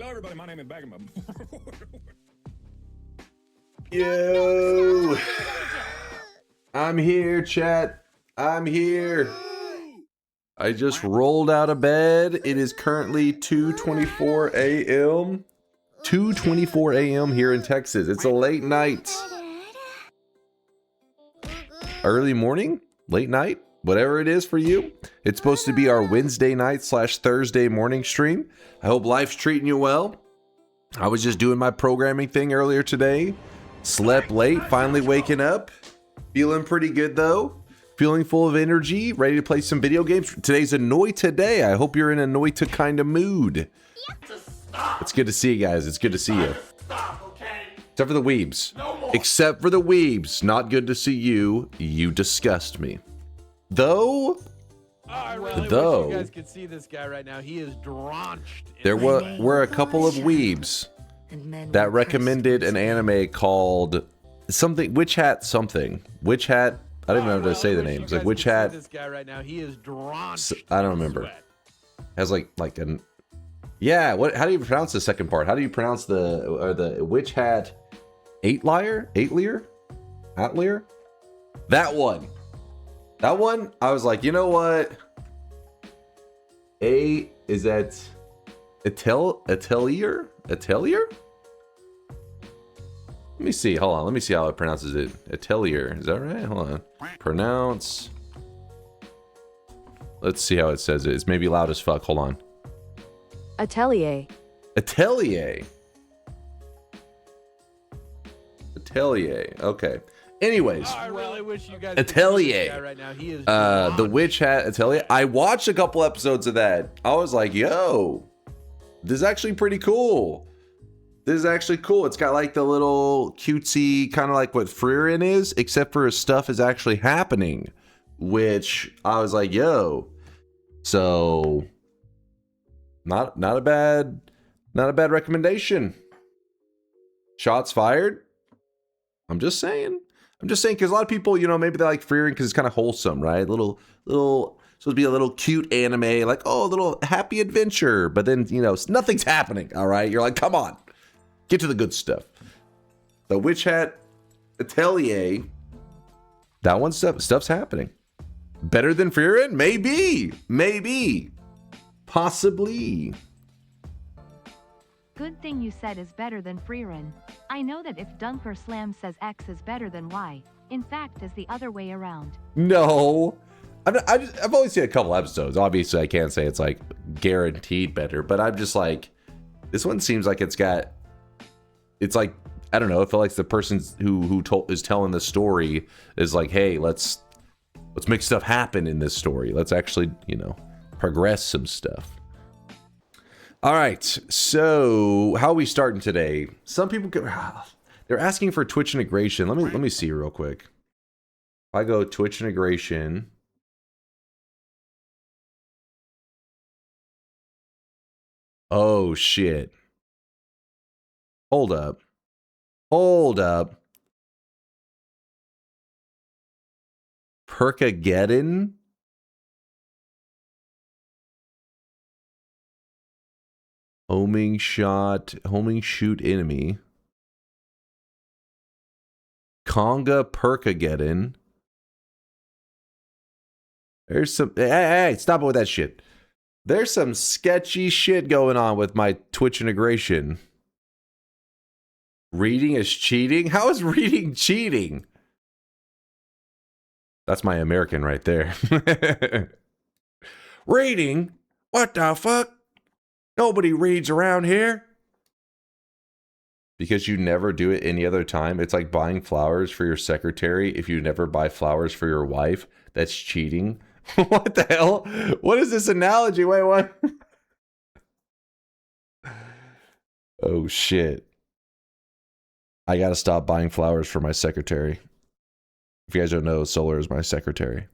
Hello, everybody. My name is Bagman. Yo, I'm here, chat. I'm here. I just rolled out of bed. It is currently 2:24 a.m. 2:24 a.m. here in Texas. It's a late night. Early morning? Late night? Whatever it is for you. It's supposed to be our Wednesday night / Thursday morning stream. I hope life's treating you well. I was just doing my programming thing earlier today. Slept late, finally waking up. Feeling pretty good though. Feeling full of energy, ready to play some video games. Today's a Noita day. I hope you're in a Noita kind of mood. It's good to see you guys. It's good to see you. Except for the weebs. Except for the weebs. Not good to see you. You disgust me. Though, I really wish you guys could see this guy right now. He is drenched. There were a couple of weebs that recommended an anime called something, Witch Hat something. Witch Hat, I don't even know how to say the name. It's like Witch Hat. This guy right now, he is drenched. I don't remember. Has like an, yeah, what, how do you pronounce the second part? How do you pronounce the Witch Hat Atelier? That one. That one, I was like, you know what? Is that Atelier? Let me see. Hold on. Let me see how it pronounces it. Atelier. Is that right? Hold on. Pronounce. Let's see how it says it. It's maybe loud as fuck. Hold on. Atelier. Atelier. Okay. Anyways, I really wish you guys Atelier. could see this guy right now. He is The Witch Hat Atelier. I watched a couple episodes of that. I was like, yo, this is actually pretty cool. It's got like the little cutesy, kind of like what Frieren is, except for his stuff is actually happening, which I was like, yo. So not a bad recommendation. Shots fired. I'm just saying, because a lot of people, you know, maybe they like Frieren because it's kind of wholesome, right? Little, supposed to be a little cute anime, like, oh, a little happy adventure. But then, you know, nothing's happening, all right? You're like, come on, get to the good stuff. The Witch Hat Atelier, that one stuff's happening. Better than Frieren? Maybe. Possibly. Good thing you said is better than Frieren. I know that if DunkOrSlam says X is better than Y, in fact is the other way around. No. I've only seen a couple episodes. Obviously, I can't say it's like guaranteed better, but I'm just like, this one seems like it's like, I don't know, I feel like the person who is telling the story is like, hey, let's make stuff happen in this story. Let's actually, you know, progress some stuff. All right, so how are we starting today? Some people they're asking for Twitch integration. Let me see real quick. If I go Twitch integration. Oh shit. Hold up. Perkageddon? Homing shoot enemy. Conga Perkageddon. There's some, hey, stop it with that shit. There's some sketchy shit going on with my Twitch integration. Reading is cheating? How is reading cheating? That's my American right there. Reading? What the fuck? Nobody reads around here. Because you never do it any other time. It's like buying flowers for your secretary. If you never buy flowers for your wife, that's cheating. What the hell? What is this analogy? Wait, what? Oh, shit. I gotta stop buying flowers for my secretary. If you guys don't know, Solar is my secretary.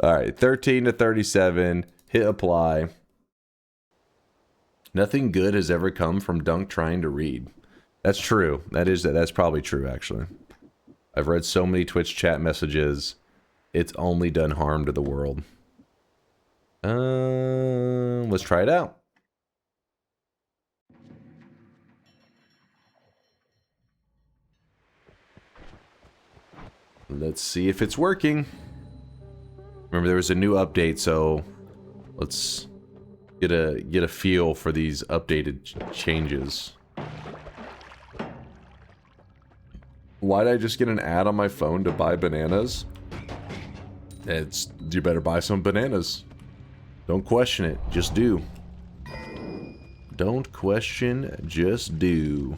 All right, 13 to 37. Hit apply. Nothing good has ever come from Dunk trying to read. That's true. That's probably true, actually. I've read so many Twitch chat messages. It's only done harm to the world. Let's try it out. Let's see if it's working. Remember, there was a new update, so let's get a feel for these updated changes. Why did I just get an ad on my phone to buy bananas? You better buy some bananas. Don't question it, just do. Don't question, just do.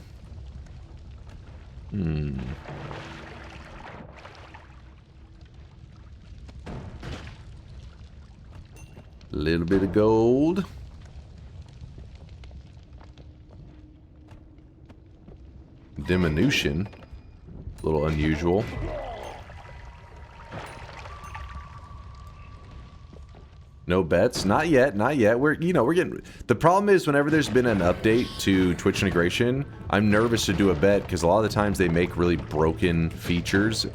A little bit of gold. Diminution. A little unusual. No bets? Not yet, not yet. We're getting... The problem is whenever there's been an update to Twitch integration, I'm nervous to do a bet because a lot of the times they make really broken features.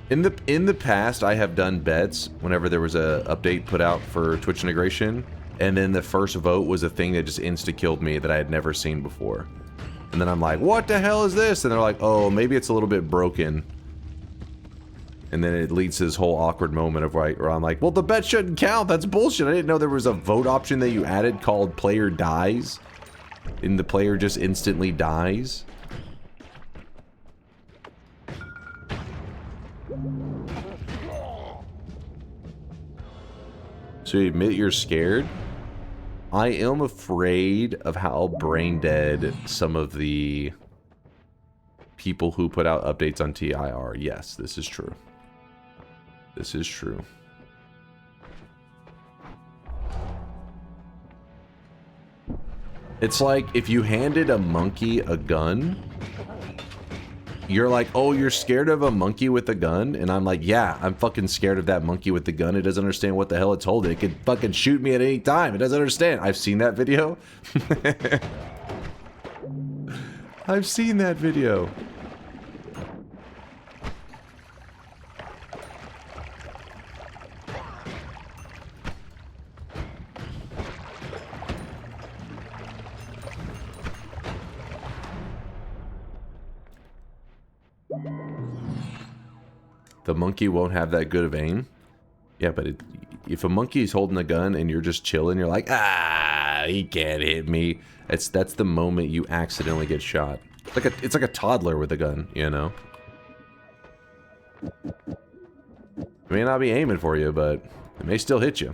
In the past, I have done bets whenever there was a update put out for Twitch integration, and then the first vote was a thing that just insta-killed me that I had never seen before. And then I'm like, what the hell is this? And they're like, oh, maybe it's a little bit broken. And then it leads to this whole awkward moment of where I'm like, well, the bet shouldn't count. That's bullshit. I didn't know there was a vote option that you added called player dies. And the player just instantly dies. So you admit you're scared? I am afraid of how brain dead some of the people who put out updates on TI are. Yes, this is true. This is true. It's like if you handed a monkey a gun, you're like, oh, you're scared of a monkey with a gun? And I'm like, yeah, I'm fucking scared of that monkey with the gun. It doesn't understand what the hell it's holding. It could fucking shoot me at any time. It doesn't understand. I've seen that video. I've seen that video. The monkey won't have that good of aim. Yeah, but if a monkey's holding a gun and you're just chilling, you're like, ah, he can't hit me. That's the moment you accidentally get shot. It's like a toddler with a gun, you know? It may not be aiming for you, but it may still hit you.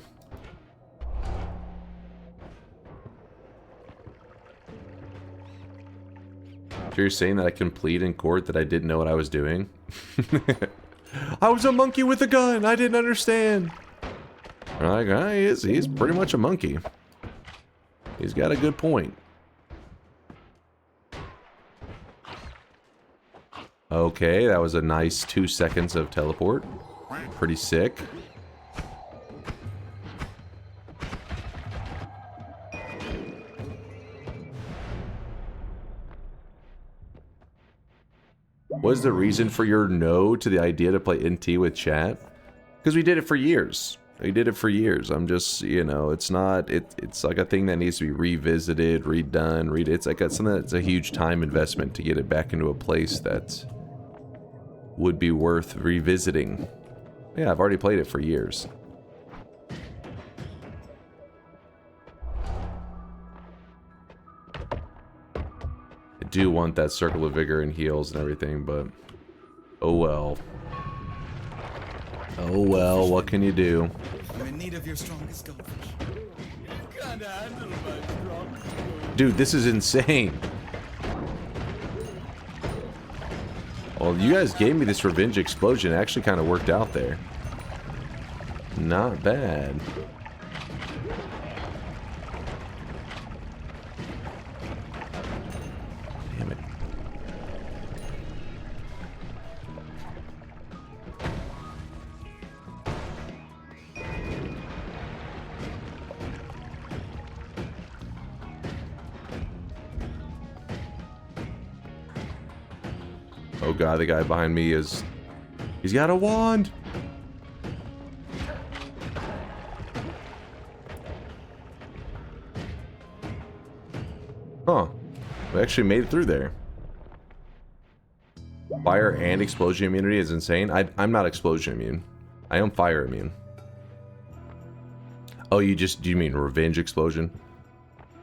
So you're saying that I can plead in court that I didn't know what I was doing? I was a monkey with a gun. I didn't understand. Like, he's pretty much a monkey. He's got a good point. Okay, that was a nice 2 seconds of teleport. Pretty sick. What is the reason for your no to the idea to play NT with chat? Because we did it for years. We did it for years. I'm just, you know, it's not, it's like a thing that needs to be revisited, redone, it's like something that's a huge time investment to get it back into a place that would be worth revisiting. Yeah, I've already played it for years. I do want that circle of vigor and heals and everything, but oh well. Oh well, what can you do? I'm in need of your strongest goldfish. Can't handle my strong. Dude, this is insane. Well, you guys gave me this revenge explosion. It actually kind of worked out there. Not bad. Damn it. Oh god, the guy behind me is... He's got a wand! Huh. We actually made it through there. Fire and explosion immunity is insane. I'm not explosion immune. I am fire immune. Oh, do you mean revenge explosion?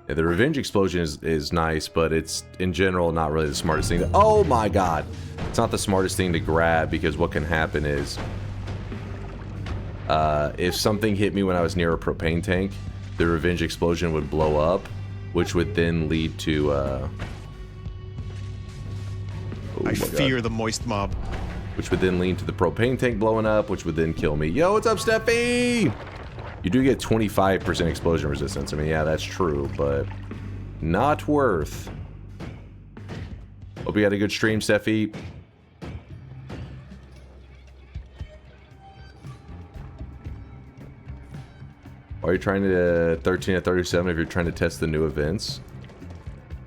Yeah, the revenge explosion is nice, but it's in general not really the smartest thing. Oh my god! It's not the smartest thing to grab, because what can happen is if something hit me when I was near a propane tank, the revenge explosion would blow up, which would then lead to I fear the moist mob. Which would then lead to the propane tank blowing up, which would then kill me. Yo, what's up, Steffi? You do get 25% explosion resistance. I mean, yeah, that's true, but not worth. Hope you had a good stream, Steffi. Are you trying to 13 at 37 if you're trying to test the new events?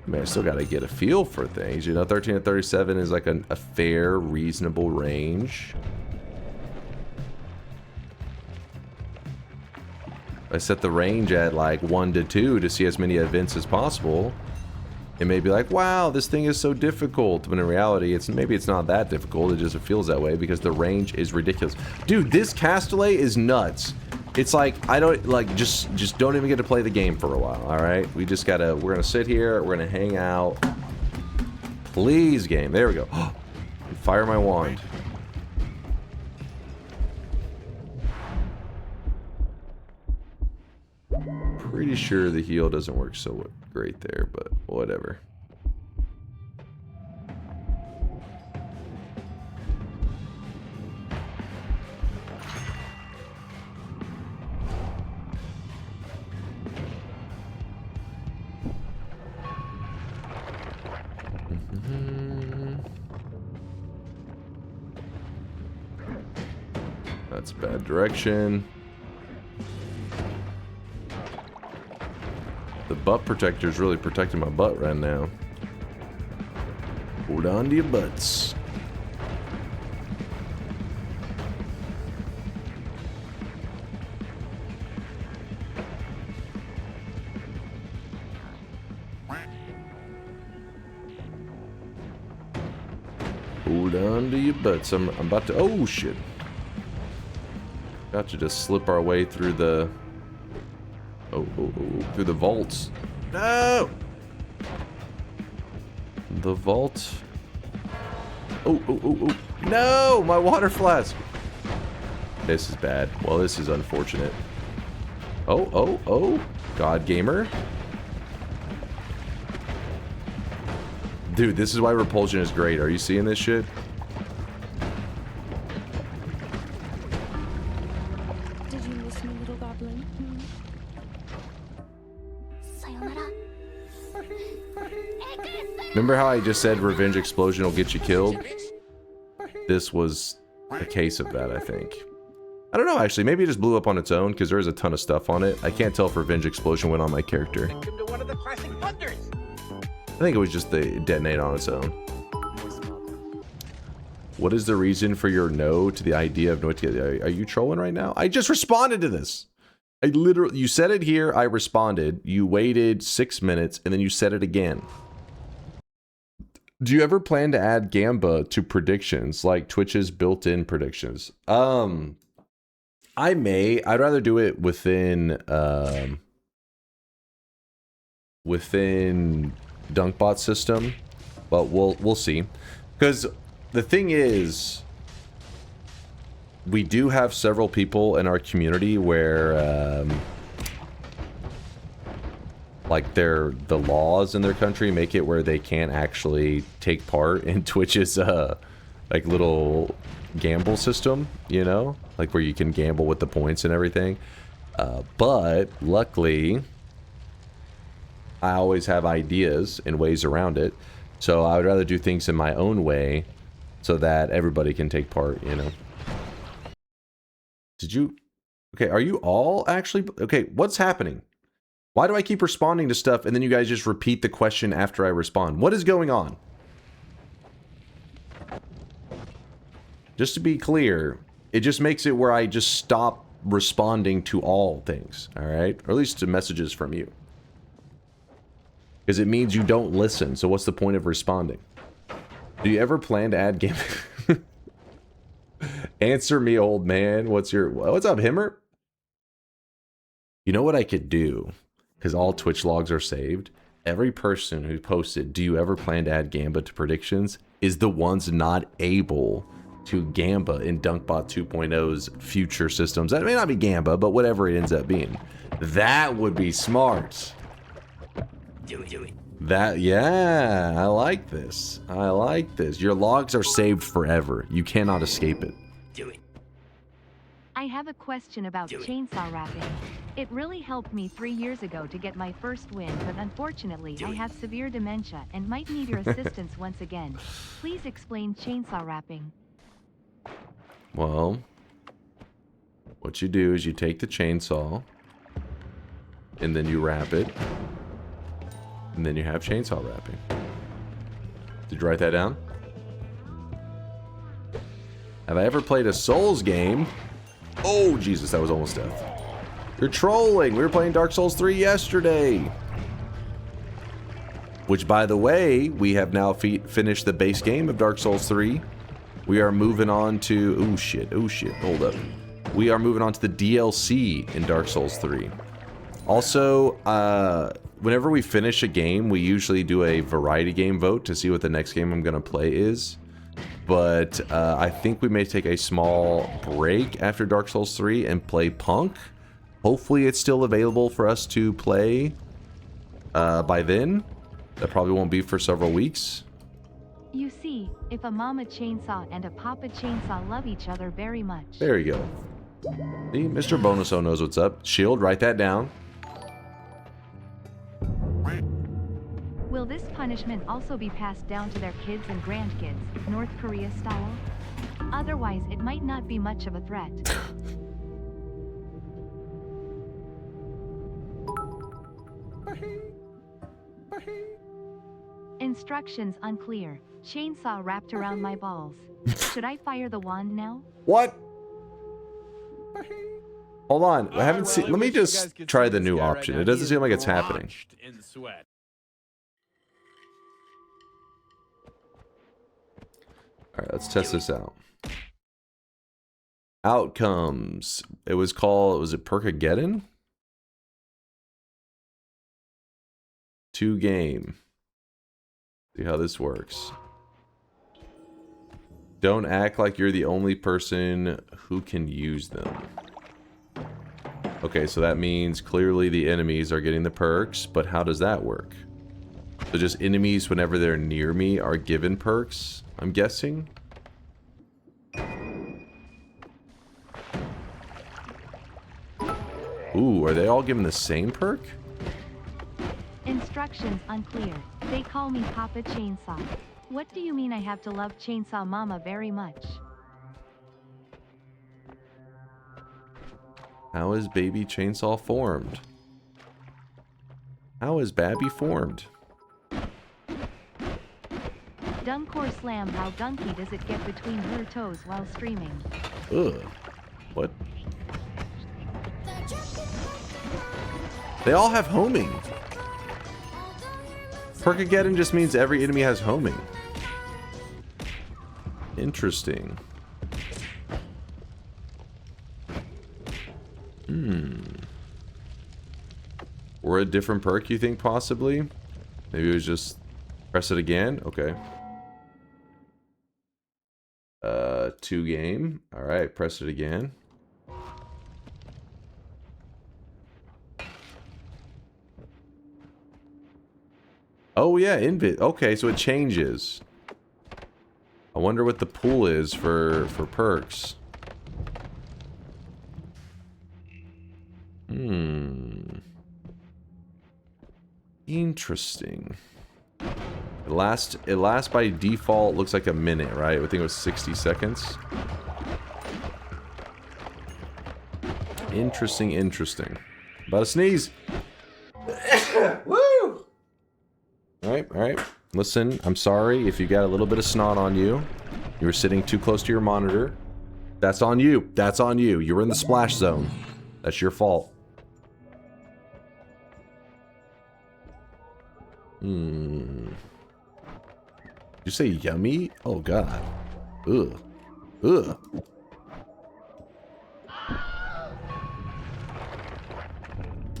I mean, I still gotta get a feel for things. You know, 13 at 37 is like a fair, reasonable range. I set the range at like 1 to 2 to see as many events as possible. It may be like, wow, this thing is so difficult. But in reality, maybe it's not that difficult. It just feels that way because the range is ridiculous. Dude, this Castellet is nuts. It's like, I don't, like, just don't even get to play the game for a while, alright? We're gonna sit here, we're gonna hang out. Please, game. There we go. Fire my wand. Pretty sure the heal doesn't work so great there, but whatever. That's bad direction. The butt protector is really protecting my butt right now. Hold on to your butts. Hold on to your butts. I'm about to. Oh shit! Got to just slip our way through the. Through the vaults. No! The vault. No! My water flask! This is bad. Well, this is unfortunate. God Gamer. Dude, this is why Repulsion is great. Are you seeing this shit? Did you miss me, little goblin? Remember how I just said Revenge Explosion will get you killed? This was a case of that, I think. I don't know, actually. Maybe it just blew up on its own, because there's a ton of stuff on it. I can't tell if Revenge Explosion went on my character. I think it was just the detonate on its own. What is the reason for your no to the idea of Noita? Are you trolling right now? I just responded to this. You said it here, I responded. You waited 6 minutes, and then you said it again. Do you ever plan to add Gamba to predictions, like Twitch's built-in predictions? I may. I'd rather do it within DunkBot system, but we'll see. Because the thing is, we do have several people in our community where like the laws in their country make it where they can't actually take part in Twitch's like little gamble system, you know, like where you can gamble with the points and everything. But luckily, I always have ideas and ways around it, so I would rather do things in my own way so that everybody can take part, you know. Did you? Okay, are you all actually? Okay, what's happening? Why do I keep responding to stuff and then you guys just repeat the question after I respond? What is going on? Just to be clear, it just makes it where I just stop responding to all things, all right? Or at least to messages from you. Because it means you don't listen, so what's the point of responding? Do you ever plan to add game? Answer me, old man. What's up, Himmer? You know what I could do? Because all Twitch logs are saved. Every person who posted, do you ever plan to add Gamba to predictions, is the ones not able to Gamba in DunkBot 2.0's future systems. That may not be Gamba, but whatever it ends up being. That would be smart. Do it. That, yeah, I like this. I like this. Your logs are saved forever. You cannot escape it. Do it. I have a question about chainsaw wrapping. It really helped me 3 years ago to get my first win, but unfortunately I have severe dementia and might need your assistance once again. Please explain chainsaw wrapping. Well, what you do is you take the chainsaw, and then you wrap it, and then you have chainsaw wrapping. Did you write that down? Have I ever played a Souls game? Oh, Jesus, that was almost death. You're trolling. We were playing Dark Souls 3 yesterday. Which, by the way, we have now finished the base game of Dark Souls 3. We are moving on to... Oh, shit. Hold up. We are moving on to the DLC in Dark Souls 3. Also, whenever we finish a game, we usually do a variety game vote to see what the next game I'm going to play is. But I think we may take a small break after Dark Souls 3 and play Punk. Hopefully it's still available for us to play by then. That probably won't be for several weeks. You see, if a mama chainsaw and a papa chainsaw love each other very much. There you go. See, Mr. Bonuso knows what's up. Shield, write that down. Will this punishment also be passed down to their kids and grandkids, North Korea style? Otherwise, it might not be much of a threat. Instructions unclear. Chainsaw wrapped around my balls. Should I fire the wand now? What? Hold on. I haven't seen... Let me just try the new option. It doesn't seem like it's happening. Alright, let's test this out. Outcomes. It was called... Was it Perkageddon? 2 game. See how this works. Don't act like you're the only person who can use them. Okay, so that means clearly the enemies are getting the perks, but how does that work? So just enemies whenever they're near me are given perks, I'm guessing? Ooh, are they all given the same perk? Instructions unclear. They call me Papa Chainsaw. What do you mean I have to love Chainsaw Mama very much? How is Baby Chainsaw formed? How is Babby formed? DunkOrSlam, how gunky does it get between your toes while streaming? Ugh. What? They all have homing. Perkageddon just means every enemy has homing. Interesting. Or a different perk, you think, possibly? Maybe it was just... Press it again? Okay. 2 game. Alright, press it again. Oh yeah, invit. Okay, so it changes. I wonder what the pool is for perks. Interesting. It lasts by default, looks like a minute, right? I think it was 60 seconds. Interesting. About to sneeze. Woo! Alright. Listen, I'm sorry if you got a little bit of snot on you. You were sitting too close to your monitor. That's on you. You were in the splash zone. That's your fault. Do you say yummy? Oh god. Ugh. Ugh.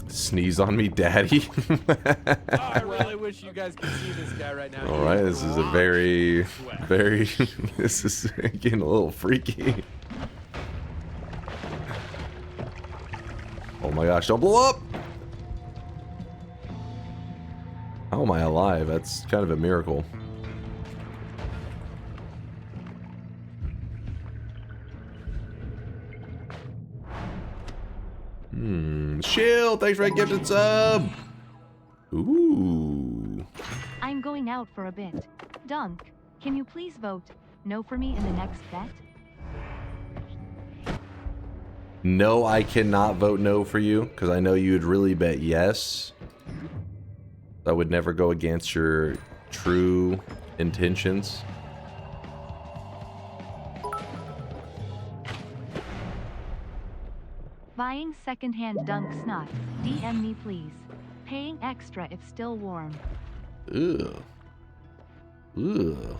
Sneeze on me, daddy. I really wish you guys could see this guy right now. All right, this is a very, this is getting a little freaky. Oh my gosh, don't blow up! How am I alive? That's kind of a miracle. Shield, thanks for a gifted sub! Ooh. I'm going out for a bit. Dunk, can you please vote no for me in the next bet? No, I cannot vote no for you, because I know you'd really bet yes. I would never go against your true intentions. Buying secondhand dunk snot. DM me please. Paying extra if still warm. Ugh. Ugh.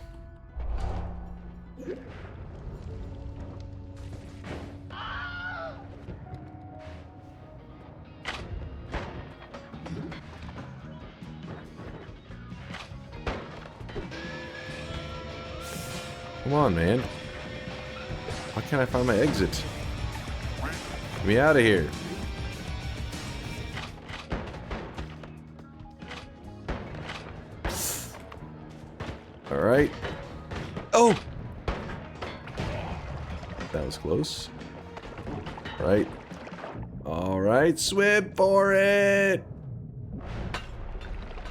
Come on, man. Why can't I find my exit? Get me out of here. All right. Oh! That was close. All right. All right, swim for it!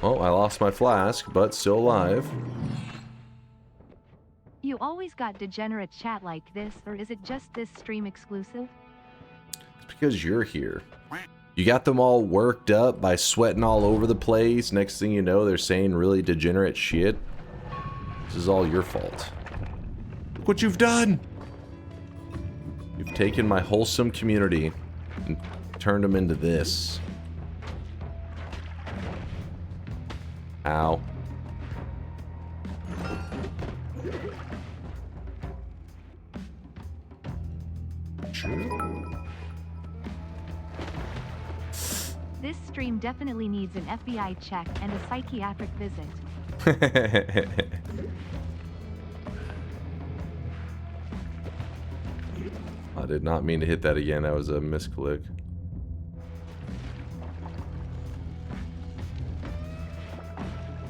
Oh, I lost my flask, but still alive. You always got degenerate chat like this, or is it just this stream exclusive? It's because you're here. You got them all worked up by sweating all over the place. Next thing you know, they're saying really degenerate shit. This is all your fault. Look what you've done! You've taken my wholesome community and turned them into this. Ow. This stream definitely needs an FBI check and a psychiatric visit. I did not mean to hit that again. That was a misclick.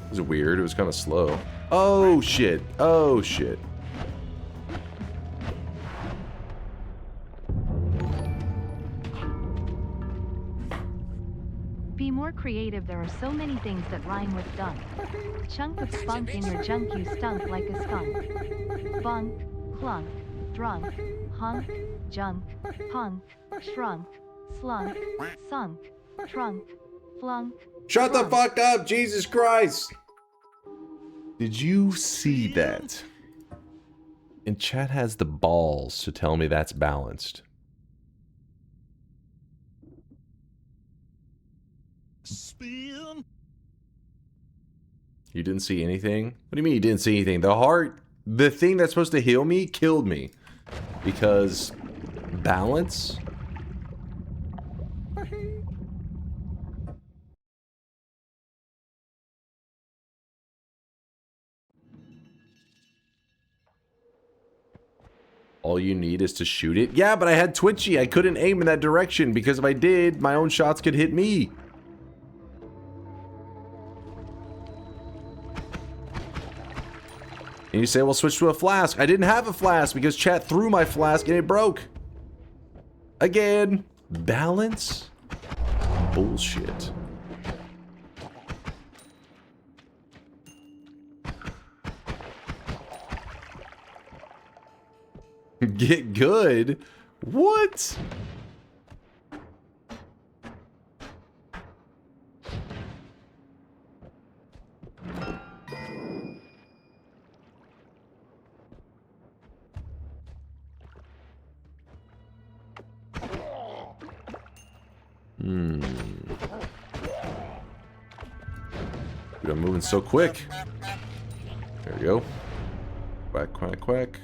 It was weird. It was kind of slow. Oh shit. Oh shit. Be more creative, there are so many things that rhyme with dunk. Chunk of spunk in your junk, you stunk like a skunk. Bunk, clunk, drunk, hunk, junk, punk, shrunk, slunk, sunk, trunk, flunk. Shut the fuck up, Jesus Christ! Did you see that? And chat has the balls to tell me that's balanced. Spin. You didn't see anything? What do you mean you didn't see anything? The heart, the thing that's supposed to heal me, killed me. Because balance? All you need is to shoot it? Yeah, but I had twitchy. I couldn't aim in that direction because if I did, my own shots could hit me. And you say, well, switch to a flask. I didn't have a flask because chat threw my flask and it broke. Again. Balance? Bullshit. Get good? What? Dude, I'm moving so quick. There we go. Quack, quack, quack.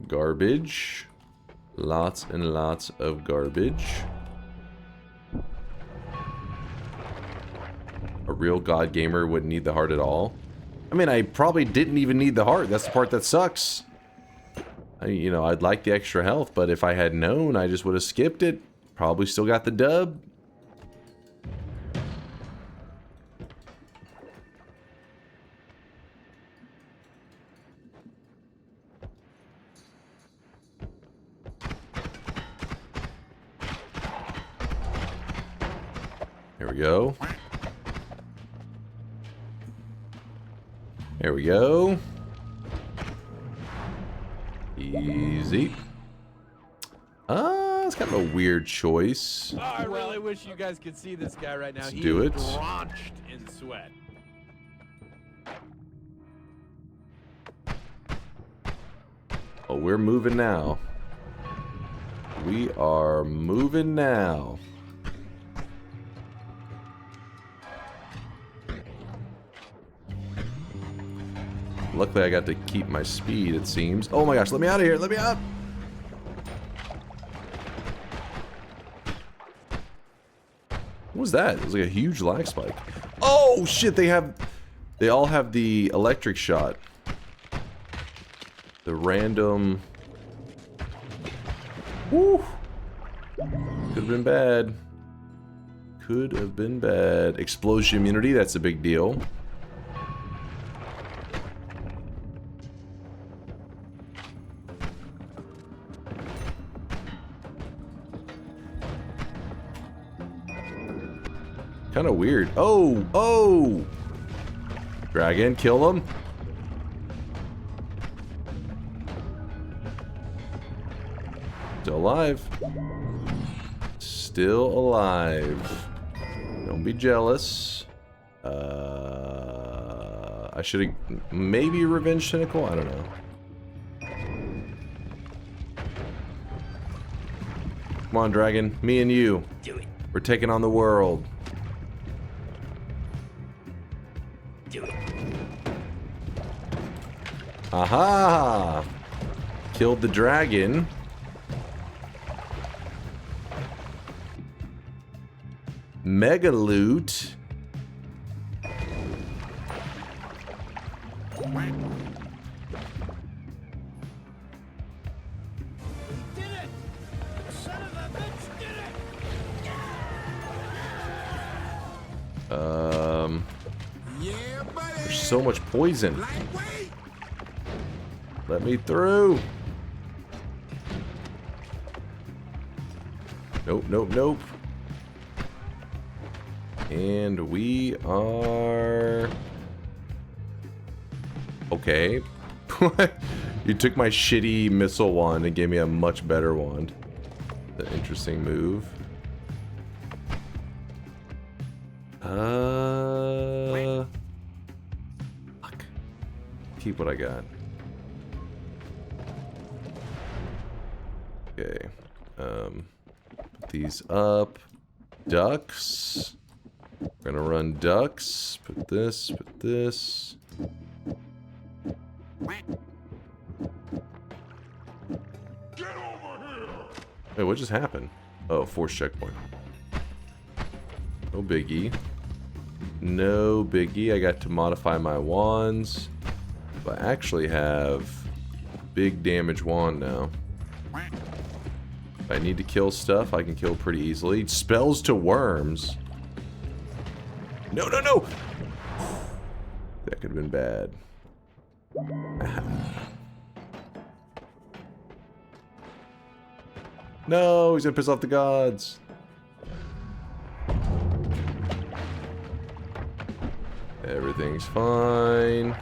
Garbage. Lots and lots of garbage. A real god gamer wouldn't need the heart at all. I mean, I probably didn't even need the heart. That's the part that sucks. You know, I'd like the extra health, but if I had known, I just would have skipped it. Probably still got the dub. Here we go. There we go. Easy. It's kind of a weird choice. Oh, I really wish you guys could see this guy right now. Let's He do is it. drenched in sweat. Oh, we're moving now. We are moving now. Luckily, I got to keep my speed, it seems. Oh my gosh, let me out of here. Let me out. What was that? It was like a huge lag spike. Oh shit, they all have the electric shot. The random. Woo! Could have been bad. Could have been bad. Explosion immunity, that's a big deal. Kind of weird. Oh! Oh! Dragon, kill him. Still alive. Still alive. Don't be jealous. I should have maybe Revenge Tentacle? I don't know. Come on, dragon. Me and you. Do it. We're taking on the world. Do it. Aha! Killed the dragon. Mega loot. There's so much poison. Let me through. Nope, nope, nope. And we are... Okay. You took my shitty missile wand and gave me a much better wand. An interesting move. Fuck. Keep what I got. Okay. Put these up. Ducks. We're gonna run ducks. Put this, put this. Get over here! Wait, what just happened? Oh, force checkpoint. No biggie. No biggie. I got to modify my wands. But I actually have big damage wand now. If I need to kill stuff, I can kill pretty easily. Spells to worms. No, no, no! That could have been bad. No, he's gonna piss off the gods. Everything's fine.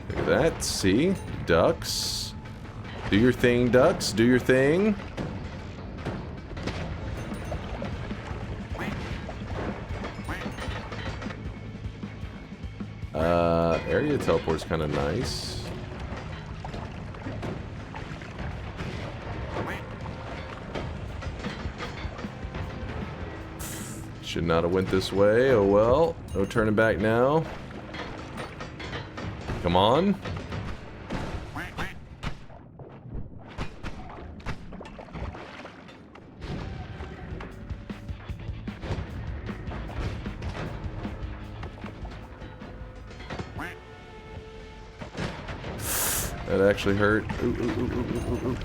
Look at that. See? Ducks. Do your thing, ducks. Do your thing. Area teleport's kind of nice. Should not have went this way. Oh well. No turning back now. Come on. That actually hurt. Ooh, ooh, ooh, ooh, ooh, ooh.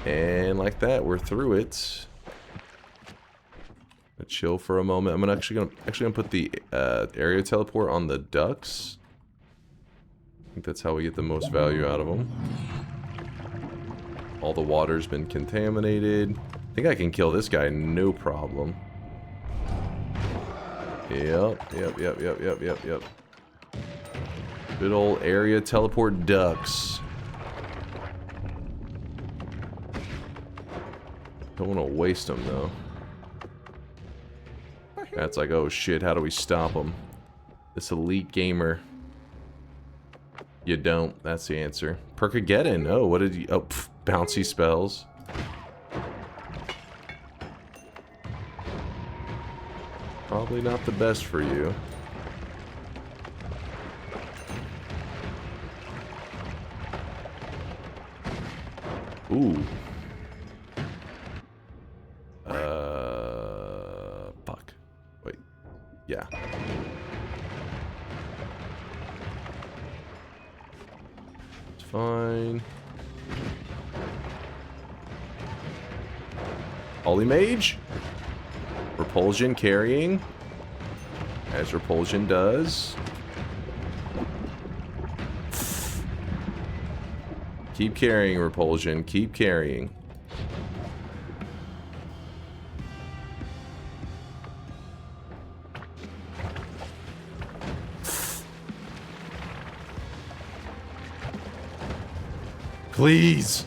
And like that, we're through it. Chill for a moment. I'm actually gonna put the area teleport on the ducks. I think that's how we get the most value out of them. All the water's been contaminated. I think I can kill this guy, no problem. Yep. Good old area teleport ducks. Don't want to waste them though. That's like, oh shit, how do we stop him? This elite gamer. You don't. That's the answer. Perkageddon. Oh, what did you... Oh, pff, bouncy spells. Probably not the best for you. Ooh. Fuck. Wait. Yeah. It's fine. Holy Mage. Repulsion carrying. As Repulsion does. Keep carrying, Repulsion. Keep carrying. Please.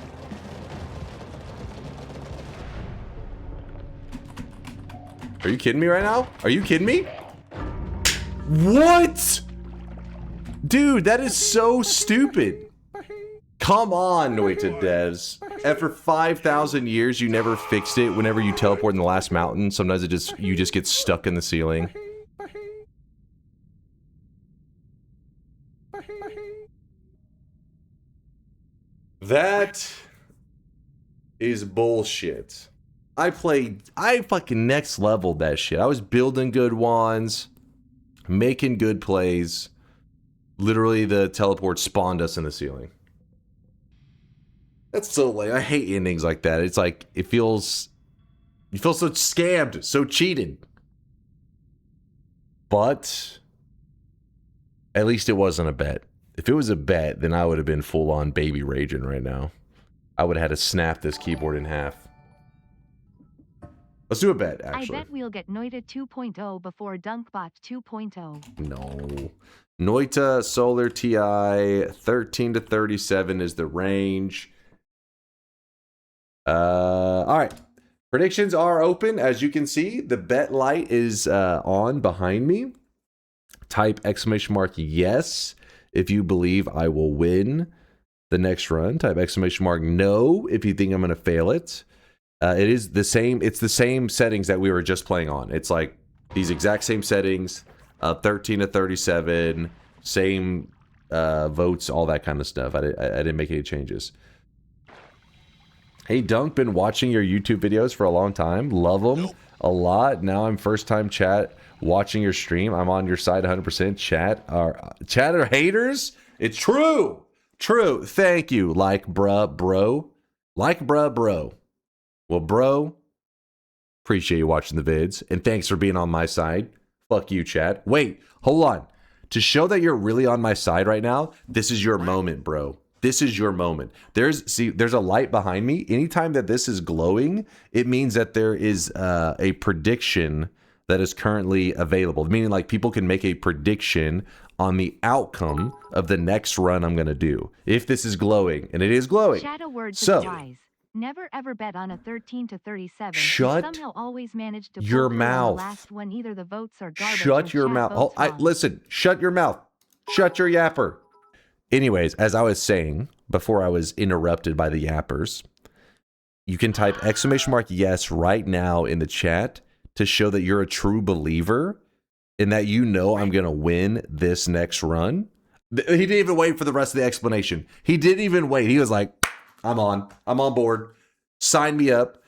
Are you kidding me right now? Are you kidding me? What? Dude, that is so stupid. Come on, Noita devs. After 5,000 years, you never fixed it whenever you teleport in the last mountain. Sometimes you just get stuck in the ceiling. That is bullshit. I fucking next leveled that shit. I was building good wands, making good plays. Literally, the teleport spawned us in the ceiling. That's so lame. I hate endings like that. It's like, you feel so scammed, so cheated. But at least it wasn't a bet. If it was a bet, then I would have been full on baby raging right now. I would have had to snap this keyboard in half. Let's do a bet, actually. I bet we'll get Noita 2.0 before DunkBot 2.0. No. Noita Solar TI 13 to 37 is the range. Alright. Predictions are open. As you can see, the bet light is on behind me. Type exclamation mark yes if you believe I will win the next run. Type exclamation mark no if you think I'm going to fail it. It is the same. It's the same settings that we were just playing on. It's like these exact same settings, 13 to 37, same votes, all that kind of stuff. I didn't make any changes. Hey, Dunk, been watching your YouTube videos for a long time. Love them a lot. Now I'm first time chat watching your stream. I'm on your side 100%. Chat are haters. It's true. True. Thank you. Like bruh, bro. Like bruh, bro. Well, bro, appreciate you watching the vids, and thanks for being on my side. Fuck you, chat. Wait, hold on. To show that you're really on my side right now, this is your moment, bro. This is your moment. There's a light behind me. Anytime that this is glowing, it means that there is a prediction that is currently available. Meaning, like, people can make a prediction on the outcome of the next run I'm going to do. If this is glowing, and it is glowing. Shadow word to the wise. Never ever bet on a 13 to 37. Shut somehow always managed to your mouth. Last one, either the votes are garbage. Shut your mouth. Oh, listen. Shut your mouth. Shut your yapper. Anyways, as I was saying before I was interrupted by the yappers, you can type !yes right now in the chat to show that you're a true believer and that you know I'm going to win this next run. He didn't even wait for the rest of the explanation. He didn't even wait. He was like, I'm on board. Sign me up.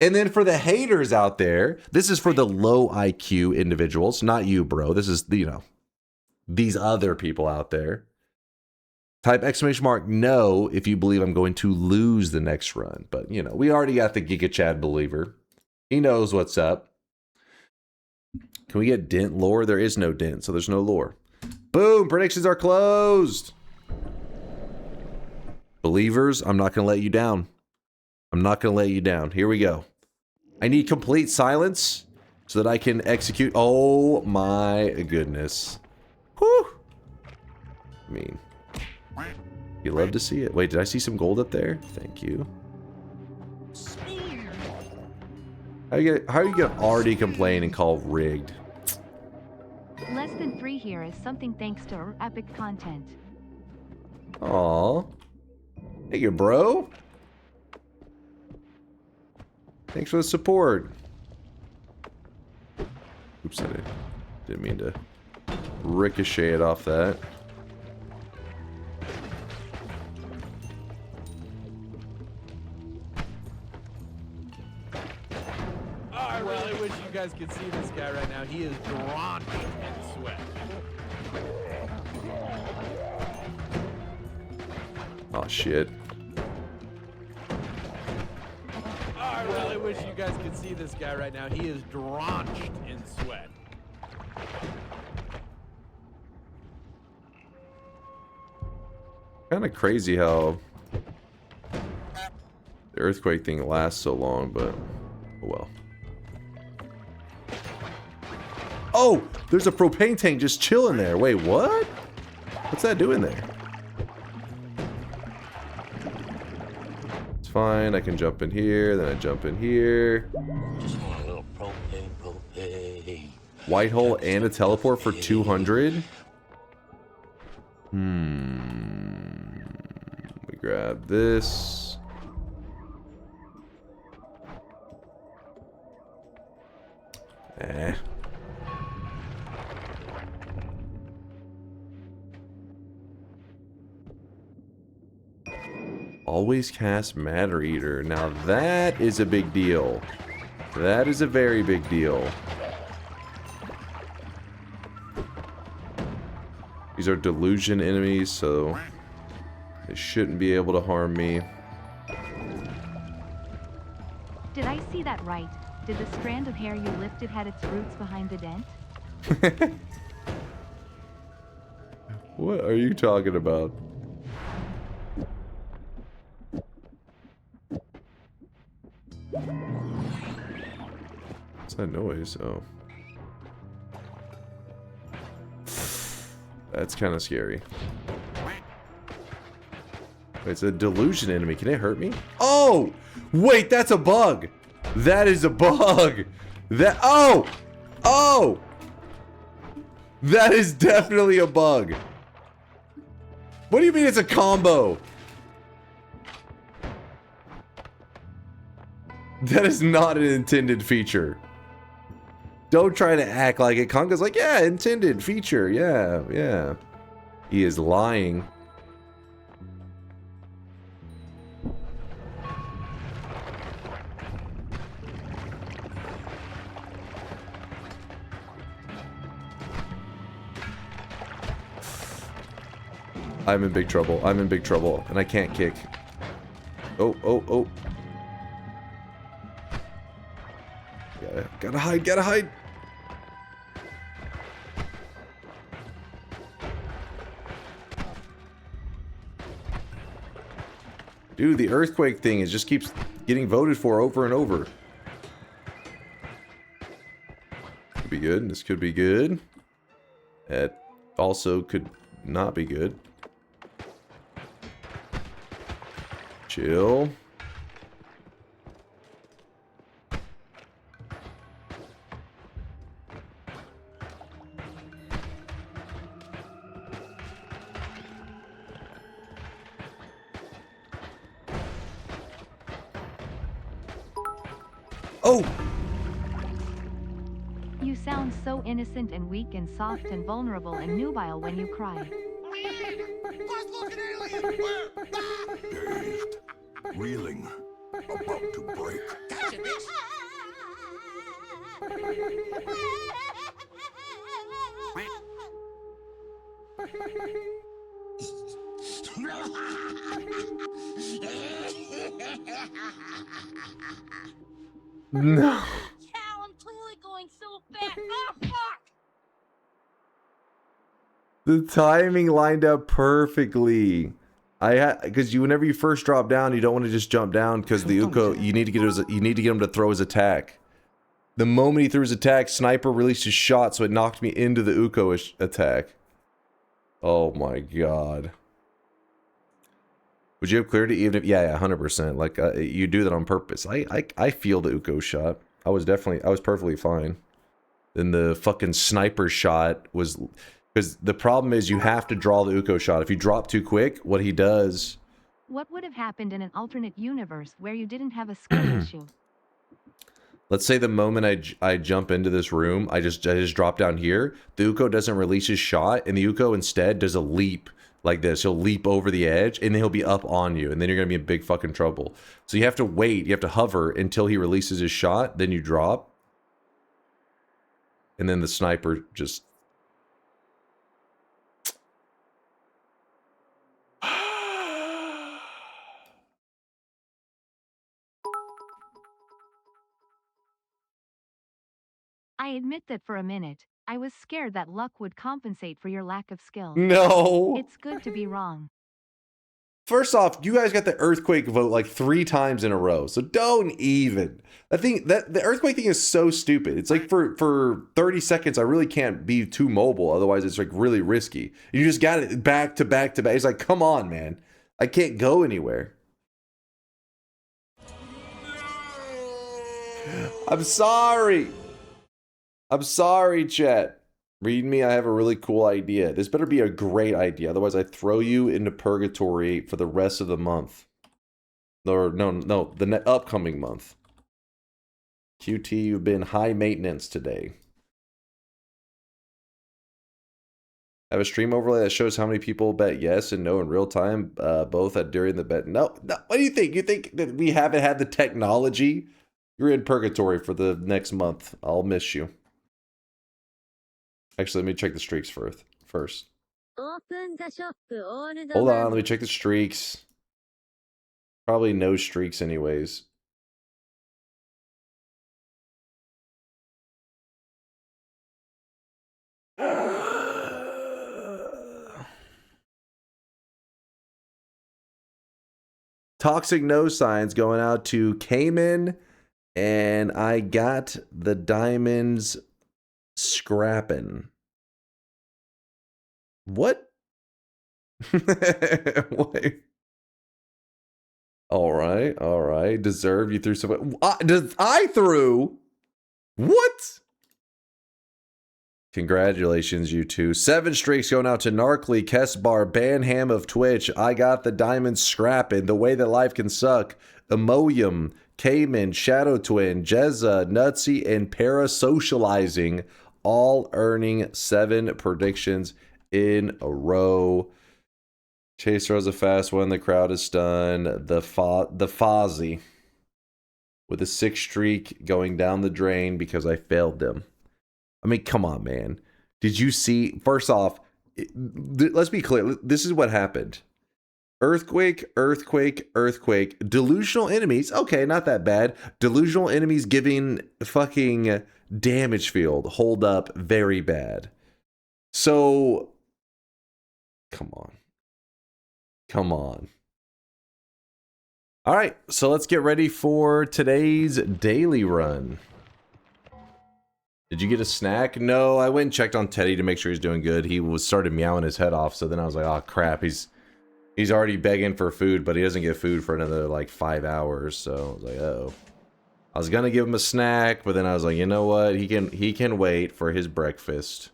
And then for the haters out there, this is for the low IQ individuals, not you, bro. This is, you know, these other people out there. Type !no if you believe I'm going to lose the next run. But, you know, we already got the Giga Chad believer. He knows what's up. Can we get dent lore? There is no dent, so there's no lore. Boom! Predictions are closed! Believers, I'm not going to let you down. I'm not going to let you down. Here we go. I need complete silence so that I can execute. Oh my goodness. Whew! I mean, you love to see it. Wait, did I see some gold up there? Thank you. How you get already complain and call rigged? Less than 3 here is something thanks to our epic content. Aw. Thank you, bro. Thanks for the support. Oops, I didn't mean to ricochet it off that. I really wish you guys could see this guy right now. He is drenched in sweat. Oh shit. I really wish you guys could see this guy right now. He is drenched in sweat. Kind of crazy how the earthquake thing lasts so long, but oh well. Oh, there's a propane tank just chilling there. Wait, what? What's that doing there? It's fine. I can jump in here. Then I jump in here. Just want a little propane. White hole and a teleport for 200. We grab this. Eh. Always cast Matter Eater. Now that is a big deal. That is a very big deal. These are delusion enemies, so they shouldn't be able to harm me. Did I see that right? Did the strand of hair you lifted had its roots behind the dent? What are you talking about? What's that noise? Oh. That's kind of scary. It's a delusion enemy. Can it hurt me? Oh! Wait, that's a bug! That is a bug! Oh! Oh! That is definitely a bug. What do you mean it's a combo? That is not an intended feature. Don't try to act like it. Conga's like, yeah, intended feature. Yeah, yeah. He is lying. I'm in big trouble. I'm in big trouble. And I can't kick. Oh, oh, oh. Gotta hide, gotta hide. Dude, the earthquake thing just keeps getting voted for over and over. Could be good. This could be good. It also could not be good. Chill. Oh! You sound so innocent and weak and soft and vulnerable and nubile when you cry. Dazed, reeling, about to break. No. Cow, I'm clearly going so fast. Oh, fuck! The timing lined up perfectly. I had because whenever you first drop down, you don't want to just jump down because the Uko you need to get him to throw his attack. The moment he threw his attack, Sniper released his shot, so it knocked me into the Uko attack. Oh my god. Would you have cleared it even if... Yeah, 100%. Like, you do that on purpose. I feel the Uko shot. I was perfectly fine. Then the fucking Sniper shot was... Because the problem is you have to draw the Uko shot. If you drop too quick, what he does... What would have happened in an alternate universe where you didn't have a skill issue? Let's say the moment I jump into this room, I just drop down here. The Uko doesn't release his shot, and the Uko instead does a leap like this. He'll leap over the edge, and then he'll be up on you, and then you're gonna be in big fucking trouble. So you have to wait. You have to hover until he releases his shot, then you drop, and then the Sniper just. I admit that for a minute, I was scared that luck would compensate for your lack of skill. No. It's good to be wrong. First off, you guys got the earthquake vote like 3 times in a row, so don't even. I think that the earthquake thing is so stupid. It's like for 30 seconds, I really can't be too mobile, otherwise it's like really risky. You just got it back to back to back. It's like, come on, man, I can't go anywhere. I'm sorry. I'm sorry, chat. Read me, I have a really cool idea. This better be a great idea, otherwise I throw you into purgatory for the rest of the month. Or, no, the upcoming month. QT, you've been high maintenance today. Have a stream overlay that shows how many people bet yes and no in real time, both at during the bet. No, what do you think? You think that we haven't had the technology? You're in purgatory for the next month. I'll miss you. Actually, let me check the streaks first. Hold on, let me check the streaks. Probably no streaks anyways. Toxic no signs going out to Cayman, and I got the diamonds scrapping. What? Wait. All right. Deserved. You threw some. I threw. What? Congratulations, you two. 7 streaks going out to Narkly, Kessbar, Banham of Twitch. I got the diamonds scrapping. The way that life can suck. Emoyum, Cayman, Shadow Twin, Jezza, Nutsy, and Parasocializing, all earning 7 predictions in a row. Chase throws a fast one. The crowd is stunned. The Fozzie with a 6 streak going down the drain because I failed them. I mean, come on, man. Did you see? First off, let's be clear. This is what happened. Earthquake. Delusional enemies. Okay, not that bad. Delusional enemies giving fucking damage field. Hold up very bad. So, come on. All right, so let's get ready for today's daily run. Did you get a snack? No, I went and checked on Teddy to make sure he's doing good. He started meowing his head off, so then I was like, oh crap, he's already begging for food, but he doesn't get food for another like 5 hours. So I was like, uh-oh. I was gonna give him a snack, but then I was like, you know what? He can wait for his breakfast.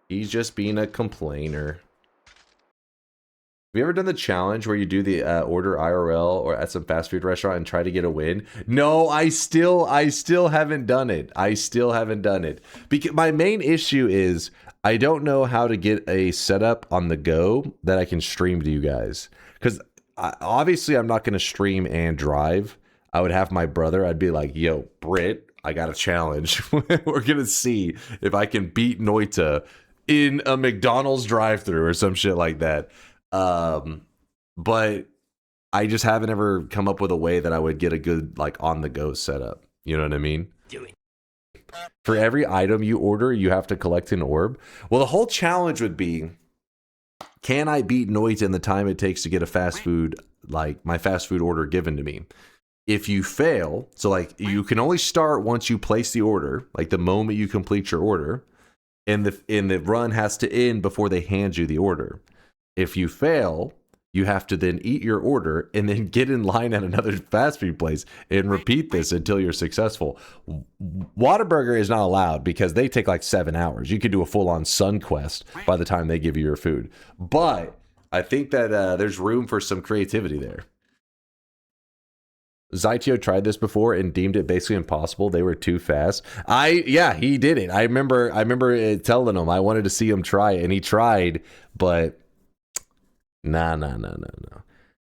He's just being a complainer. you ever done the challenge where you do the order IRL or at some fast food restaurant and try to get a win? No, I still haven't done it. I still haven't done it. Because my main issue is I don't know how to get a setup on the go that I can stream to you guys. Because obviously I'm not going to stream and drive. I would have my brother. I'd be like, yo, Britt, I got a challenge. We're going to see if I can beat Noita in a McDonald's drive-thru or some shit like that. But I just haven't ever come up with a way that I would get a good like on the go setup. You know what I mean? For every item you order, you have to collect an orb. Well, the whole challenge would be, can I beat Noita in the time it takes to get a fast food, like my fast food order given to me? If you fail, so like you can only start once you place the order, like the moment you complete your order, and the run has to end before they hand you the order. If you fail, you have to then eat your order and then get in line at another fast food place and repeat this until you're successful. Whataburger is not allowed because they take like 7 hours. You could do a full-on Sun Quest by the time they give you your food. But I think that there's room for some creativity there. Zytio tried this before and deemed it basically impossible. They were too fast. Yeah, he did it. I remember telling him I wanted to see him try it, and he tried, but no.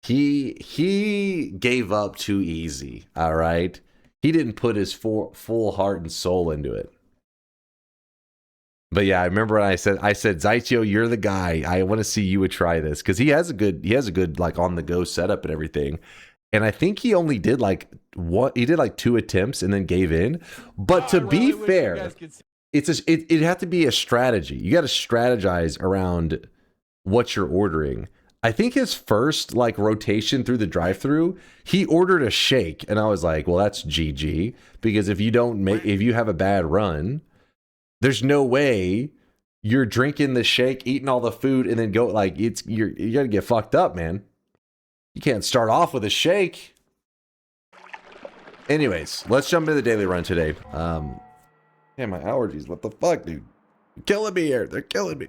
He gave up too easy. All right, he didn't put his full heart and soul into it. But yeah, I remember when I said Zytio, you're the guy. I want to see you try this because he has a good like on the go setup and everything. And I think he only did like 2 attempts and then gave in. But to be fair, it had to be a strategy. You got to strategize around what you're ordering. I think his first like rotation through the drive-thru, he ordered a shake, and I was like, well, that's GG, because if you have a bad run, there's no way you're drinking the shake, eating all the food, and then go like you got to get fucked up, man. You can't start off with a shake. Anyways, let's jump into the daily run today. Man, my allergies. What the fuck, dude? They're killing me here. They're killing me.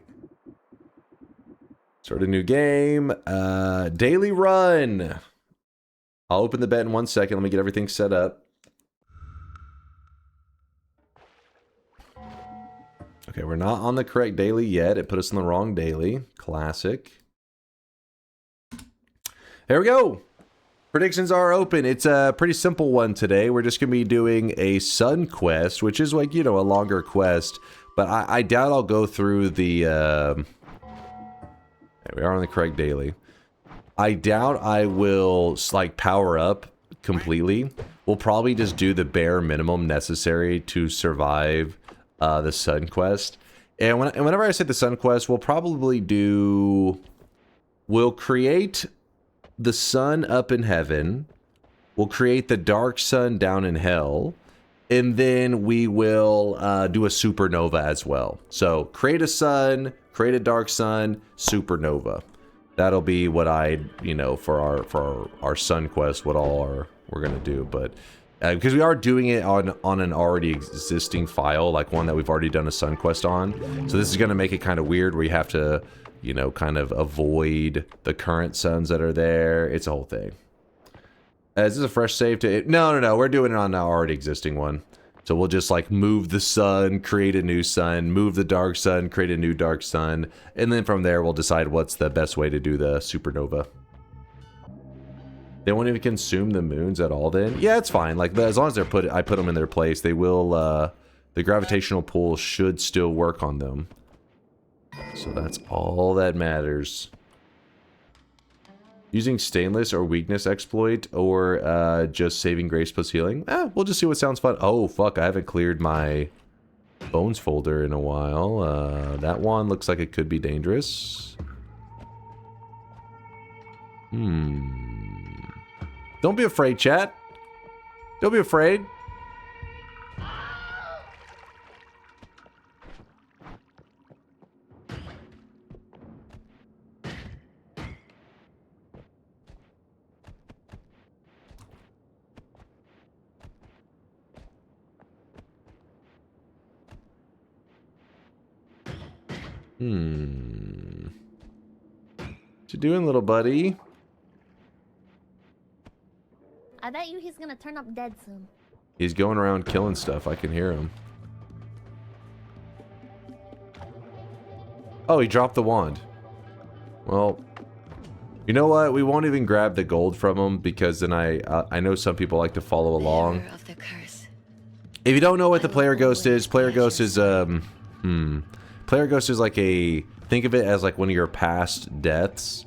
Start a new game. Daily run. I'll open the bet in 1 second. Let me get everything set up. Okay, we're not on the correct daily yet. It put us in the wrong daily. Classic. There we go. Predictions are open. It's a pretty simple one today. We're just going to be doing a Sun Quest, which is like, you know, a longer quest. But I doubt I'll go through the... we are on the correct daily. I doubt I will, like, power up completely. We'll probably just do the bare minimum necessary to survive the Sun Quest. And whenever I say the Sun Quest, we'll probably do... We'll create... the sun up in heaven, we'll create the dark sun down in hell, and then we will do a supernova as well. So create a sun, create a dark sun, supernova. That'll be what for our sun quest, what all we're gonna do. But because we are doing it on an already existing file, like one that we've already done a sun quest on, so this is gonna make it kind of weird where you have to, you know, kind of avoid the current suns that are there. It's a whole thing. Is this a fresh save to... No. We're doing it on an already existing one. So we'll just, like, move the sun, create a new sun, move the dark sun, create a new dark sun, and then from there we'll decide what's the best way to do the supernova. They won't even consume the moons at all then? Yeah, it's fine. Like, as long as I put them in their place, they will... the gravitational pull should still work on them. So that's all that matters. Using stainless or weakness exploit or just saving grace plus healing. We'll just see what sounds fun. Oh, fuck. I haven't cleared my bones folder in a while. That one looks like it could be dangerous. Don't be afraid, chat. Don't be afraid. doing, little buddy? I bet you he's gonna turn up dead soon. He's going around killing stuff. I can hear him. Oh, he dropped the wand. Well, you know what? We won't even grab the gold from him because then I know some people like to follow along. Of the curse. If you don't know what the player ghost is, player ghost is player ghost is like a, think of it as like one of your past deaths.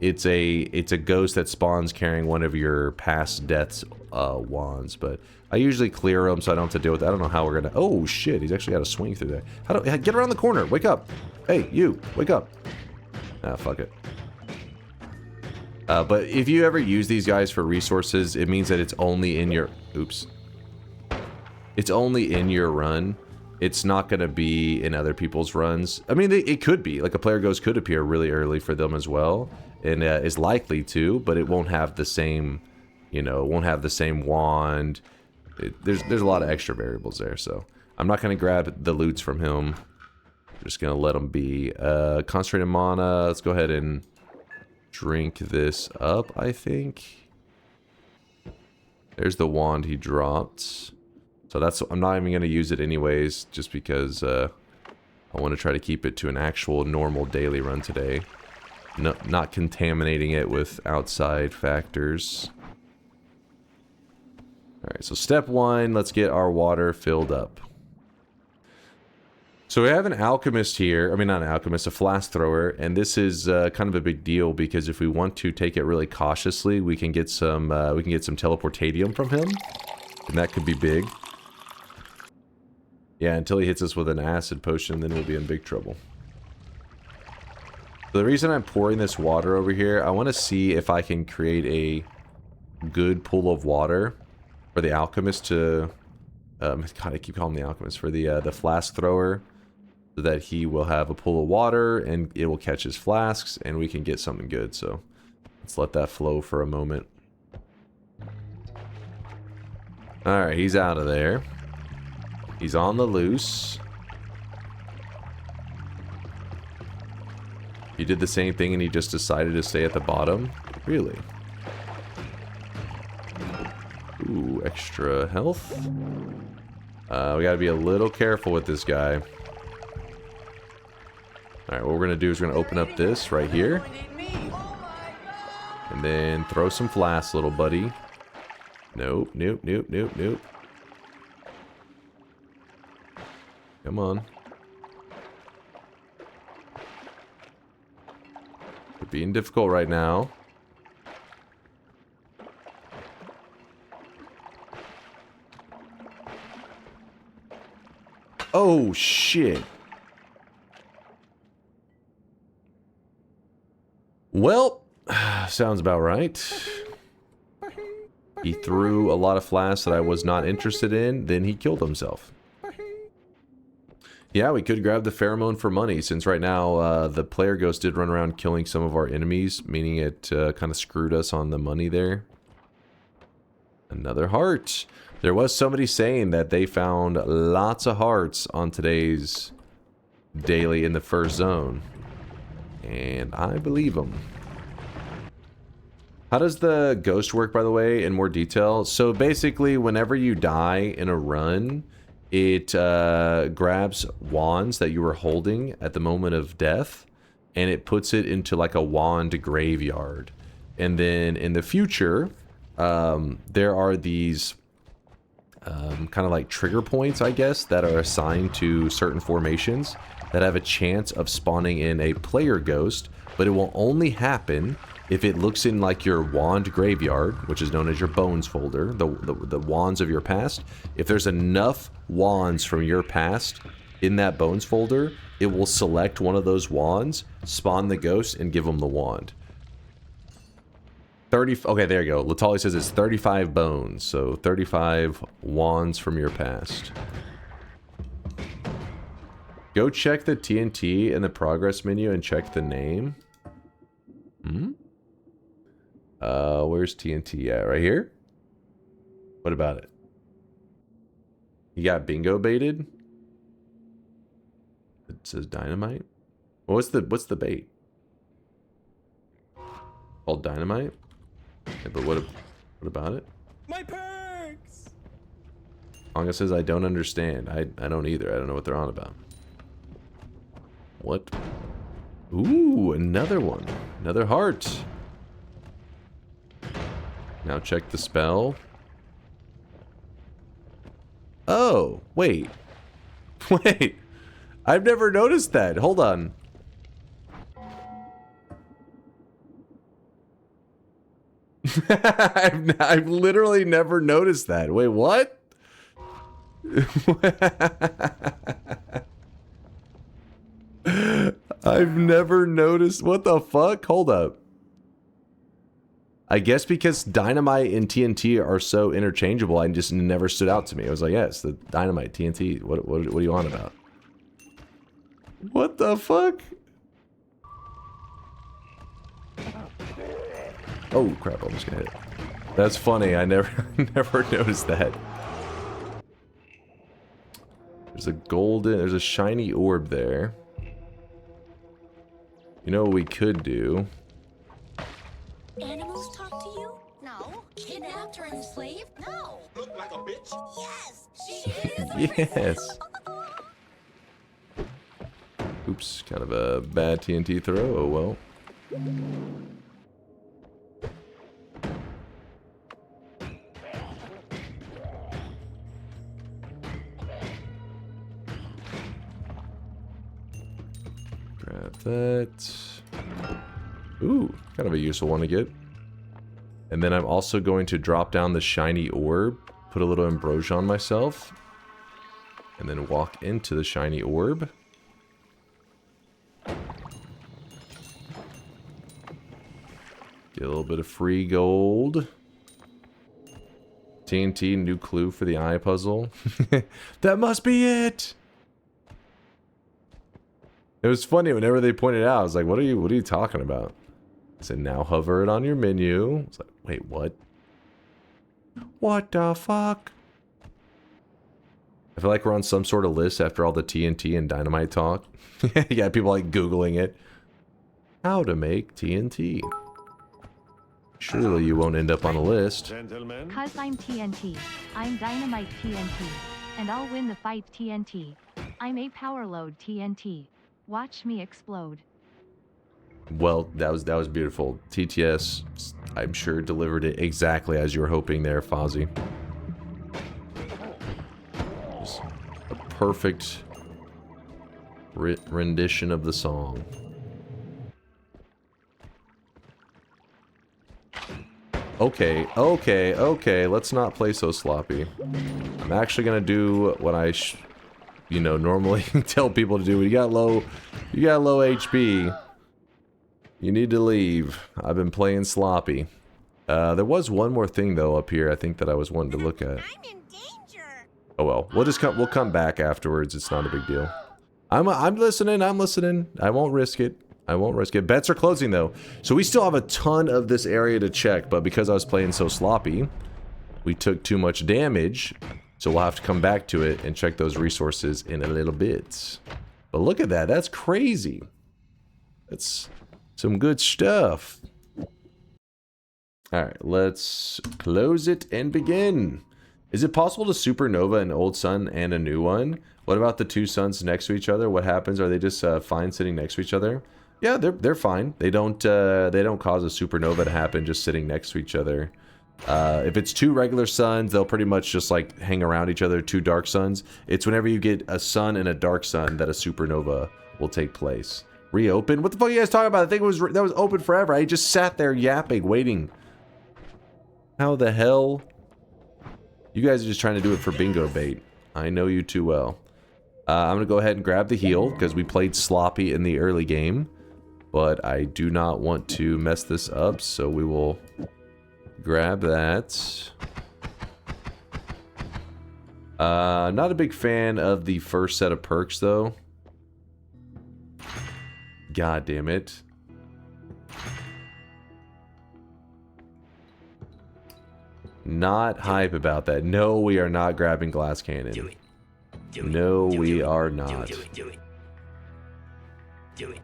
It's a ghost that spawns carrying one of your past deaths wands, but I usually clear them so I don't have to deal with that. I don't know how we're gonna. Oh shit, he's actually got to swing through there. How do get around the corner? Wake up! Hey, you, wake up! Ah, fuck it. But if you ever use these guys for resources, it means that it's only in your. Oops. It's only in your run. It's not going to be in other people's runs. I mean, it could be. Like, a player ghost could appear really early for them as well. And is likely to, but it won't have the same, you know, it won't have the same wand. There's a lot of extra variables there, so I'm not going to grab the loots from him. I'm just going to let him be. Concentrated mana. Let's go ahead and drink this up, I think. There's the wand he dropped. So that's, I'm not even going to use it anyways, just because I want to try to keep it to an actual normal daily run today. No, not contaminating it with outside factors. Alright, so step one, let's get our water filled up. So we have an alchemist here. I mean, not an alchemist, a flask thrower. And this is kind of a big deal because if we want to take it really cautiously, we can get some teleportadium from him. And that could be big. Yeah, until he hits us with an acid potion, then we'll be in big trouble. So the reason I'm pouring this water over here, I want to see if I can create a good pool of water for the alchemist to... God, I keep calling him the alchemist. For the flask thrower, so that he will have a pool of water and it will catch his flasks and we can get something good. So let's let that flow for a moment. Alright, he's out of there. He's on the loose. He did the same thing and he just decided to stay at the bottom? Really? Ooh, extra health. We gotta be a little careful with this guy. Alright, what we're gonna do is we're gonna open up this right here. And then throw some flasks, little buddy. Nope, nope, nope, nope, nope. Come on. We're being difficult right now. Oh, shit. Well, sounds about right. He threw a lot of flasks that I was not interested in, then he killed himself. Yeah, we could grab the pheromone for money, since right now the player ghost did run around killing some of our enemies, meaning it kind of screwed us on the money there. Another heart. There was somebody saying that they found lots of hearts on today's daily in the first zone. And I believe them. How does the ghost work, by the way, in more detail? So basically, whenever you die in a run, it grabs wands that you were holding at the moment of death, and it puts it into like a wand graveyard. And then in the future, there are these kind of like trigger points, I guess, that are assigned to certain formations that have a chance of spawning in a player ghost, but it will only happen if it looks in like your wand graveyard, which is known as your bones folder, the wands of your past. If there's enough wands from your past in that bones folder, it will select one of those wands, spawn the ghost, and give them the wand. 30, okay, there you go. Latali says it's 35 bones, so 35 wands from your past. Go check the TNT in the progress menu and check the name. Where's TNT at? Right here? What about it? You got bingo baited? It says dynamite. Well, what's the bait? Called Dynamite? Yeah, but what about it? My perks! Manga says I don't understand. I don't either. I don't know what they're on about. What? Ooh, another one. Another heart. Now check the spell. Oh, wait. Wait. I've never noticed that. Hold on. I've literally never noticed that. Wait, what? I've never noticed. What the fuck? Hold up. I guess because Dynamite and TNT are so interchangeable, I just never stood out to me. I was like, yes, the Dynamite, TNT. What are you on about? What the fuck? Oh crap! I almost got hit. That's funny. I never noticed that. There's a golden. There's a shiny orb there. You know what we could do? Animals talk to you? No. Kidnapped or enslaved? No. Look like a bitch? Yes, she is. Yes. Oops, kind of a bad TNT throw. Oh well. Grab that. Ooh, kind of a useful one to get. And then I'm also going to drop down the shiny orb, put a little ambrosia on myself, and then walk into the shiny orb. Get a little bit of free gold. TNT, new clue for the eye puzzle. That must be it! It was funny whenever they pointed it out. I was like, what are you talking about? I said, now hover it on your menu. I was like, wait, what? What the fuck? I feel like we're on some sort of list after all the TNT and Dynamite talk. You got people like Googling it. How to make TNT. Surely you won't end up on a list. Gentlemen. Cause I'm TNT. I'm Dynamite TNT. And I'll win the fight TNT. I'm a power load TNT. Watch me explode. Well, that was beautiful. TTS, I'm sure, delivered it exactly as you were hoping there, Fozzie. Just a perfect rendition of the song. Okay, let's not play so sloppy. I'm actually gonna do what I normally tell people to do. You got low HP. You need to leave. I've been playing sloppy. There was one more thing though up here I think that I was wanting to look at. I'm in danger. Oh well, we'll come back afterwards. It's not a big deal. I'm listening. I won't risk it. Bets are closing though, so we still have a ton of this area to check. But because I was playing so sloppy, we took too much damage. So we'll have to come back to it and check those resources in a little bit. But look at that. That's crazy. That's some good stuff. Alright, let's close it and begin. Is it possible to supernova an old sun and a new one? What about the two suns next to each other? What happens? Are they just fine sitting next to each other? Yeah, they're fine. They don't cause a supernova to happen just sitting next to each other. If it's two regular suns, they'll pretty much just like hang around each other, two dark suns. It's whenever you get a sun and a dark sun that a supernova will take place. Reopen? What the fuck are you guys talking about? I think that was open forever. I just sat there yapping, waiting. How the hell? You guys are just trying to do it for bingo bait. I know you too well. I'm gonna go ahead and grab the heal because we played sloppy in the early game. But I do not want to mess this up, so we will grab that. Not a big fan of the first set of perks, though. God damn it. Not hype about that. No, we are not grabbing glass cannon. Do it. No, we are not. Do it.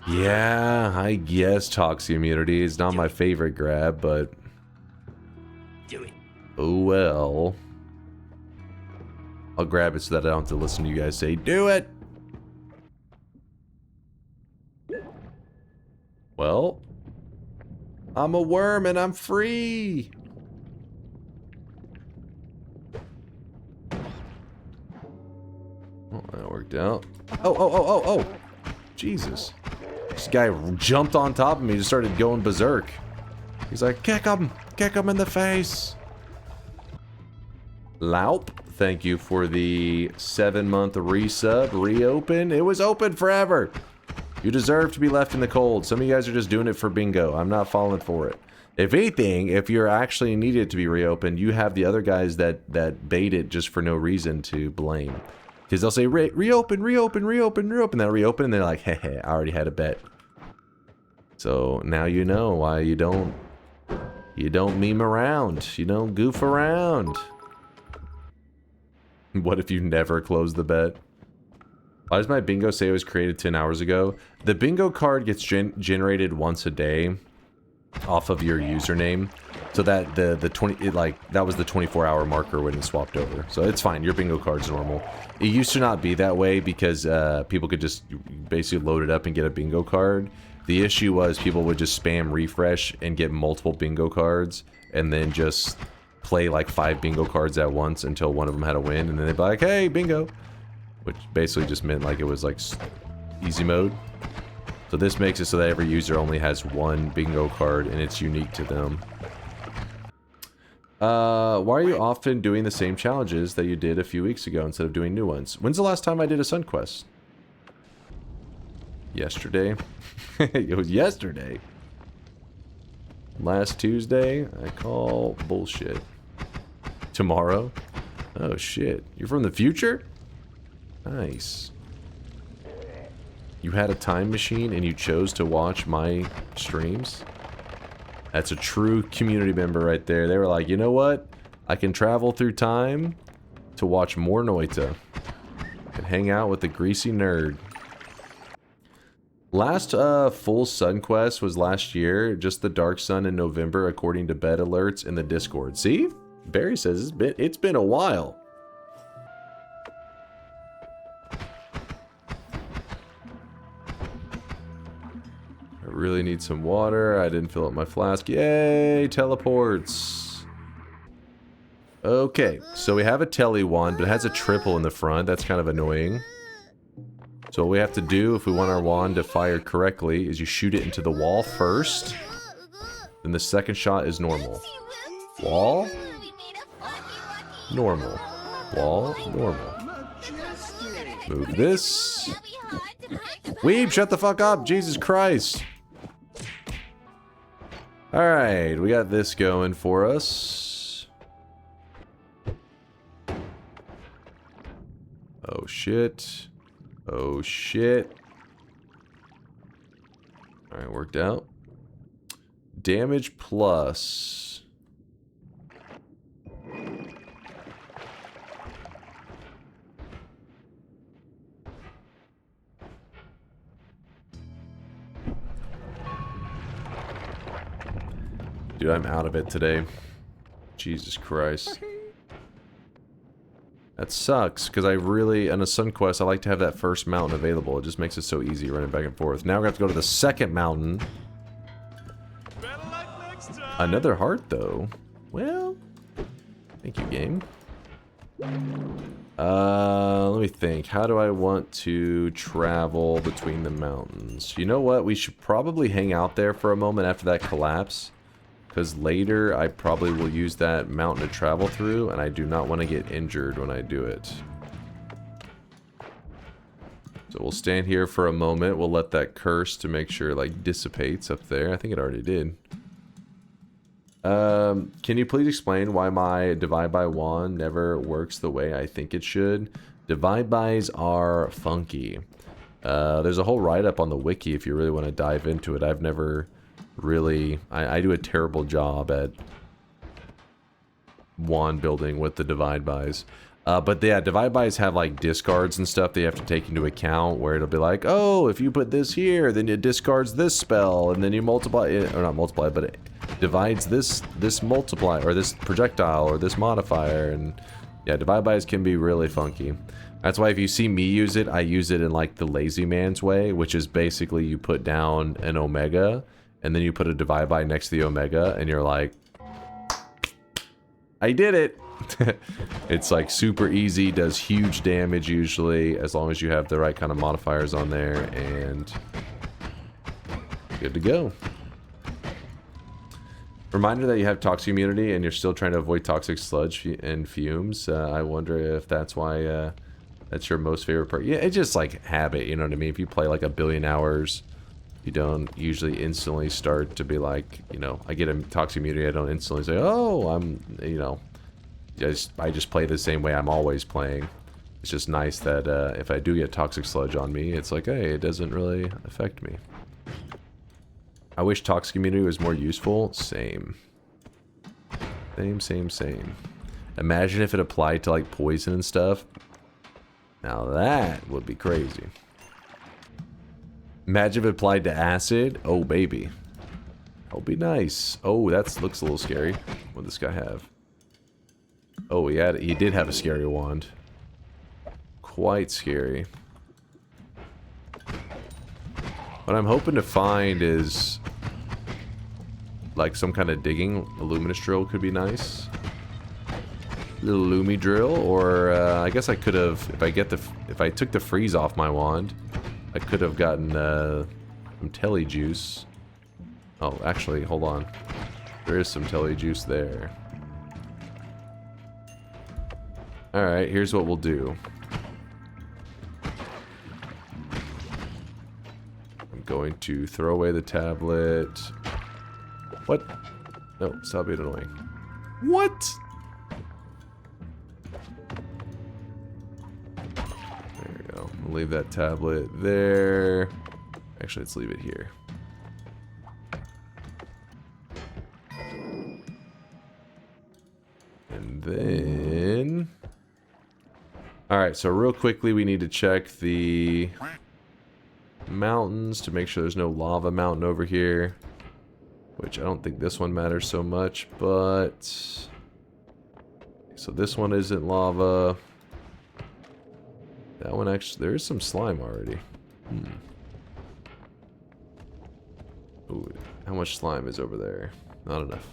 Yeah, I guess toxic immunity is not my favorite grab, but Do it. oh well. I'll grab it so that I don't have to listen to you guys say, do it! Well, I'm a worm and I'm free! Oh, that worked out. Oh! Jesus. This guy jumped on top of me, just started going berserk. He's like, kick him in the face. Laup, thank you for the 7-month resub, reopen. It was open forever. You deserve to be left in the cold. Some of you guys are just doing it for bingo. I'm not falling for it. If anything, if you're actually needed to be reopened, you have the other guys that bait it just for no reason to blame. Because they'll say, reopen, reopen, reopen, reopen. They'll reopen and they're like, hey, I already had a bet. So now you know why you don't meme around. You don't goof around. What if you never close the bet? Why does my bingo say it was created 10 hours ago? The bingo card gets generated once a day off of your username. So that that was the 24-hour marker when it swapped over. So it's fine. Your bingo card's normal. It used to not be that way because people could just basically load it up and get a bingo card. The issue was people would just spam refresh and get multiple bingo cards and then just play like 5 bingo cards at once until one of them had a win, and then they'd be like, hey, bingo, which basically just meant like it was like easy mode. So this makes it so that every user only has 1 bingo card and it's unique to them. Why are you often doing the same challenges that you did a few weeks ago instead of doing new ones? When's the last time I did a Sun Quest? Yesterday. It was yesterday. Last Tuesday. I call bullshit. Tomorrow? Oh shit. You're from the future? Nice. You had a time machine and you chose to watch my streams? That's a true community member right there. They were like, you know what? I can travel through time to watch more Noita. And hang out with the greasy nerd. Last full Sun Quest was last year. Just the Dark Sun in November according to bed alerts in the Discord. See? Barry says it's been a while. I really need some water. I didn't fill up my flask. Yay! Teleports. Okay, so we have a tele wand, but it has a triple in the front. That's kind of annoying. So what we have to do if we want our wand to fire correctly is you shoot it into the wall first. Then the second shot is normal. Wall. Normal. Wall. Normal. Move this. Weeb, shut the fuck up. Jesus Christ. Alright, we got this going for us. Oh shit. Oh shit. Alright, worked out. Damage plus. Dude, I'm out of it today. Jesus Christ. That sucks, because I really, on a Sun Quest, I like to have that first mountain available. It just makes it so easy running back and forth. Now we're going to have to go to the second mountain. Another heart, though. Well, thank you, game. Let me think. How do I want to travel between the mountains? You know what? We should probably hang out there for a moment after that collapse. Because later, I probably will use that mountain to travel through, and I do not want to get injured when I do it. So we'll stand here for a moment. We'll let that curse to make sure it, like, dissipates up there. I think it already did. Can you please explain why my divide by wand never works the way I think it should? Divide bys are funky. There's a whole write-up on the wiki if you really want to dive into it. I've never... really, I do a terrible job at wand building with the divide bys. But yeah, divide bys have like discards and stuff they have to take into account, where it'll be like, oh, if you put this here, then it discards this spell, and then you multiply it, or not multiply, but it divides this multiply, or this projectile, or this modifier, and yeah, divide bys can be really funky. That's why if you see me use it, I use it in like the lazy man's way, which is basically you put down an omega, and then you put a divide by next to the omega, and you're like, I did it! It's like super easy, does huge damage usually, as long as you have the right kind of modifiers on there, and good to go. Reminder that you have toxic immunity and you're still trying to avoid toxic sludge and fumes. I wonder if that's why that's your most favorite part. Yeah, it's just like habit, you know what I mean? If you play like 1 billion hours, you don't usually instantly start to be like, you know, I get a toxic immunity, I don't instantly say, oh, I'm, you know, I just play the same way I'm always playing. It's just nice that if I do get toxic sludge on me, it's like, hey, it doesn't really affect me. I wish toxic immunity was more useful. Same. Same. Imagine if it applied to like poison and stuff. Now that would be crazy. Imagine if it applied to acid. Oh, baby. That would be nice. Oh, that looks a little scary. What does this guy have? Oh, he did have a scary wand. Quite scary. What I'm hoping to find is like some kind of digging. A luminous drill could be nice. Little Lumi drill, or I guess I could have, if I took the freeze off my wand, I could have gotten some telly juice. Oh, actually, hold on. There is some telly juice there. Alright, here's what we'll do. I'm going to throw away the tablet. What? No, stop being annoying. What? There we go. We'll leave that tablet there. Actually, let's leave it here. And then... Alright, so real quickly we need to check the mountains to make sure there's no lava mountain over here. Which I don't think this one matters so much, but... So this one isn't lava. That one actually... There is some slime already. Ooh, how much slime is over there? Not enough.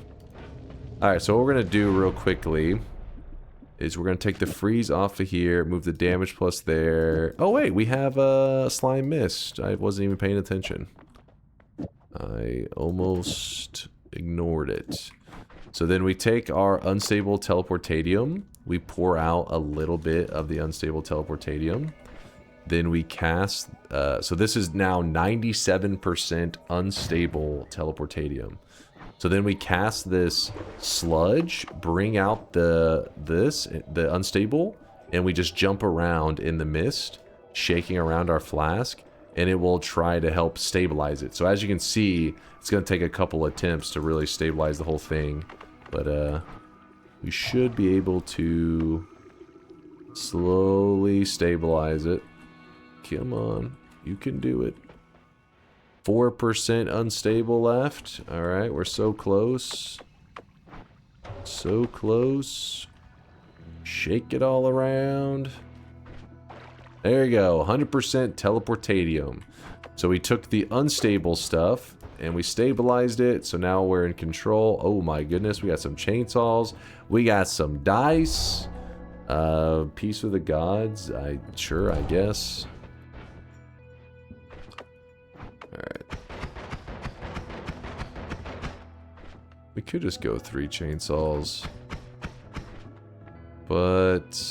Alright, so what we're going to do real quickly is we're going to take the freeze off of here, move the damage plus there. Oh wait, we have a slime mist. I wasn't even paying attention. I almost ignored it. So then we take our unstable teleportadium. We pour out a little bit of the unstable teleportadium. Then we cast... so this is now 97% unstable teleportadium. So then we cast this sludge, bring out the unstable, and we just jump around in the mist, shaking around our flask, and it will try to help stabilize it. So as you can see, it's going to take a couple attempts to really stabilize the whole thing. But we should be able to slowly stabilize it. Come on, you can do it. 4% unstable left. Alright, we're so close. So close. Shake it all around. There you go, 100% teleportadium. So we took the unstable stuff and we stabilized it. So now we're in control. Oh my goodness, we got some chainsaws. We got some dice. Peace with the gods. I guess. Alright. We could just go 3 chainsaws. But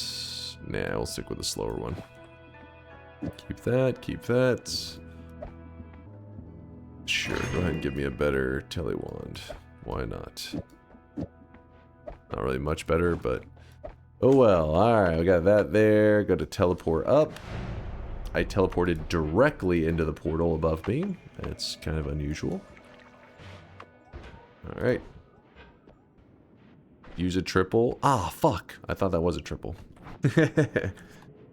nah, we'll stick with the slower one. Keep that, keep that. Sure, go ahead and give me a better tele wand. Why not? Not really much better, but oh well. Alright, we got that there. Got to teleport up. I teleported directly into the portal above me. That's kind of unusual. Alright. Use a triple. Ah, fuck. I thought that was a triple.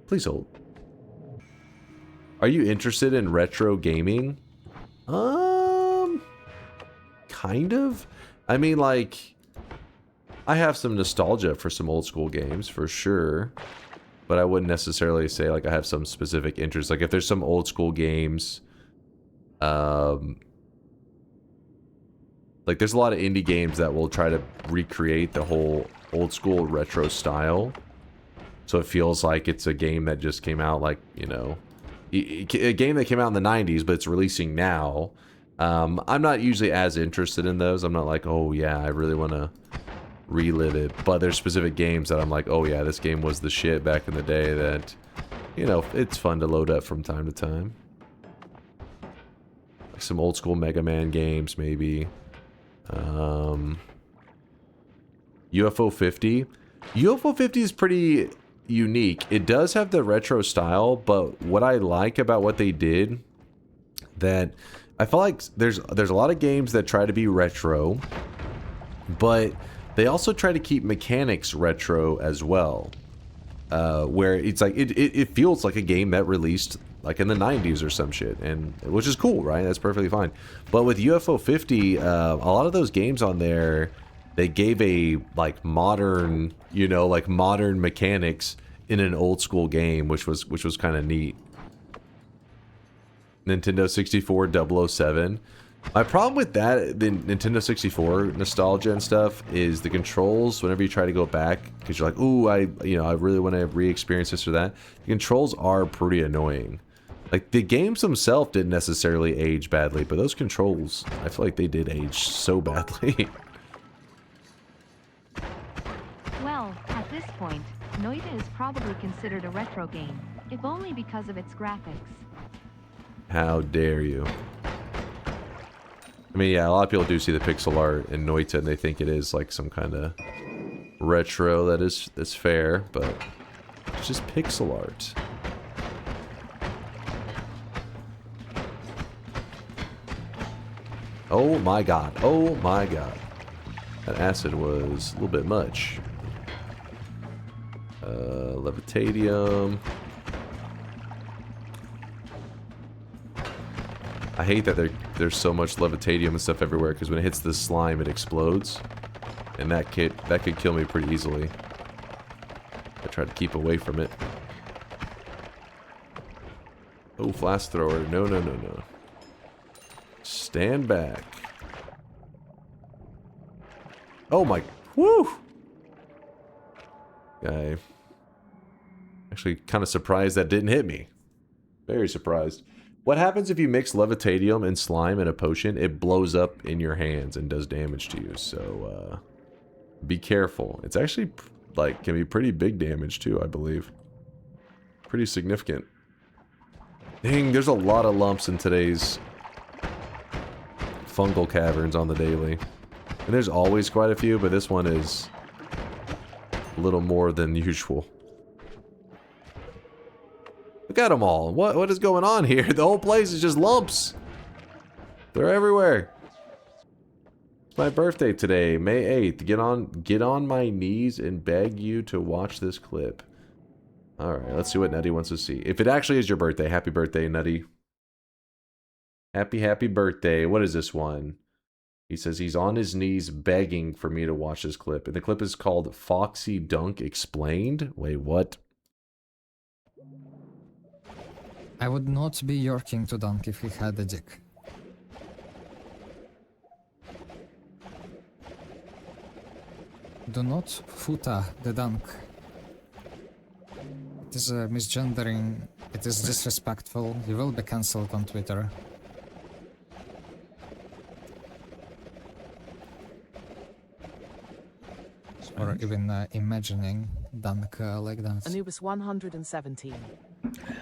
Please hold. Are you interested in retro gaming? Kind of. I mean, like, I have some nostalgia for some old school games, for sure. But I wouldn't necessarily say, like, I have some specific interest. Like, if there's some old school games, like, there's a lot of indie games that will try to recreate the whole old school retro style. So it feels like it's a game that just came out, like, you know, a game that came out in the 90s, but it's releasing now. I'm not usually as interested in those. I'm not like, oh yeah, I really want to relive it. But there's specific games that I'm like, oh yeah, this game was the shit back in the day that, you know, it's fun to load up from time to time. Like some old school Mega Man games, maybe. UFO 50. UFO 50 is pretty unique. It does have the retro style, but what I like about what they did, that I feel like there's a lot of games that try to be retro, but they also try to keep mechanics retro as well. Where it's like it feels like a game that released like in the 90s or some shit, and which is cool, right? That's perfectly fine. But with UFO 50, a lot of those games on there, they gave a like modern, you know, like modern mechanics in an old school game, which was kind of neat. Nintendo 64 007. My problem with that, the Nintendo 64 nostalgia and stuff, is the controls. Whenever you try to go back, because you're like, ooh, I really want to re-experience this or that. The controls are pretty annoying. Like, the games themselves didn't necessarily age badly, but those controls, I feel like they did age so badly. Well, at this point, Noita is probably considered a retro game, if only because of its graphics. How dare you? I mean, yeah, a lot of people do see the pixel art in Noita and they think it is like some kind of retro that's fair, but it's just pixel art. Oh my god. Oh my god. That acid was a little bit much. Levitadium. I hate that there's so much levitadium and stuff everywhere, because when it hits the slime, it explodes. And that could kill me pretty easily. I try to keep away from it. Oh, flask thrower. No, no, no, no. Stand back. Oh my... Woo! I'm actually kind of surprised that didn't hit me. Very surprised. What happens if you mix levitadium and slime in a potion? It blows up in your hands and does damage to you, so be careful. It's actually, like, can be pretty big damage too, I believe. Pretty significant. Dang, there's a lot of lumps in today's fungal caverns on the daily. And there's always quite a few, but this one is a little more than usual. Look at them all. What is going on here? The whole place is just lumps. They're everywhere. It's my birthday today, May 8th. Get on my knees and beg you to watch this clip. Alright, let's see what Nutty wants to see. If it actually is your birthday, happy birthday, Nutty. Happy birthday. What is this one? He says he's on his knees begging for me to watch this clip. And the clip is called Foxy Dunk Explained. Wait, what? I would not be your king to dunk if he had a dick. Do not futa the dunk. It is misgendering, it is disrespectful, you will be cancelled on Twitter. Or even imagining dunk like that. Anubis 117.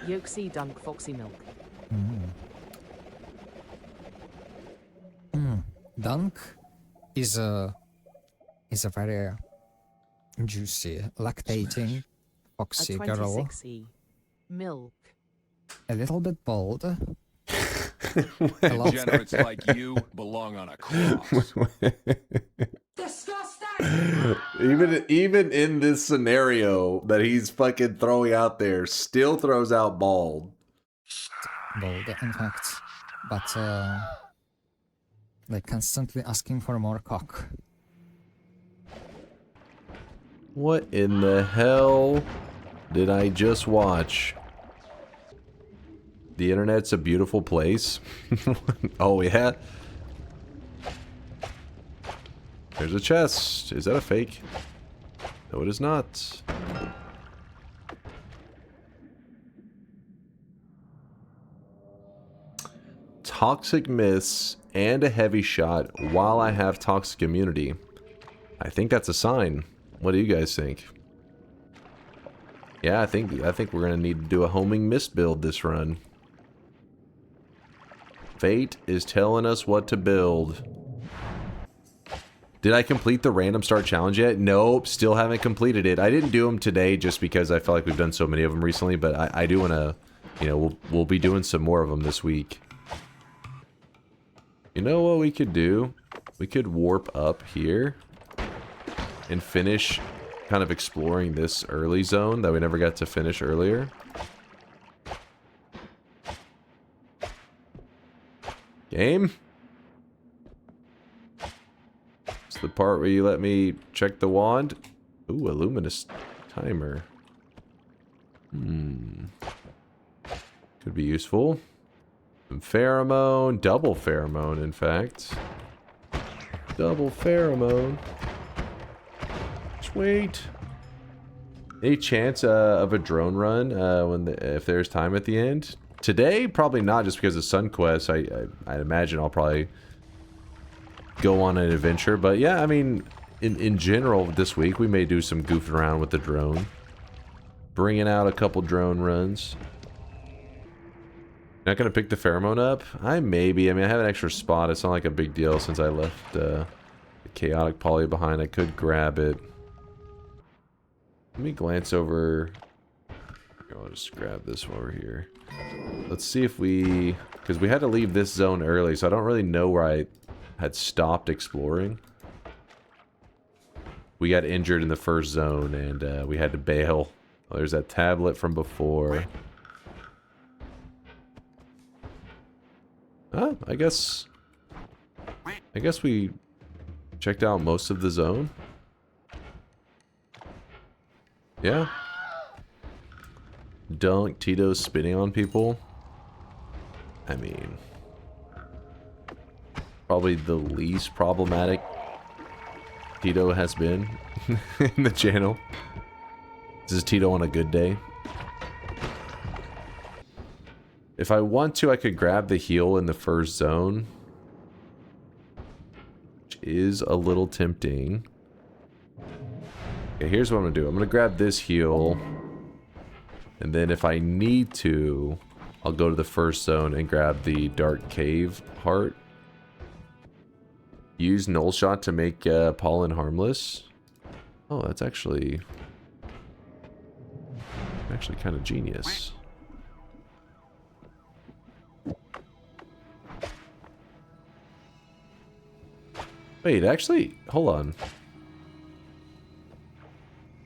Yoxi dunk foxy milk. Dunk is a very juicy, lactating, foxy girl. Milk. A little bit bold. Degenerates like you belong on a cross. Even in this scenario that he's fucking throwing out there, still throws out bald. Bold, in fact. But, like, constantly asking for more cock. What in the hell did I just watch? The internet's a beautiful place. Oh, yeah. There's a chest. Is that a fake? No, it is not. Toxic myths and a heavy shot while I have toxic immunity. I think that's a sign. What do you guys think? Yeah, I think we're gonna need to do a homing mist build this run. Fate is telling us what to build. Did I complete the random start challenge yet? Nope, still haven't completed it. I didn't do them today just because I felt like we've done so many of them recently, but I do want to, you know, we'll be doing some more of them this week. You know what we could do? We could warp up here and finish kind of exploring this early zone that we never got to finish earlier. Game? It's the part where you let me check the wand. Ooh, a luminous timer. Could be useful. Some pheromone, double pheromone, in fact. Double pheromone. Sweet. Any chance of a drone run if there's time at the end? Today, probably not, just because of Sun Quest. I imagine I'll probably go on an adventure. But yeah, I mean, in general, this week we may do some goofing around with the drone. Bringing out a couple drone runs. Not gonna pick the pheromone up? I mean, I have an extra spot. It's not like a big deal since I left the chaotic poly behind. I could grab it. Let me glance over. Here, I'll just grab this one over here. Let's see if we... Because we had to leave this zone early, so I don't really know where I had stopped exploring. We got injured in the first zone, and we had to bail. Oh, there's that tablet from before. Oh, I guess we checked out most of the zone. Yeah. Dunk, Tito's spinning on people. I mean, probably the least problematic Tito has been in the channel. This is Tito on a good day. If I want to, I could grab the heal in the first zone, which is a little tempting. Okay, here's what I'm gonna do. I'm gonna grab this heal, and then if I need to, I'll go to the first zone and grab the Dark Cave heart. Use Null Shot to make Pollen harmless. Oh, that's actually kind of genius. Wait, actually, hold on.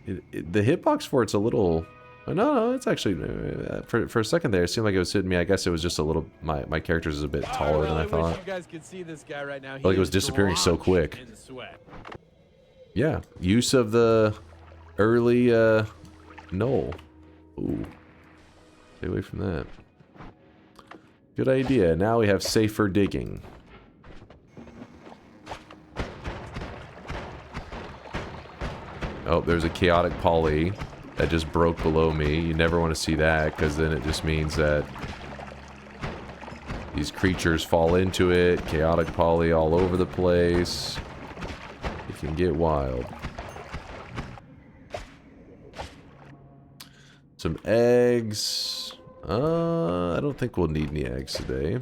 The hitbox for it's a little... Oh, no, it's actually... For a second there, it seemed like it was hitting me. I guess it was just a little... My character's a bit taller than I thought. You guys could see this guy right now. Like it was disappearing so quick. Yeah, use of the early null. Ooh. Stay away from that. Good idea. Now we have safer digging. Oh, there's a chaotic poly that just broke below me. You never want to see that, because then it just means that these creatures fall into it. Chaotic poly all over the place. It can get wild. Some eggs. I don't think we'll need any eggs today.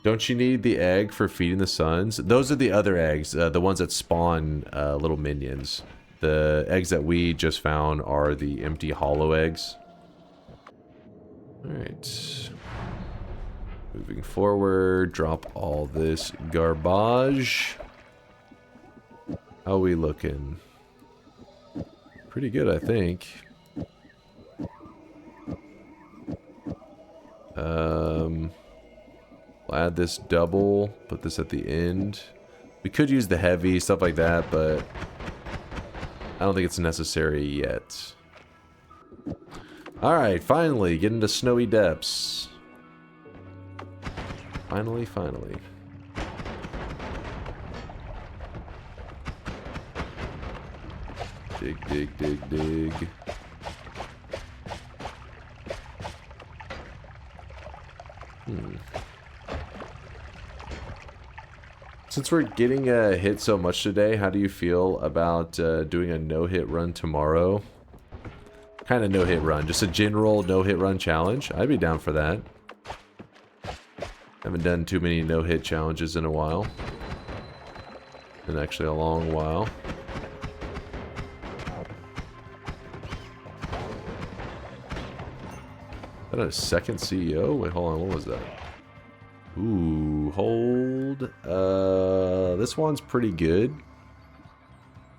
Don't you need the egg for feeding the suns? Those are the other eggs, the ones that spawn little minions. The eggs that we just found are the empty hollow eggs. Alright. Moving forward, drop all this garbage. How we looking? Pretty good, I think. We'll add this double, put this at the end. We could use the heavy, stuff like that, but I don't think it's necessary yet. Alright, finally, get into snowy depths. Finally. Dig. Since we're getting hit so much today, how do you feel about doing a no-hit run tomorrow? Kind of no-hit run, just a general no-hit run challenge. I'd be down for that. Haven't done too many no-hit challenges in a while. And actually a long while. Is that a second CEO? Wait, hold on, what was that? Ooh, hold. This one's pretty good.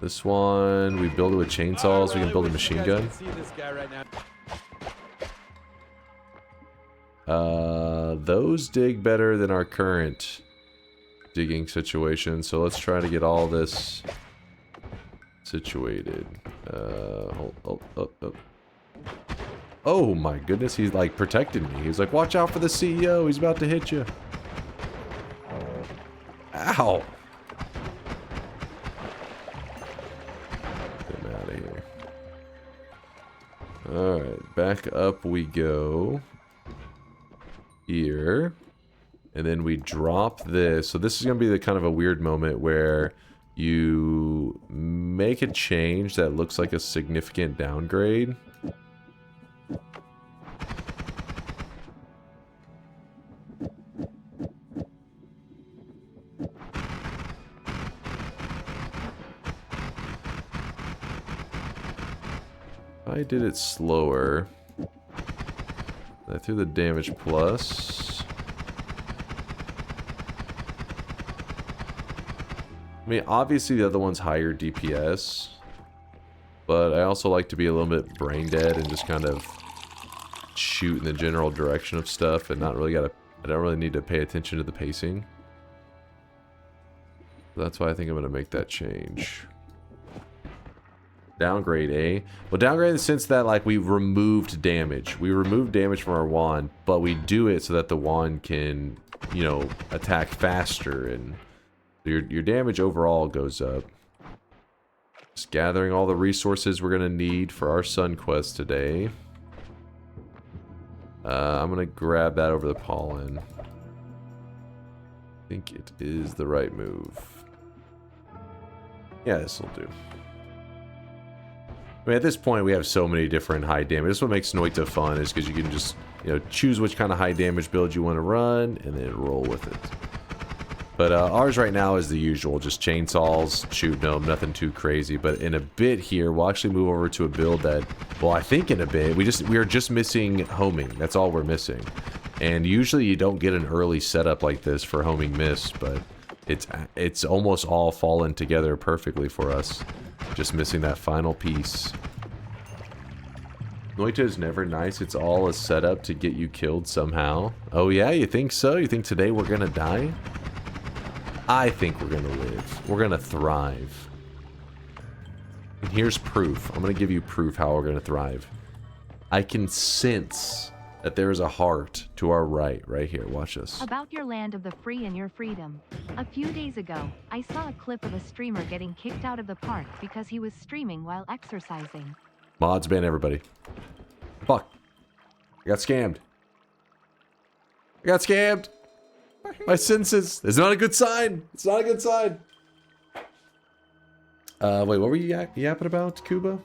This one, we build it with chainsaws. We can build a machine gun. See this guy right now. Those dig better than our current digging situation. So let's try to get all this situated. Oh my goodness, he's like protecting me. He's like, watch out for the CEO. He's about to hit you. Ow. Get him out of here. Alright, back up we go. Here. And then we drop this. So this is going to be the kind of a weird moment where you make a change that looks like a significant downgrade. I did it slower. I threw the damage plus. I mean, obviously the other one's higher DPS, but I also like to be a little bit brain dead and just kind of shoot in the general direction of stuff and not really I don't really need to pay attention to the pacing. That's why I think I'm going to make that change. Downgrade, eh? Well, downgrade in the sense that, like, we removed damage. We removed damage from our wand, but we do it so that the wand can, you know, attack faster, and your damage overall goes up. Just gathering all the resources we're going to need for our sun quest today. I'm going to grab that over the pollen. I think it is the right move. Yeah, this will do. I mean, at this point, we have so many different high damage. This is what makes Noita fun, is because you can just, you know, choose which kind of high damage build you want to run, and then roll with it. But ours right now is the usual, just chainsaws, shooting them, nothing too crazy. But in a bit here, we'll actually move over to a build that, well, I think in a bit, we are just missing homing. That's all we're missing. And usually you don't get an early setup like this for homing mist, but it's almost all fallen together perfectly for us. Just missing that final piece. Noita is never nice. It's all a setup to get you killed somehow. Oh yeah, you think so? You think today we're gonna die? I think we're gonna live. We're gonna thrive. And here's proof. I'm gonna give you proof how we're gonna thrive. I can sense that there is a heart to our right here. Watch this. About your land of the free and your freedom. A few days ago, I saw a clip of a streamer getting kicked out of the park because he was streaming while exercising. Mods ban everybody. Fuck. I got scammed. I got scammed. My senses. It's not a good sign. It's not a good sign. Wait, what were you yapping about, Kuba?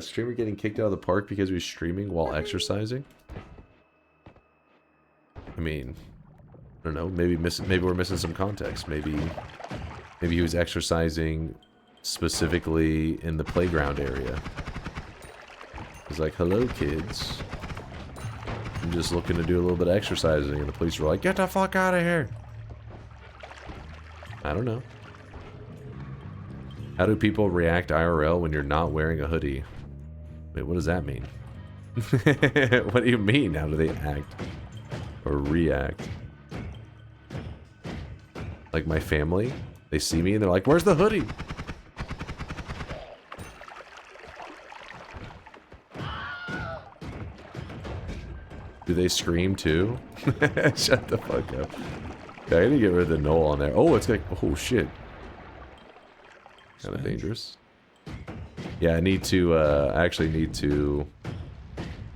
Streamer getting kicked out of the park because he was streaming while exercising? I mean, I don't know. Maybe we're missing some context. Maybe he was exercising specifically in the playground area. He's like, hello, kids. I'm just looking to do a little bit of exercising, and the police were like, get the fuck out of here. I don't know. How do people react IRL when you're not wearing a hoodie? Wait, what does that mean? What do you mean? How do they act or react? Like my family, they see me and they're like, "Where's the hoodie?" Do they scream too? Shut the fuck up. Yeah, I need to get rid of the null on there. Oh, it's like, oh shit. Kind of dangerous. Yeah, I need to, I actually need to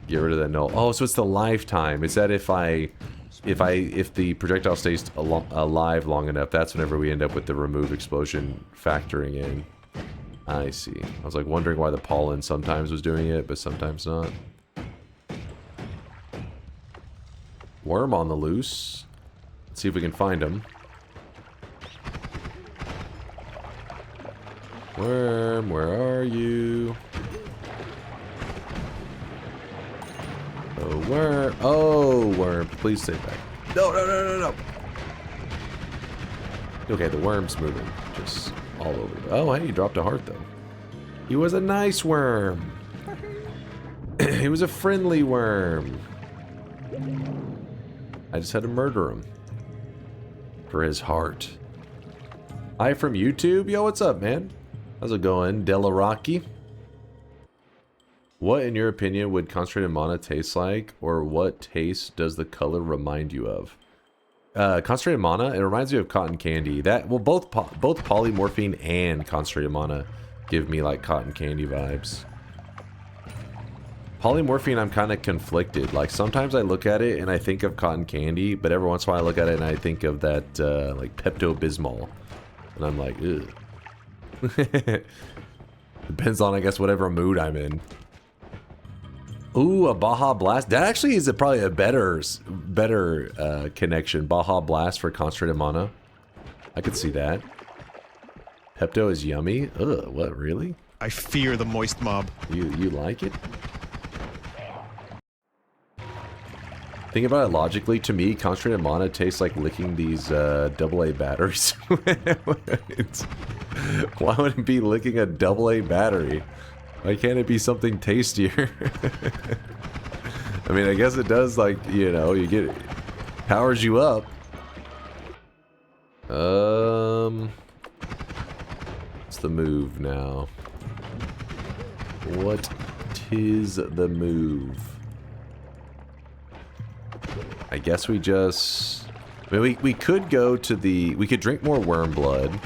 get rid of that null. Oh, so it's the lifetime. Is that if the projectile stays alive long enough, that's whenever we end up with the remove explosion factoring in. I see. I was like wondering why the pollen sometimes was doing it, but sometimes not. Worm on the loose. Let's see if we can find him. Worm, where are you? Oh, worm. Oh, worm. Please stay back. No, no, no, no, no. Okay, the worm's moving. Just all over. Oh, hey, he dropped a heart, though. He was a nice worm. He was a friendly worm. I just had to murder him. For his heart. Hi from YouTube. Yo, what's up, man? How's it going, Delaraki? What, in your opinion, would concentrated mana taste like? Or what taste does the color remind you of? Concentrated mana, it reminds me of cotton candy. That, well, both polymorphine and concentrated mana give me like cotton candy vibes. Polymorphine, I'm kind of conflicted. Like, sometimes I look at it and I think of cotton candy, but every once in a while I look at it and I think of that, like, Pepto-Bismol. And I'm like, ugh. Depends on, I guess, whatever mood I'm in. Ooh, a Baja Blast. That actually is probably a better connection. Baja Blast for concentrated mana. I could see that. Pepto is yummy. Ugh, what, really? I fear the moist mob. You like it? Think about it logically. To me, concentrated mana tastes like licking these AA batteries. Why would it be licking a AA battery? Why can't it be something tastier? I mean, I guess it does, like, you know, you get it. Powers you up. What's the move now? What is the move? I guess we just... I mean, we could go to the... We could drink more worm blood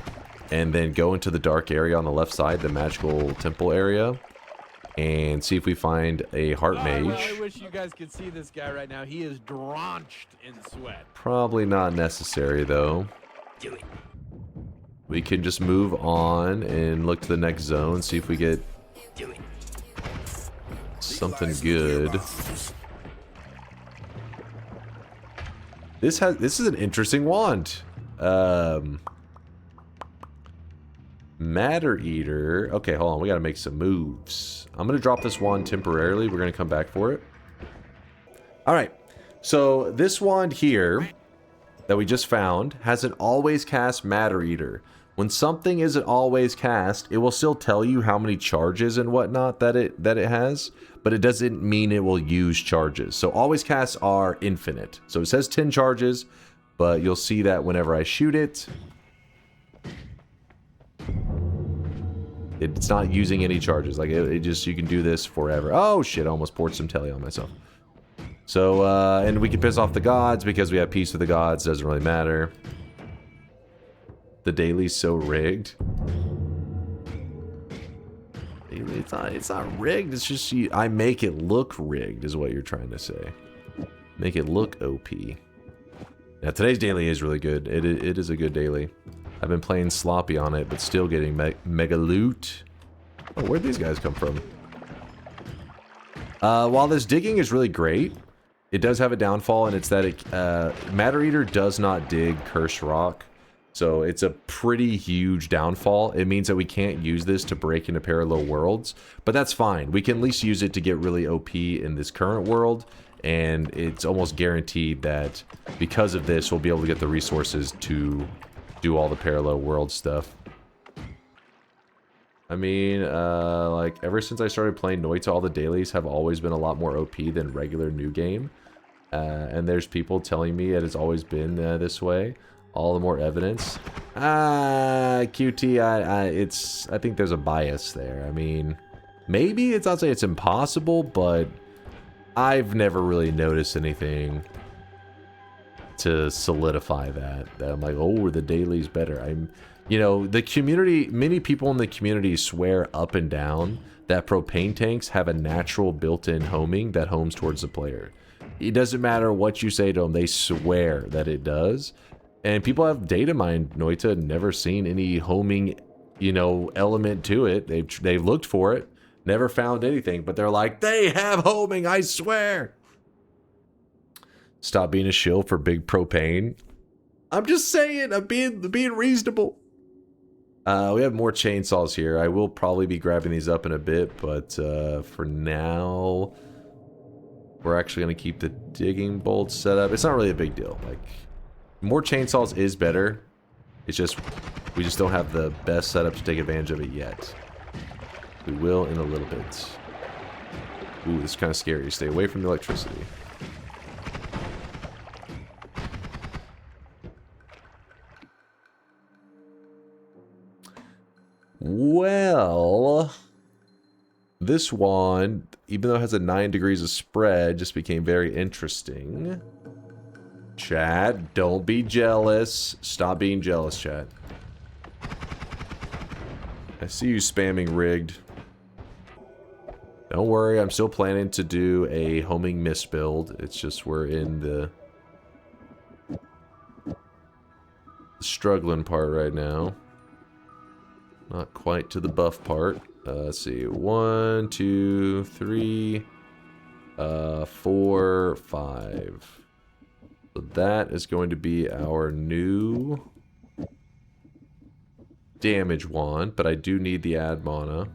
and then go into the dark area on the left side, the magical temple area, and see if we find a heart mage. Well, I wish you guys could see this guy right now. He is drenched in sweat. Probably not necessary, though. Do it. We can just move on and look to the next zone, see if we get something good. This is an interesting wand. Matter Eater. Okay, hold on. We gotta make some moves. I'm gonna drop this wand temporarily. We're gonna come back for it. Alright. So this wand here that we just found has an always cast Matter Eater. When something isn't always cast, it will still tell you how many charges and whatnot that it has, but it doesn't mean it will use charges. So always casts are infinite. So it says 10 charges, but you'll see that whenever I shoot it, it's not using any charges. Like it just, you can do this forever. Oh shit, I almost poured some telly on myself. So, and we can piss off the gods because we have peace with the gods, doesn't really matter. The daily's so rigged. It's not rigged, it's just I make it look rigged is what you're trying to say. Make it look OP. Now today's daily is really good. It is a good daily. I've been playing sloppy on it, but still getting mega loot. Oh, where'd these guys come from? While this digging is really great, it does have a downfall, and it's that it, Matter Eater does not dig cursed rock. So it's a pretty huge downfall. It means that we can't use this to break into parallel worlds, but that's fine. We can at least use it to get really OP in this current world, and it's almost guaranteed that because of this, we'll be able to get the resources to do all the parallel world stuff. I mean, like, ever since I started playing Noita, all the dailies have always been a lot more OP than regular new game. And there's people telling me it has always been this way. All the more evidence. QT, I think there's a bias there. I mean, maybe it's not saying it's impossible, but I've never really noticed anything to solidify that I'm like, oh, the daily's better. You know, the community, many people in the community swear up and down that propane tanks have a natural built-in homing that homes towards the player. It doesn't matter what you say to them, they swear that it does. And people have data mined Noita, never seen any homing, you know, element to it. They've looked for it, never found anything, but they're like, they have homing, I swear. Stop being a shill for big propane. I'm just saying, I'm being reasonable. We have more chainsaws here. I will probably be grabbing these up in a bit, but for now, we're actually going to keep the digging bolts set up. It's not really a big deal. Like, more chainsaws is better. It's just, we just don't have the best setup to take advantage of it yet. We will in a little bit. Ooh, this is kind of scary. Stay away from the electricity. Well, this wand, even though it has a 9 degrees of spread, just became very interesting. Chat, don't be jealous. Stop being jealous, chat. I see you spamming rigged. Don't worry, I'm still planning to do a homing mist build. It's just we're in the struggling part right now. Not quite to the buff part. Let's see. 1, 2, 3, 4, 5. So that is going to be our new damage wand, but I do need the ad mana.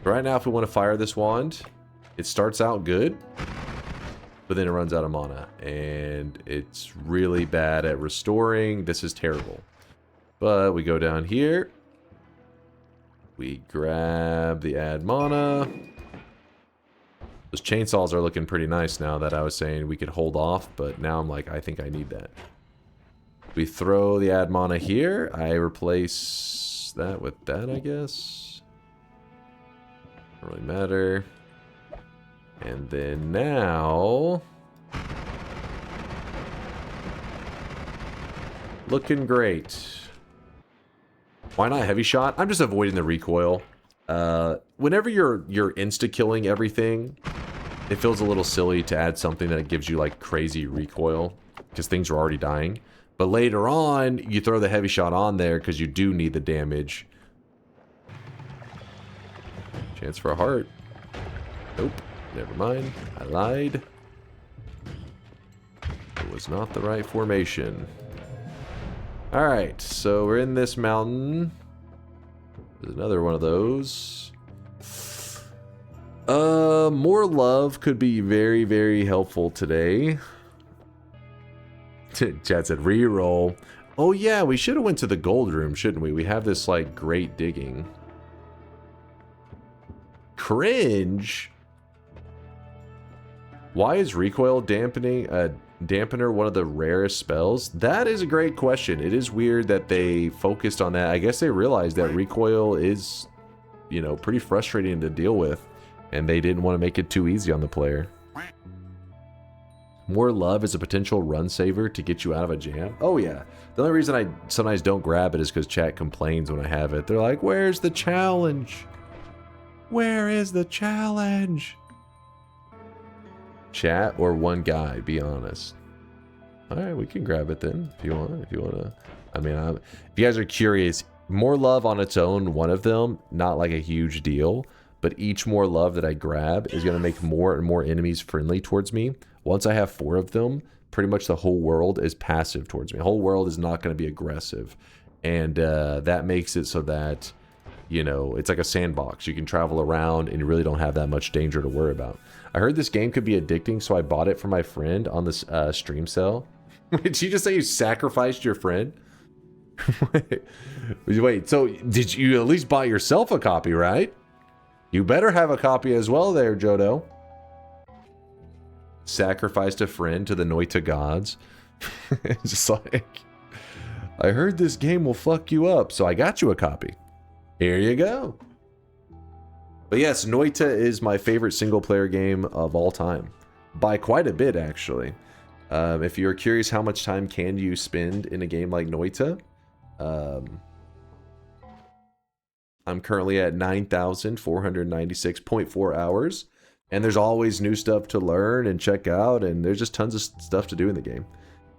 Right now, if we want to fire this wand, it starts out good, but then it runs out of mana, and it's really bad at restoring. This is terrible. But we go down here. We grab the ad mana. Those chainsaws are looking pretty nice now that I was saying we could hold off, but now I'm like, I think I need that. We throw the ad mana here. I replace that with that, I guess. Don't really matter. And then now... looking great. Why not heavy shot? I'm just avoiding the recoil. Whenever you're insta-killing everything, it feels a little silly to add something that gives you like crazy recoil because things are already dying. But later on, you throw the heavy shot on there because you do need the damage. Chance for a heart. Nope. Never mind. I lied. It was not the right formation. Alright, so we're in this mountain. There's another one of those. More love could be very, very helpful today. Chad said reroll. Oh yeah, we should have went to the gold room, shouldn't we? We have this like great digging. Cringe. Why is recoil dampener one of the rarest spells? That is a great question. It is weird that they focused on that. I guess they realized that recoil is, you know, pretty frustrating to deal with, and they didn't want to make it too easy on the player. More love is a potential run saver to get you out of a jam. Oh yeah. The only reason I sometimes don't grab it is because chat complains when I have it. They're like, where's the challenge? Where is the challenge? Chat or one guy, be honest. Alright, we can grab it then if you want. If you want to. I mean, if you guys are curious, more love on its own, one of them, not like a huge deal. But each more love that I grab is going to make more and more enemies friendly towards me. Once I have 4 of them, pretty much the whole world is passive towards me. The whole world is not going to be aggressive. And that makes it so that, you know, it's like a sandbox. You can travel around and you really don't have that much danger to worry about. I heard this game could be addicting, so I bought it for my friend on this stream sale. Did you just say you sacrificed your friend? Wait, so did you at least buy yourself a copy, right? You better have a copy as well there, Jodo. Sacrificed a friend to the Noita gods. It's just like, I heard this game will fuck you up, so I got you a copy. Here you go. But yes, Noita is my favorite single-player game of all time. By quite a bit, actually. If you're curious how much time can you spend in a game like Noita, I'm currently at 9,496.4 hours, and there's always new stuff to learn and check out, and there's just tons of stuff to do in the game.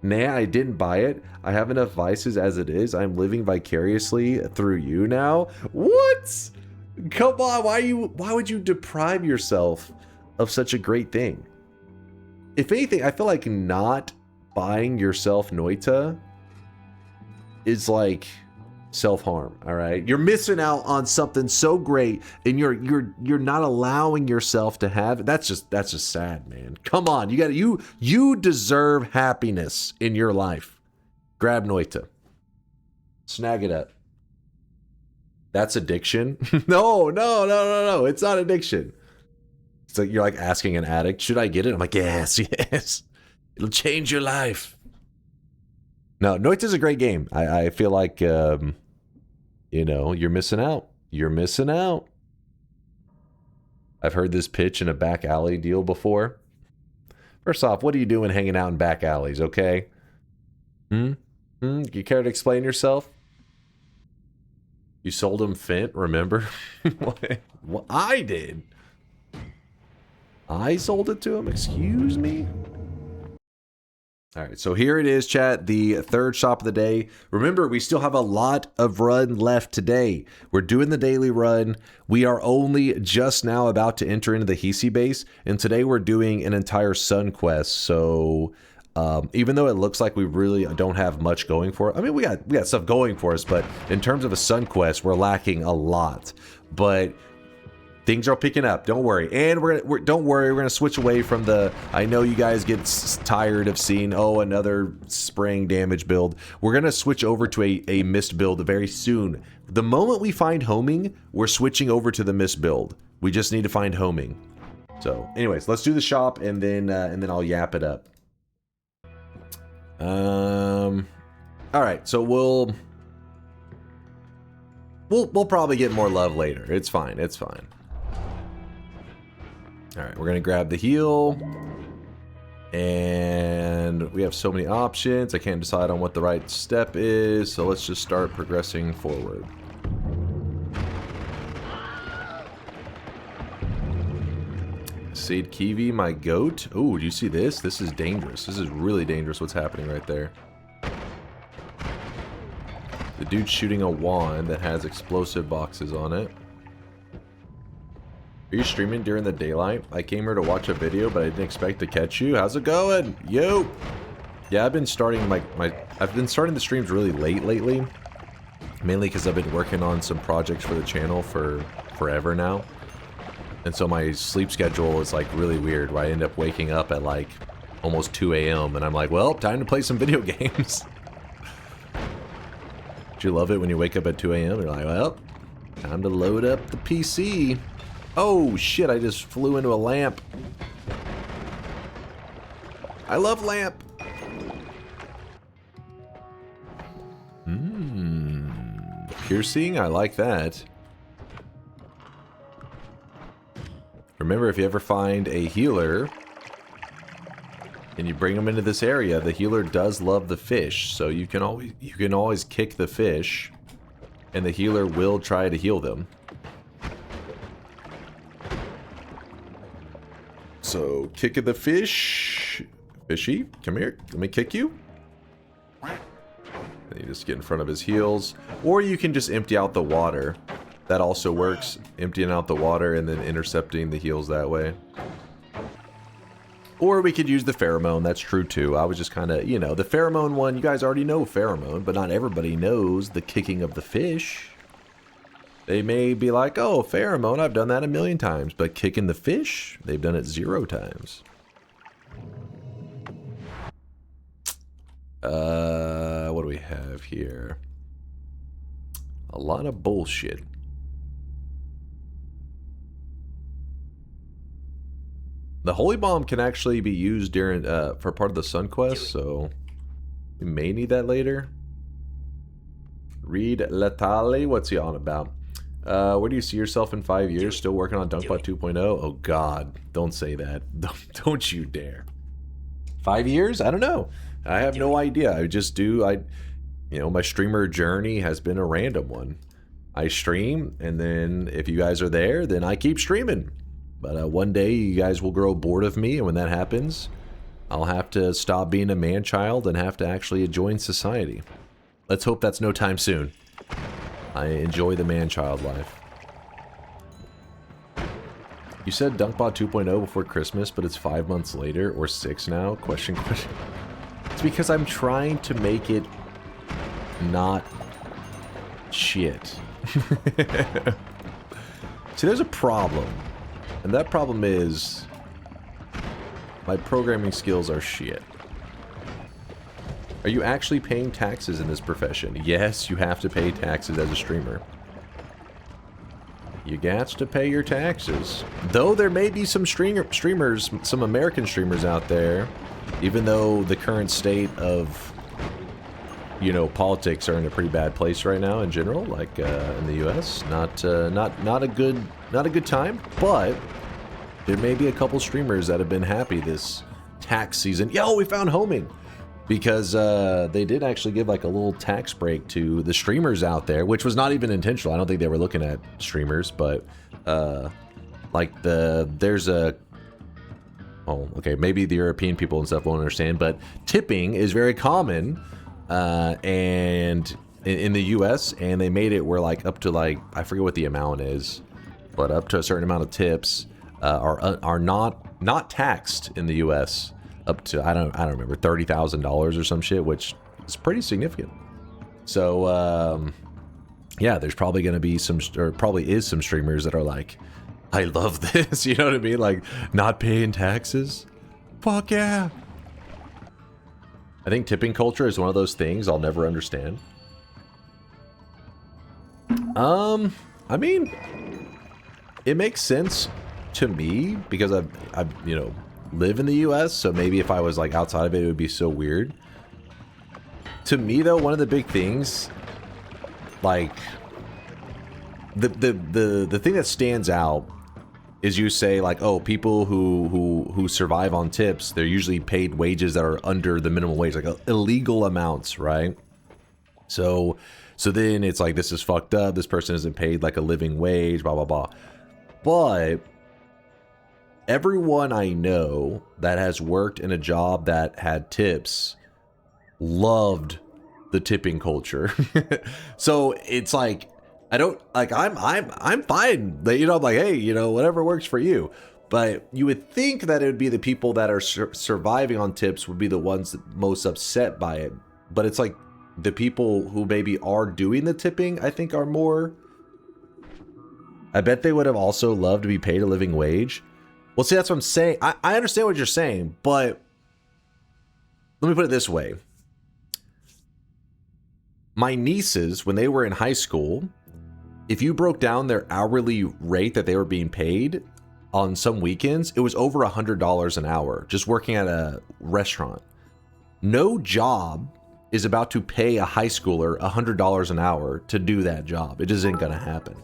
Nah, I didn't buy it. I have enough vices as it is. I'm living vicariously through you now. What? Come on, why would you deprive yourself of such a great thing? If anything, I feel like not buying yourself Noita is like self-harm, all right? You're missing out on something so great, and you're not allowing yourself to have it. That's just sad, man. Come on, you deserve happiness in your life. Grab Noita. Snag it up. That's addiction? No, it's not addiction. It's like you're like asking an addict, should I get it? I'm like, yes. It'll change your life. No, Noita's a great game. I feel like, you know, you're missing out. You're missing out. I've heard this pitch in a back alley deal before. First off, what are you doing hanging out in back alleys, okay? You care to explain yourself? You sold him Fent, remember? What? I did. I sold it to him? Excuse me? All right, so here it is, chat, the third shop of the day. Remember, we still have a lot of run left today. We're doing the daily run. We are only just now about to enter into the hiisi base, and today we're doing an entire sun quest. So even though it looks like we really don't have much going for it, I mean, we got stuff going for us, but in terms of a sun quest, we're lacking a lot. But things are picking up. Don't worry. And don't worry. We're gonna switch away from the. I know you guys get tired of seeing another spraying damage build. We're gonna switch over to a mist build very soon. The moment we find homing, we're switching over to the mist build. We just need to find homing. So, anyways, let's do the shop and then I'll yap it up. All right. So we'll probably get more love later. It's fine. It's fine. All right, we're gonna grab the heal, and we have so many options. I can't decide on what the right step is, so let's just start progressing forward. Seed Kiwi, my goat. Oh, do you see this? This is dangerous. This is really dangerous what's happening right there. The dude's shooting a wand that has explosive boxes on it. Are you streaming during the daylight? I came here to watch a video, but I didn't expect to catch you. How's it going? Yo! Yeah, I've been starting the streams really late lately. Mainly because I've been working on some projects for the channel for forever now. And so my sleep schedule is like really weird, where I end up waking up at like almost 2 a.m. and I'm like, well, time to play some video games. Do you love it when you wake up at 2 a.m. You're like, well, time to load up the PC. Oh shit, I just flew into a lamp. I love lamp. Piercing, I like that. Remember, if you ever find a healer and you bring them into this area, the healer does love the fish, so you can always kick the fish and the healer will try to heal them. So, kick of the fish. Fishy, come here. Let me kick you. And you just get in front of his heels. Or you can just empty out the water. That also works. Emptying out the water and then intercepting the heals that way. Or we could use the pheromone. That's true too. I was just kind of, you know, the pheromone one, you guys already know pheromone, but not everybody knows the kicking of the fish. They may be like, oh, pheromone, I've done that 1,000,000 times. But kicking the fish, they've done it 0 times. What do we have here? A lot of bullshit. The Holy Bomb can actually be used during for part of the Sun Quest, so we may need that later. Read Letale, what's he on about? Where do you see yourself in 5 years? Still working on DunkBot 2.0? Oh God, don't say that. Don't you dare. 5 years? I don't know. I have no idea. I just do. You know, my streamer journey has been a random one. I stream, and then if you guys are there, then I keep streaming. But one day you guys will grow bored of me, and when that happens, I'll have to stop being a man-child and have to actually join society. Let's hope that's no time soon. I enjoy the man-child life. You said DunkBot 2.0 before Christmas, but it's 5 months later, or 6 now? Question. It's because I'm trying to make it not shit. See, there's a problem. And that problem is my programming skills are shit. Are you actually paying taxes in this profession? Yes, you have to pay taxes as a streamer. You gats to pay your taxes. Though there may be some streamers, some American streamers out there, even though the current state of, you know, politics are in a pretty bad place right now in general, like in the U.S. Not a good time, but there may be a couple streamers that have been happy this tax season. Yo, we found homing! Because they did actually give like a little tax break to the streamers out there, which was not even intentional. I don't think they were looking at streamers, but like there's a... Oh, okay, maybe the European people and stuff won't understand, but tipping is very common and in the US, and they made it where like up to like, I forget what the amount is, but up to a certain amount of tips are not taxed in the US. Up to I don't remember, $30,000 or some shit, which is pretty significant. So yeah, there's probably going to be some, or probably is some streamers that are like, I love this, you know what I mean? Like, not paying taxes? Fuck yeah! I think tipping culture is one of those things I'll never understand. I mean, it makes sense to me because I you know, live in the US, so maybe if I was like outside of it, it would be so weird. To me though, one of the big things, like the thing that stands out is you say like, oh, people who survive on tips, they're usually paid wages that are under the minimum wage, like illegal amounts, right? So then it's like, this is fucked up, this person isn't paid like a living wage, blah blah blah. But everyone I know that has worked in a job that had tips loved the tipping culture. So it's like, I don't like, I'm fine. You know, I'm like, hey, you know, whatever works for you. But you would think that it would be the people that are surviving on tips would be the ones that most upset by it. But it's like the people who maybe are doing the tipping, I think, are more. I bet they would have also loved to be paid a living wage. Well, see, that's what I'm saying. I understand what you're saying, but let me put it this way. My nieces, when they were in high school, if you broke down their hourly rate that they were being paid on some weekends, it was over $100 an hour just working at a restaurant. No job is about to pay a high schooler $100 an hour to do that job. It just ain't gonna happen.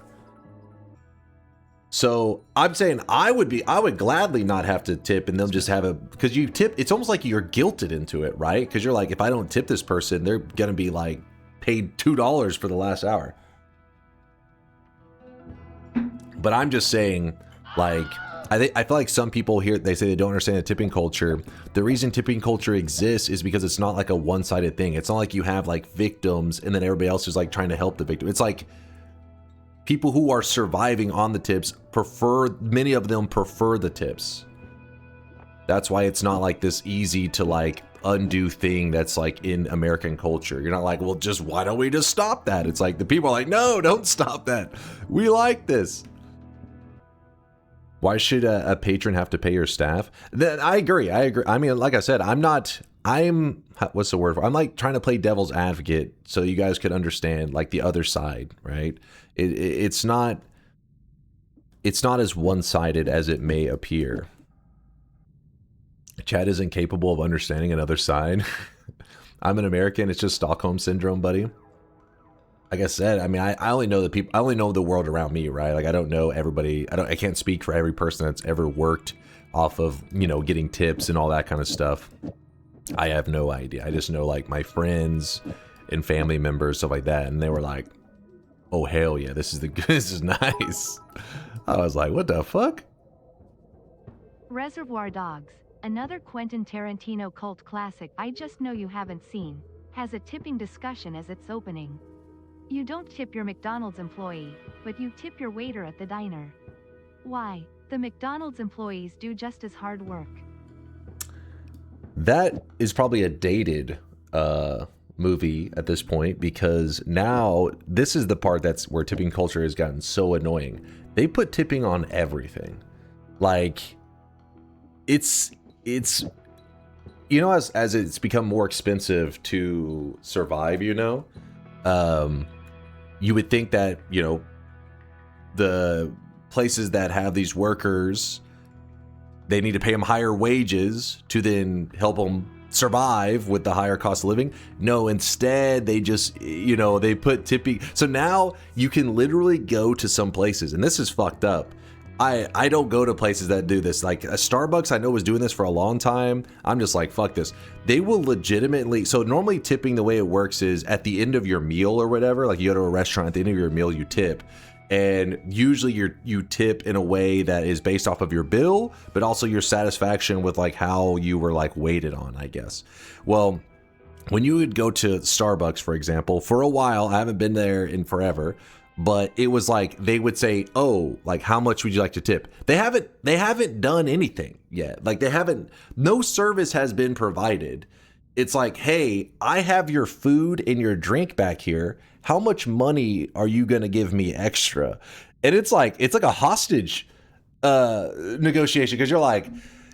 So I'm saying I would gladly not have to tip and they'll just have a, because you tip, it's almost like you're guilted into it, right? Because you're like, if I don't tip this person, they're gonna be like paid $2 for the last hour. But I'm just saying, like, I feel like some people here, they say they don't understand the tipping culture. The reason tipping culture exists is because it's not like a one-sided thing. It's not like you have like victims and then everybody else is like trying to help the victim. It's like people who are surviving on the tips many of them prefer the tips. That's why it's not like this easy to like undo thing that's like in American culture. You're not like, well, just why don't we just stop that? It's like the people are like, no, don't stop that. We like this. Why should a patron have to pay your staff? Then I agree. I mean, like I said, I'm not what's the word for? I'm like trying to play devil's advocate so you guys could understand like the other side, right? It's not as one-sided as it may appear. Chad isn't capable of understanding another side. I'm an American. It's just Stockholm syndrome, buddy. Like I said, I mean, I only know the people. I only know the world around me, right? Like I don't know everybody. I can't speak for every person that's ever worked off of, you know, getting tips and all that kind of stuff. I have no idea. I just know like my friends and family members, stuff like that, and they were like, "Oh hell yeah, this is nice." I was like, "What the fuck?" Reservoir Dogs, another Quentin Tarantino cult classic I just know you haven't seen, has a tipping discussion as its opening. You don't tip your McDonald's employee, but you tip your waiter at the diner. Why? The McDonald's employees do just as hard work. That is probably a dated movie at this point, because now this is the part that's where tipping culture has gotten so annoying. They put tipping on everything. Like it's you know, as it's become more expensive to survive, you know, you would think that, you know, the places that have these workers, they need to pay them higher wages to then help them survive with the higher cost of living. No, instead they just, you know, they put tipping. So now you can literally go to some places, and this is fucked up. I don't go to places that do this. Like a Starbucks, I know was doing this for a long time. I'm just like, fuck this. They will legitimately, so normally tipping, the way it works is at the end of your meal or whatever, like you go to a restaurant, at the end of your meal you tip. And usually you tip in a way that is based off of your bill, but also your satisfaction with like how you were like weighted on, I guess. Well, when you would go to Starbucks, for example, for a while, I haven't been there in forever, but it was like they would say, "Oh, like how much would you like to tip?" They haven't done anything yet. Like no service has been provided. It's like, "Hey, I have your food and your drink back here. How much money are you going to give me extra?" And it's like a hostage negotiation, because you're like,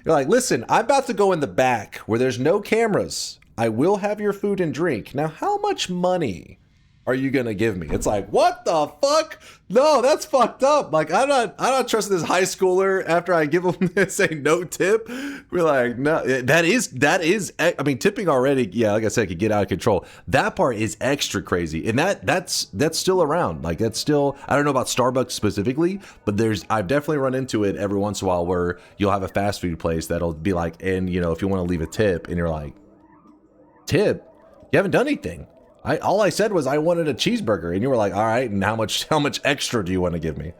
"Listen, I'm about to go in the back where there's no cameras. I will have your food and drink. Now, how much money are you gonna give me?" It's like, what the fuck? No, that's fucked up. Like, I'm not trusting this high schooler after I give him this no tip. We're like, no, that is. I mean, tipping already, yeah, like I said, could get out of control. That part is extra crazy, and that's still around. Like, that's still. I don't know about Starbucks specifically, but I've definitely run into it every once in a while where you'll have a fast food place that'll be like, and you know, if you want to leave a tip, and you're like, tip? You haven't done anything. All I said was I wanted a cheeseburger, and you were like, all right, and how much extra do you want to give me?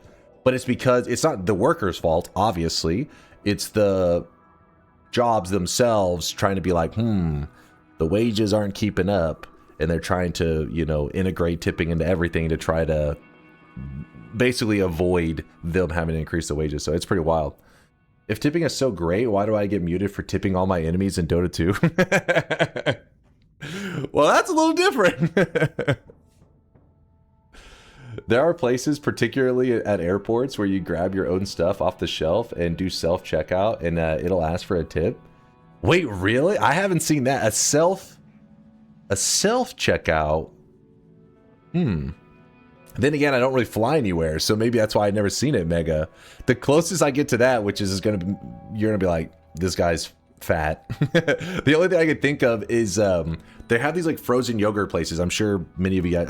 But it's because it's not the worker's fault, obviously. It's the jobs themselves trying to be like, the wages aren't keeping up, and they're trying to, you know, integrate tipping into everything to try to basically avoid them having to increase the wages. So it's pretty wild. If tipping is so great, why do I get muted for tipping all my enemies in Dota 2? Well, that's a little different. There are places, particularly at airports, where you grab your own stuff off the shelf and do self-checkout, and it'll ask for a tip. Wait, really? I haven't seen that. A self-checkout? Then again, I don't really fly anywhere, so maybe that's why I've never seen it, Mega. The closest I get to that, which is you're gonna be like, this guy's fat. The only thing I could think of is they have these like frozen yogurt places. I'm sure many of you guys,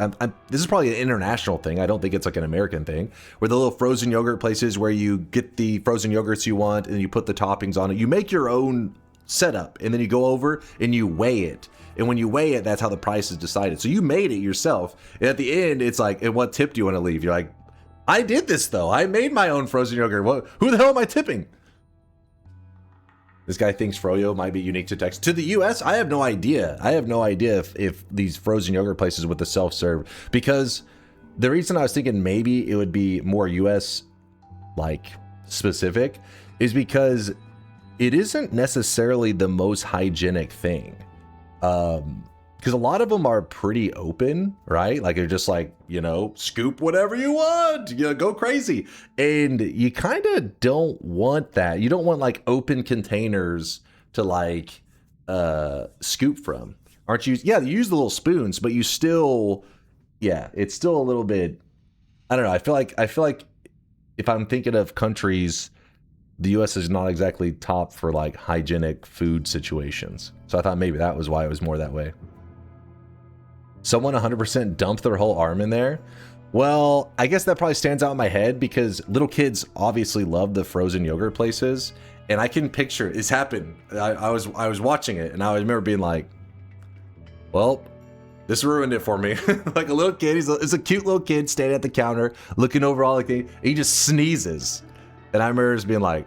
this is probably an international thing. I don't think it's like an American thing, where the little frozen yogurt places where you get the frozen yogurts you want and you put the toppings on it. You make your own setup, and then you go over and you weigh it. And when you weigh it, that's how the price is decided. So you made it yourself. And at the end, it's like, and what tip do you want to leave? You're like, I did this though. I made my own frozen yogurt. Who the hell am I tipping? This guy thinks Froyo might be unique to Texas. To the US, I have no idea. I have no idea if these frozen yogurt places with the self-serve, because the reason I was thinking maybe it would be more US like specific is because it isn't necessarily the most hygienic thing. Because a lot of them are pretty open, right? Like they're just like, you know, scoop whatever you want, you know, go crazy. And you kind of don't want that. You don't want like open containers to like scoop from? Aren't you? Yeah, you use the little spoons, but you still, yeah, it's still a little bit. I don't know. I feel like if I'm thinking of countries, the U.S. is not exactly top for like hygienic food situations. So I thought maybe that was why it was more that way. Someone 100% dumped their whole arm in there. Well, I guess that probably stands out in my head because little kids obviously love the frozen yogurt places, and I can picture it's happened. I was watching it, and I remember being like, "Well, this ruined it for me." Like a little kid, it's a cute little kid standing at the counter, looking over all the things. He just sneezes, and I remember just being like,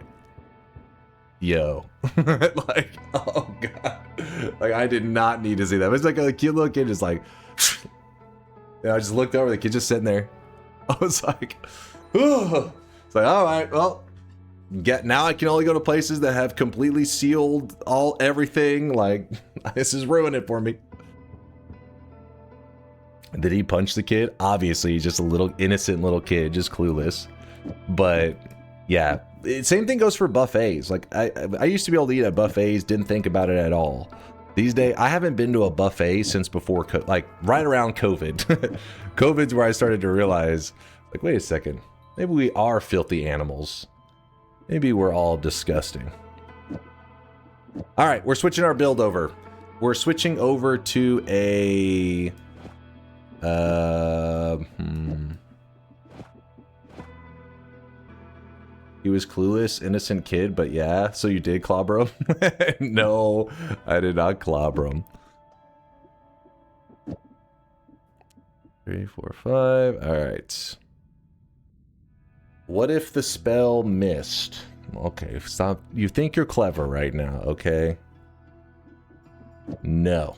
"Yo," like, oh god, like I did not need to see that. It's like a cute little kid just like. And I just looked over, the kid just sitting there. I was like, oh. It's like, all right, well, now I can only go to places that have completely sealed everything. Like, this is ruining it for me. Did he punch the kid? Obviously, he's just a little innocent little kid, just clueless. But yeah, same thing goes for buffets. Like, I used to be able to eat at buffets, didn't think about it at all. These days, I haven't been to a buffet since before, like right around COVID. COVID's where I started to realize, like, wait a second, maybe we are filthy animals. Maybe we're all disgusting. All right, we're switching our build over. We're switching over to a... He was clueless, innocent kid, but yeah. So you did clobber him? No, I did not clobber him. 3, 4, 5. All right. What if the spell missed? Okay, stop. You think you're clever right now, okay? No.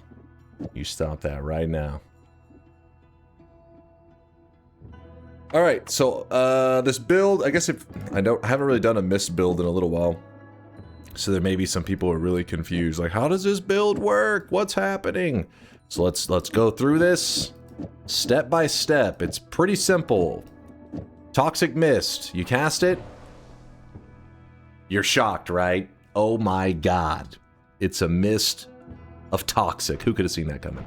You stop that right now. All right, so this build, I guess if I haven't really done a mist build in a little while, so there may be some people who are really confused, like, how does this build work? What's happening? So let's go through this step by step. It's pretty simple. Toxic Mist, you cast it, you're shocked, right? Oh my god, it's a mist of toxic. Who could have seen that coming?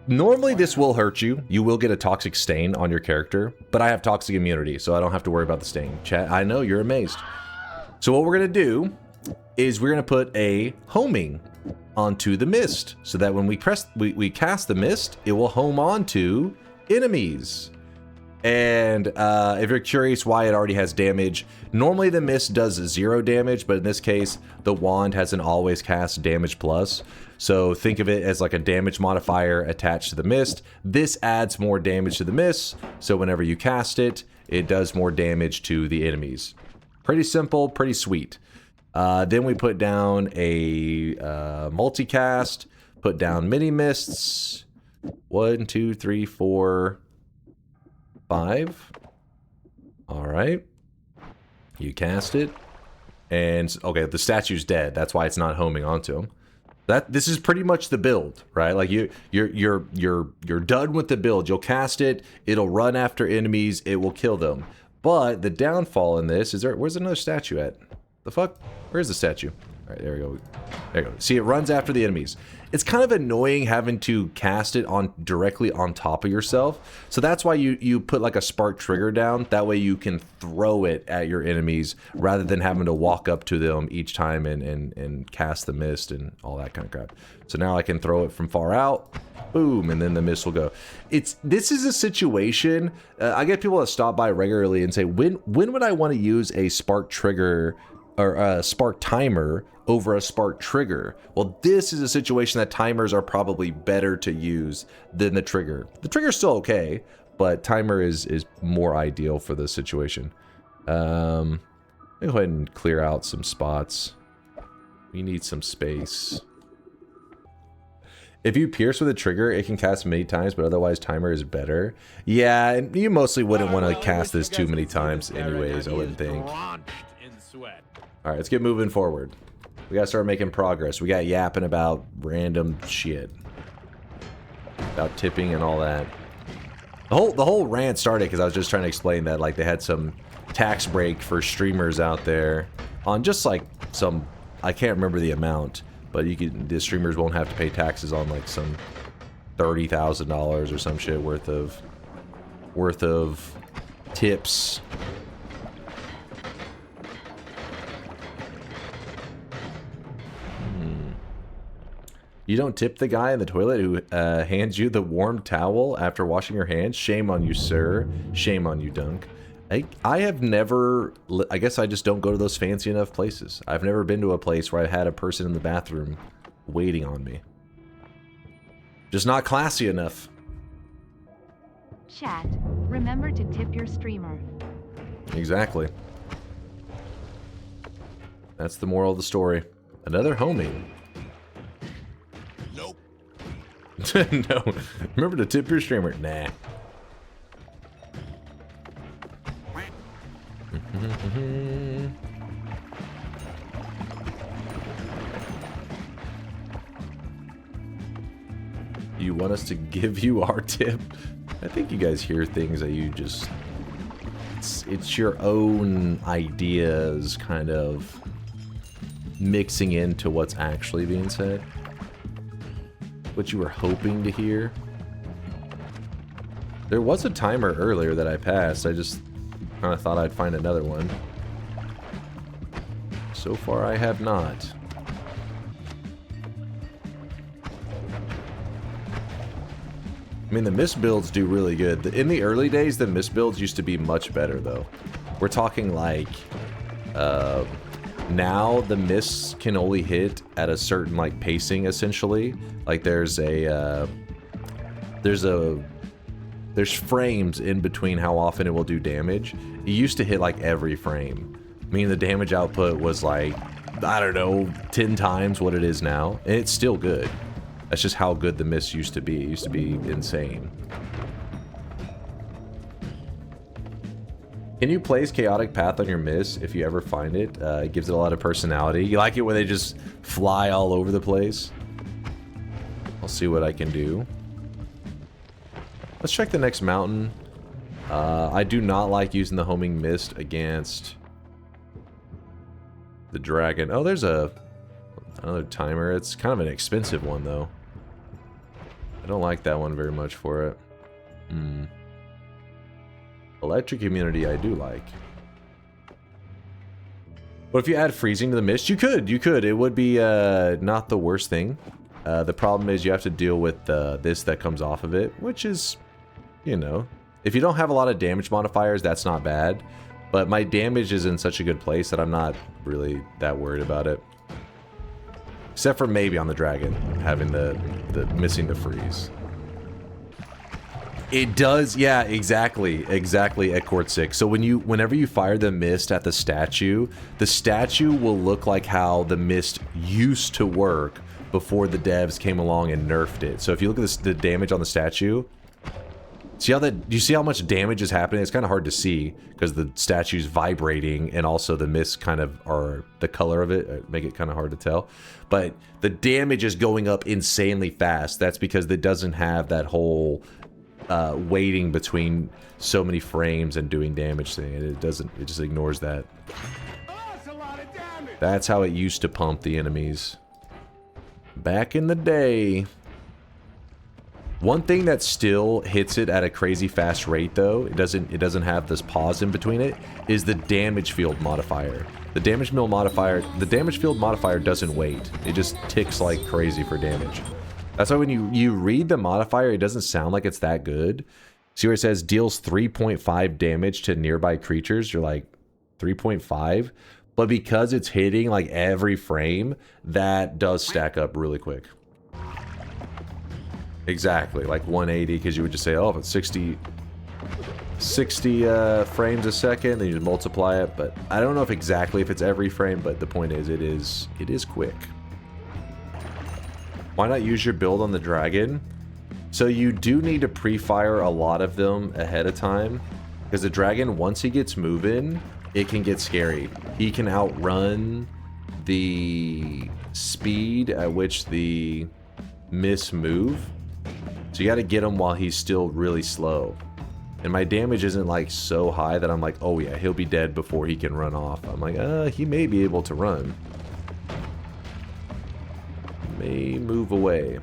Normally this will hurt you. You will get a toxic stain on your character, but I have toxic immunity, so I don't have to worry about the stain. Chat, I know, you're amazed. So what we're gonna do is we're gonna put a homing onto the mist, so that when we cast the mist, it will home onto enemies. And if you're curious why it already has damage, normally the mist does 0 damage, but in this case, the wand has an always cast damage plus. So think of it as like a damage modifier attached to the mist. This adds more damage to the mist, so whenever you cast it, it does more damage to the enemies. Pretty simple, pretty sweet. Then we put down a multicast, put down mini mists. 1, 2, 3, 4, 5. All right. You cast it. And okay, the statue's dead. That's why it's not homing onto him. This is pretty much the build, right? Like you're done with the build. You'll cast it, it'll run after enemies, it will kill them. But the downfall in this is where's another statue at? The fuck? Where's the statue? All right, there we go. There you go. See, it runs after the enemies. It's kind of annoying having to cast it directly on top of yourself. So that's why you put like a spark trigger down. That way you can throw it at your enemies rather than having to walk up to them each time and cast the mist and all that kind of crap. So now I can throw it from far out, boom, and then the mist will go. This is a situation, I get people that stop by regularly and say, when would I want to use a spark trigger or a spark timer over a spark trigger? Well, this is a situation that timers are probably better to use than the trigger. The trigger's still okay, but timer is more ideal for this situation. Let me go ahead and clear out some spots. We need some space. If you pierce with a trigger, it can cast many times, but otherwise timer is better. Yeah, and you mostly wouldn't want to cast this too many times anyways, I wouldn't think. Alright, let's get moving forward. We gotta start making progress. We got yapping about random shit. About tipping and all that. The whole rant started because I was just trying to explain that like they had some tax break for streamers out there on just like some, I can't remember the amount, but the streamers won't have to pay taxes on like some $30,000 or some shit worth of tips. You don't tip the guy in the toilet who hands you the warm towel after washing your hands? Shame on you, sir. Shame on you, Dunk. I have never... I guess I just don't go to those fancy enough places. I've never been to a place where I had a person in the bathroom waiting on me. Just not classy enough. Chat, remember to tip your streamer. Exactly. That's the moral of the story. Another homing. Nope. No. Remember to tip your streamer. Nah. You want us to give you our tip? I think you guys hear things that you just... It's your own ideas kind of mixing into what's actually being said. What you were hoping to hear. There was a timer earlier that I passed. I just kind of thought I'd find another one. So far I have not. I mean, the mist builds do really good. In the early days, the mist builds used to be much better, though. We're talking like... now, the mists can only hit at a certain, like, pacing, essentially. Like, there's frames in between how often it will do damage. It used to hit, like, every frame. Meaning the damage output was, like, I don't know, 10 times what it is now. And it's still good. That's just how good the mist used to be. It used to be insane. Can you place Chaotic Path on your mist if you ever find it? It gives it a lot of personality. You like it when they just fly all over the place? I'll see what I can do. Let's check the next mountain. I do not like using the homing mist against the dragon. Oh, there's another timer. It's kind of an expensive one, though. I don't like that one very much for it. Electric immunity I do like. But if you add freezing to the mist, you could. It would be not the worst thing. The problem is you have to deal with this that comes off of it, which is, you know, if you don't have a lot of damage modifiers, that's not bad. But my damage is in such a good place that I'm not really that worried about it. Except for maybe on the dragon, having the missing the freeze. It does, yeah, exactly at Court 6. So whenever you fire the mist at the statue will look like how the mist used to work before the devs came along and nerfed it. So if you look at the damage on the statue, you see how much damage is happening? It's kind of hard to see because the statue's vibrating and also the mists kind of are the color of it make it kind of hard to tell. But the damage is going up insanely fast. That's because it doesn't have that whole waiting between so many frames and doing damage thing. It just ignores that. That's how it used to pump the enemies back in the day. One thing that still hits it at a crazy fast rate, though, it doesn't have this pause in between it, is the damage field modifier. The damage field modifier doesn't wait. It just ticks like crazy for damage. That's why when you read the modifier, it doesn't sound like it's that good. See where it says deals 3.5 damage to nearby creatures? You're like, 3.5? But because it's hitting like every frame, that does stack up really quick. Exactly, like 180, because you would just say, oh, if it's 60 frames a second, then you just multiply it. But I don't know if it's every frame, but the point is, it is quick. Why not use your build on the dragon? So you do need to pre-fire a lot of them ahead of time, because the dragon, once he gets moving, it can get scary. He can outrun the speed at which the mists move. So you got to get him while he's still really slow. And my damage isn't like so high that I'm like, oh yeah, he'll be dead before he can run off. I'm like, he may be able to run. May move away.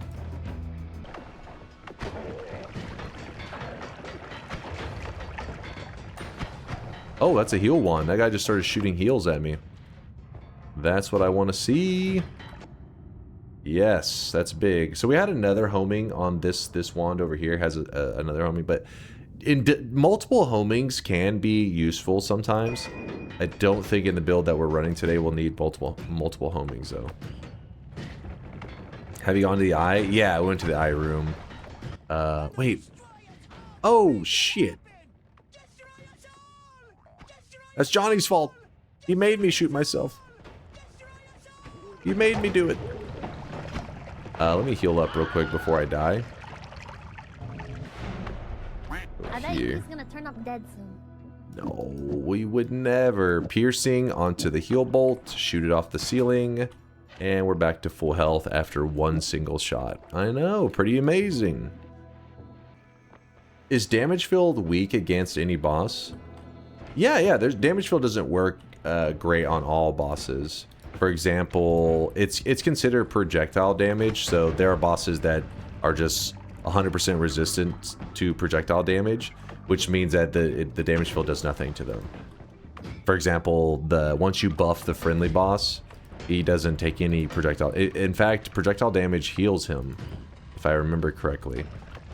Oh, that's a heal wand. That guy just started shooting heals at me. That's what I want to see. Yes, that's big. So we had another homing on this wand over here. Has another homing, but multiple homings can be useful sometimes. I don't think in the build that we're running today we'll need multiple homings though. Have you gone to the eye? Yeah, I went to the eye room. Wait. Oh shit. That's Johnny's fault. He made me shoot myself. He made me do it. Let me heal up real quick before I die. I bet he's gonna turn up dead soon. No, we would never. Piercing onto the heal bolt, shoot it off the ceiling, and we're back to full health after one single shot. I know, pretty amazing. Is damage field weak against any boss? Yeah, there's damage field doesn't work great on all bosses. For example, it's considered projectile damage, so there are bosses that are just 100% resistant to projectile damage, which means that the damage field does nothing to them. For example, once you buff the friendly boss, he doesn't take any projectile. In fact, projectile damage heals him, if I remember correctly.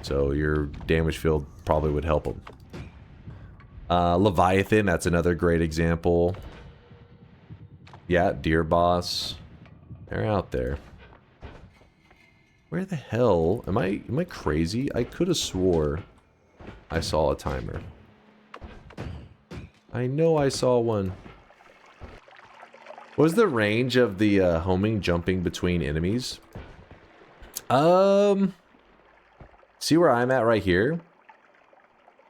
So your damage field probably would help him. Leviathan, that's another great example. Yeah, deer boss. They're out there. Where the hell am I crazy? I could have swore I saw a timer. I know I saw one. What was the range of the homing jumping between enemies? See where I'm at right here?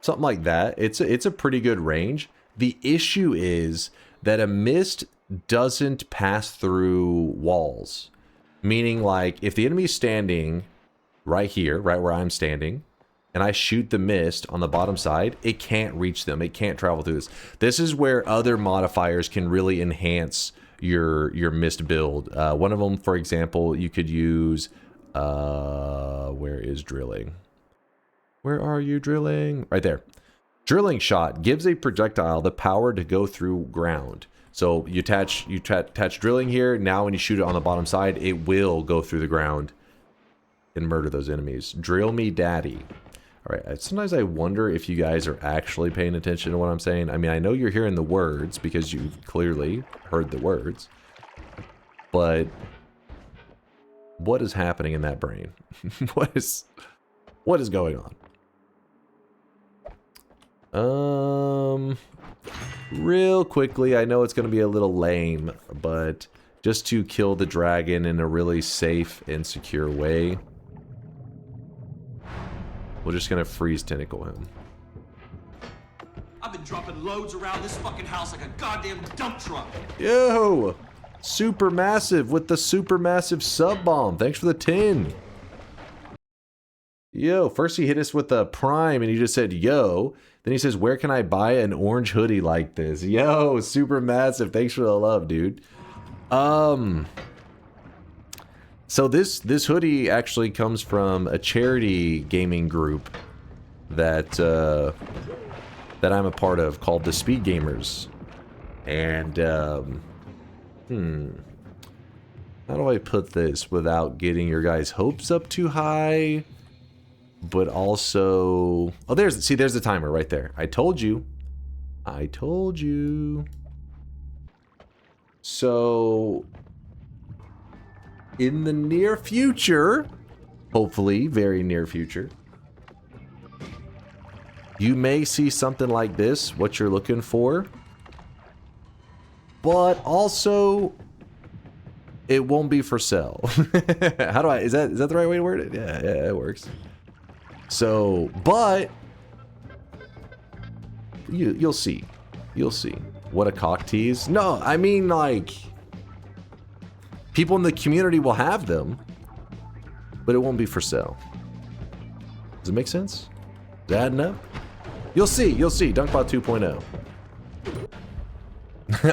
Something like that. It's a pretty good range. The issue is that a mist doesn't pass through walls. Meaning, like, if the enemy's standing right here, right where I'm standing, and I shoot the mist on the bottom side, it can't reach them. It can't travel through this. This is where other modifiers can really enhance your mist build. One of them, for example, you could use... where is drilling? Where are you drilling? Right there. Drilling shot gives a projectile the power to go through ground. So you attach drilling here. Now when you shoot it on the bottom side, it will go through the ground and murder those enemies. Drill me daddy. All right, sometimes I wonder if you guys are actually paying attention to what I'm saying. I mean, I know you're hearing the words because you clearly heard the words. But what is happening in that brain? What is going on? Real quickly, I know it's going to be a little lame, but just to kill the dragon in a really safe and secure way, we're just going to freeze tentacle him. I've been dropping loads around this fucking house like a goddamn dump truck. Yo! Supermassive with the supermassive sub bomb. Thanks for the 10. Yo, first he hit us with a prime and he just said, yo. Then he says, where can I buy an orange hoodie like this? Yo, Supermassive. Thanks for the love, dude. So this hoodie actually comes from a charity gaming group that I'm a part of called the Speed Gamers. And how do I put this without getting your guys' hopes up too high? But also... Oh, there's the timer right there. I told you. So... in the near future, hopefully very near future, you may see something like this, what you're looking for. But also, it won't be for sale. How do I... Is that the right way to word it? Yeah, it works. So, but you'll see. You'll see. What a cock tease. No, I mean, like, people in the community will have them, but it won't be for sale. Does it make sense? Is that adding up? You'll see. DunkBot 2.0.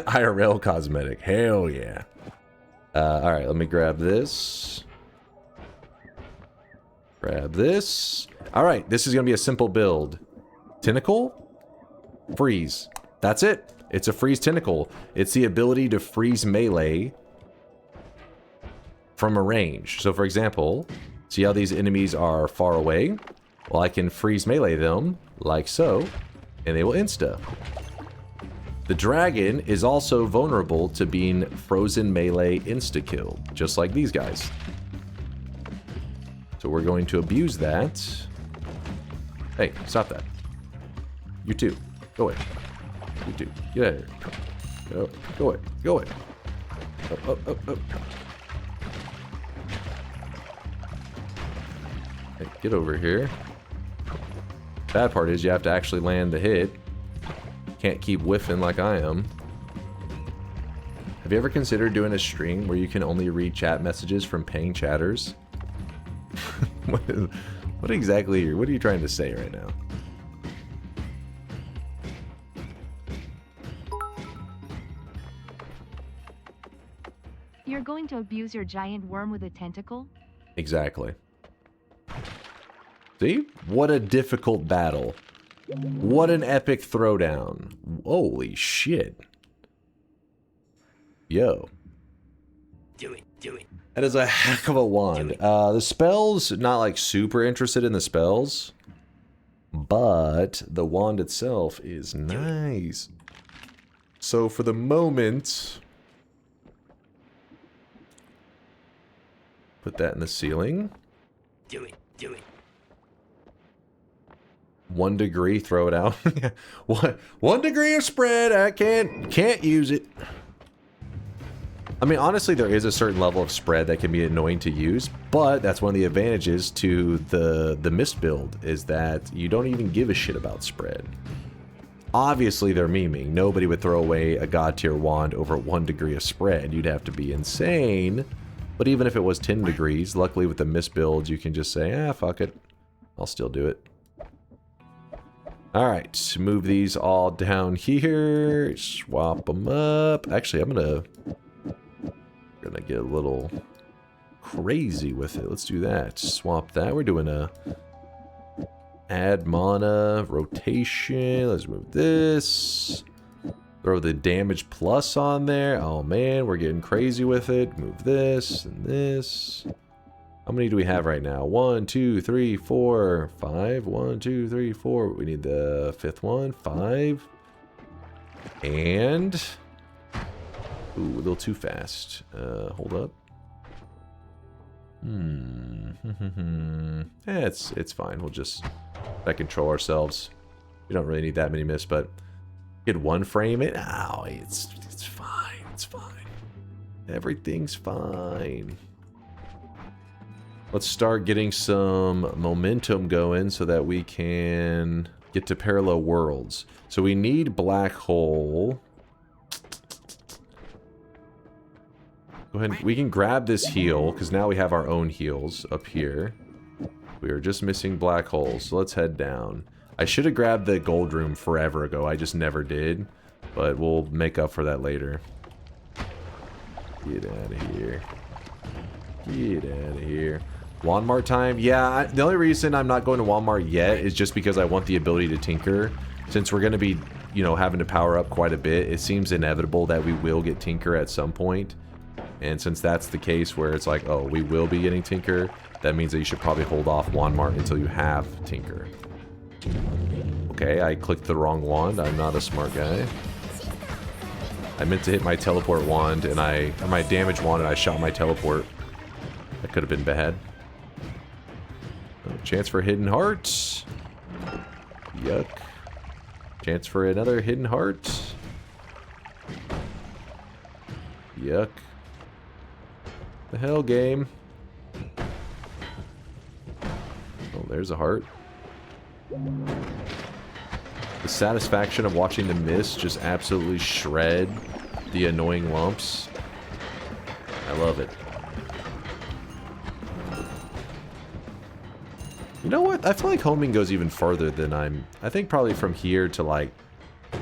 IRL cosmetic. Hell yeah. Alright, let me grab this. Grab this. Alright, this is going to be a simple build. Tentacle. Freeze. That's it. It's a freeze tentacle. It's the ability to freeze melee from a range. So for example, see how these enemies are far away? Well, I can freeze melee them, like so, and they will insta. The dragon is also vulnerable to being frozen melee insta-killed, just like these guys. So we're going to abuse that. Hey, stop that. You too. Go away. You too. Get out of here. Go away. Go away. Up. Hey, get over here. Bad part is you have to actually land the hit. Can't keep whiffing like I am. Have you ever considered doing a stream where you can only read chat messages from paying chatters? What exactly? What are you trying to say right now? You're going to abuse your giant worm with a tentacle? Exactly. See? What a difficult battle. What an epic throwdown. Holy shit. Yo. Do it. That is a heck of a wand. The spells, not like super interested in the spells. But the wand itself is nice. So for the moment... Put that in the ceiling. Do it. 1 degree, throw it out. What? 1 degree of spread. I can't use it. I mean, honestly, there is a certain level of spread that can be annoying to use, but that's one of the advantages to the mist build is that you don't even give a shit about spread. Obviously, they're memeing. Nobody would throw away a god tier wand over 1 degree of spread. You'd have to be insane. But even if it was 10 degrees, luckily with the mist build, you can just say, fuck it. I'll still do it. Alright, move these all down here. Swap them up. Actually, I'm gonna get a little crazy with it. Let's do that. Swap that. We're doing a add mana, rotation. Let's move this. Throw the damage plus on there. Oh man, we're getting crazy with it. Move this and this. How many do we have right now? 1, 2, 3, 4, 5. 1, 2, 3, 4. We need the 5th one. 5. And... Ooh, a little too fast. Hold up. It's fine. We'll just control ourselves. We don't really need that many miss, but get 1 frame it. Ow, it's fine. It's fine. Everything's fine. Let's start getting some momentum going so that we can get to parallel worlds. So we need black hole. Go ahead. We can grab this heal because now we have our own heals up here. We are just missing black holes. So let's head down. I should have grabbed the gold room forever ago. I just never did. But we'll make up for that later. Get out of here. Get out of here. Wand-Mart time? Yeah, the only reason I'm not going to Wand-Mart yet is just because I want the ability to tinker. Since we're going to be, you know, having to power up quite a bit, it seems inevitable that we will get tinker at some point. And since that's the case where it's like, oh, we will be getting tinker, that means that you should probably hold off Wand-Mart until you have tinker. Okay, I clicked the wrong wand. I'm not a smart guy. I meant to hit my teleport wand and my damage wand and I shot my teleport. That could have been bad. Chance for a hidden heart. Yuck. Chance for another hidden heart. Yuck. The hell, game. Oh, there's a heart. The satisfaction of watching the mist just absolutely shred the annoying lumps. I love it. You know what? I feel like homing goes even farther than I think probably from here to like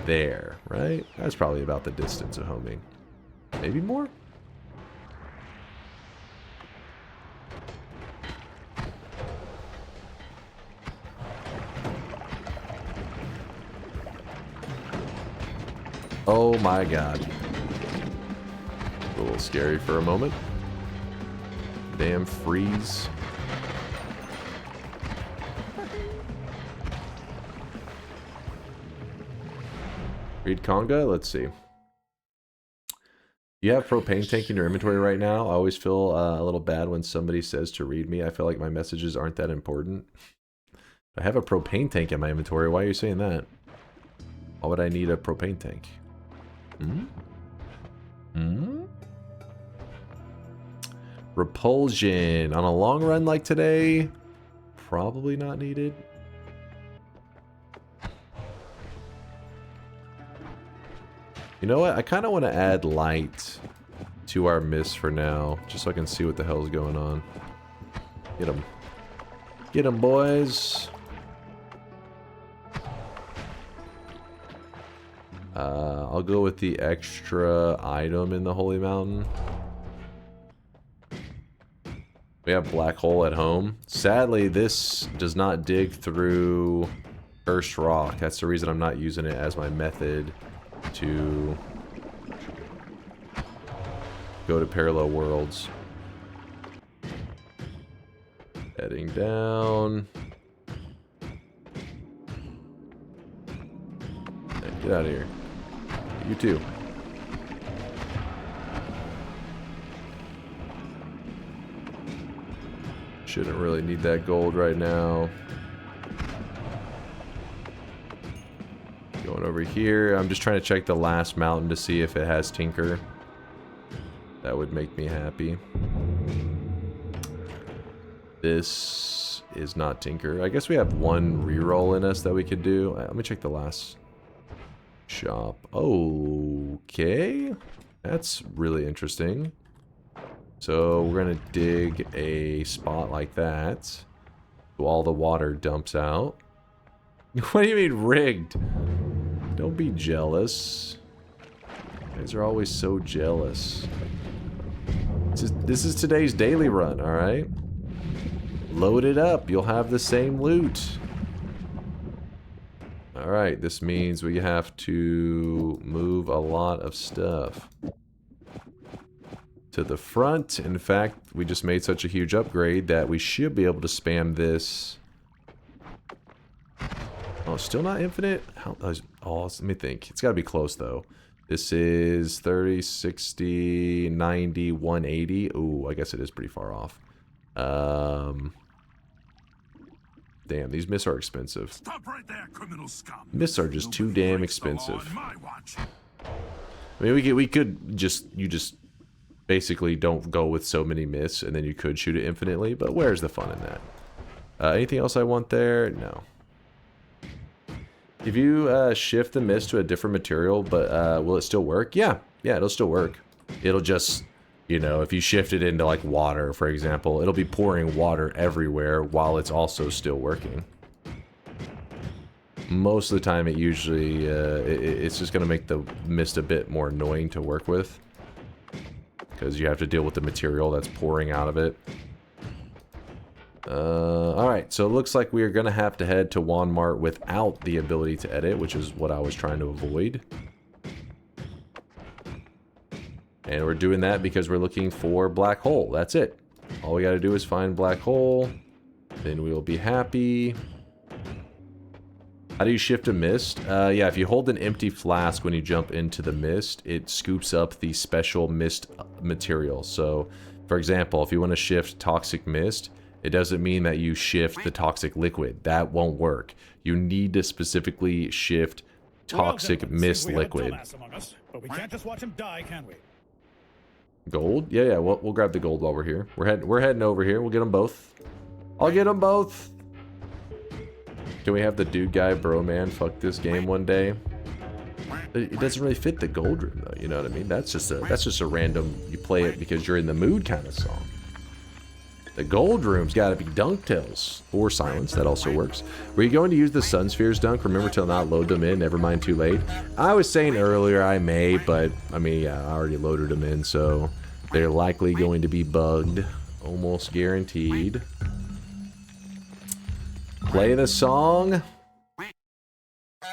there, right? That's probably about the distance of homing. Maybe more? Oh my god. A little scary for a moment. Damn freeze. Read Conga? Let's see. You have propane tank in your inventory right now? I always feel a little bad when somebody says to read me. I feel like my messages aren't that important. I have a propane tank in my inventory. Why are you saying that? Why would I need a propane tank? Hmm? Hmm? Repulsion. On a long run like today, probably not needed. You know what? I kind of want to add light to our mist for now, just so I can see what the hell's going on. Get them. Get them, boys. I'll go with the extra item in the Holy Mountain. We have Black Hole at home. Sadly, this does not dig through Cursed Rock. That's the reason I'm not using it as my method to go to parallel worlds. Heading down. Hey, get out of here. You too. Shouldn't really need that gold right now. Going over here. I'm just trying to check the last mountain to see if it has Tinker. That would make me happy. This is not Tinker. I guess we have one reroll in us that we could do. Let me check the last shop. Okay. That's really interesting. So we're going to dig a spot like that. So all the water dumps out. What do you mean rigged? Don't be jealous. You guys are always so jealous. This is today's daily run, alright? Load it up. You'll have the same loot. Alright, this means we have to move a lot of stuff to the front. In fact, we just made such a huge upgrade that we should be able to spam this. Oh, still not infinite? Oh, let me think. It's got to be close, though. This is 30, 60, 90, 180. Ooh, I guess it is pretty far off. Damn, these myths are expensive. Stop right there, criminal scum. Myths are just too damn expensive. My watch. I mean, we could just, you just basically don't go with so many myths, and then you could shoot it infinitely, but where's the fun in that? Anything else I want there? No. If you shift the mist to a different material, but will it still work? Yeah, it'll still work. It'll just, you know, if you shift it into like water, for example, it'll be pouring water everywhere while it's also still working. Most of the time it usually, it's just going to make the mist a bit more annoying to work with. Because you have to deal with the material that's pouring out of it. Alright, so it looks like we are going to have to head to Wand-Mart without the ability to edit, which is what I was trying to avoid. And we're doing that because we're looking for Black Hole. That's it. All we got to do is find Black Hole. Then we will be happy. How do you shift a mist? Yeah, if you hold an empty flask when you jump into the mist, it scoops up the special mist material. So, for example, if you want to shift toxic mist, it doesn't mean that you shift the toxic liquid. That won't work. You need to specifically shift toxic mist liquid. But we can't just watch him die, can we? Gold? Yeah, we'll grab the gold while we're here. We're heading over here. We'll get them both. I'll get them both. Can we have the dude guy bro man fuck this game one day? It doesn't really fit the gold room though, you know what I mean? That's just a random, you play it because you're in the mood kind of song. The gold room's got to be DunkTales or Silence. That also works. Were you going to use the Sun Spheres, Dunk? Remember to not load them in. Never mind, too late. I was saying earlier I may, but I mean, yeah, I already loaded them in, so they're likely going to be bugged. Almost guaranteed. Play the song.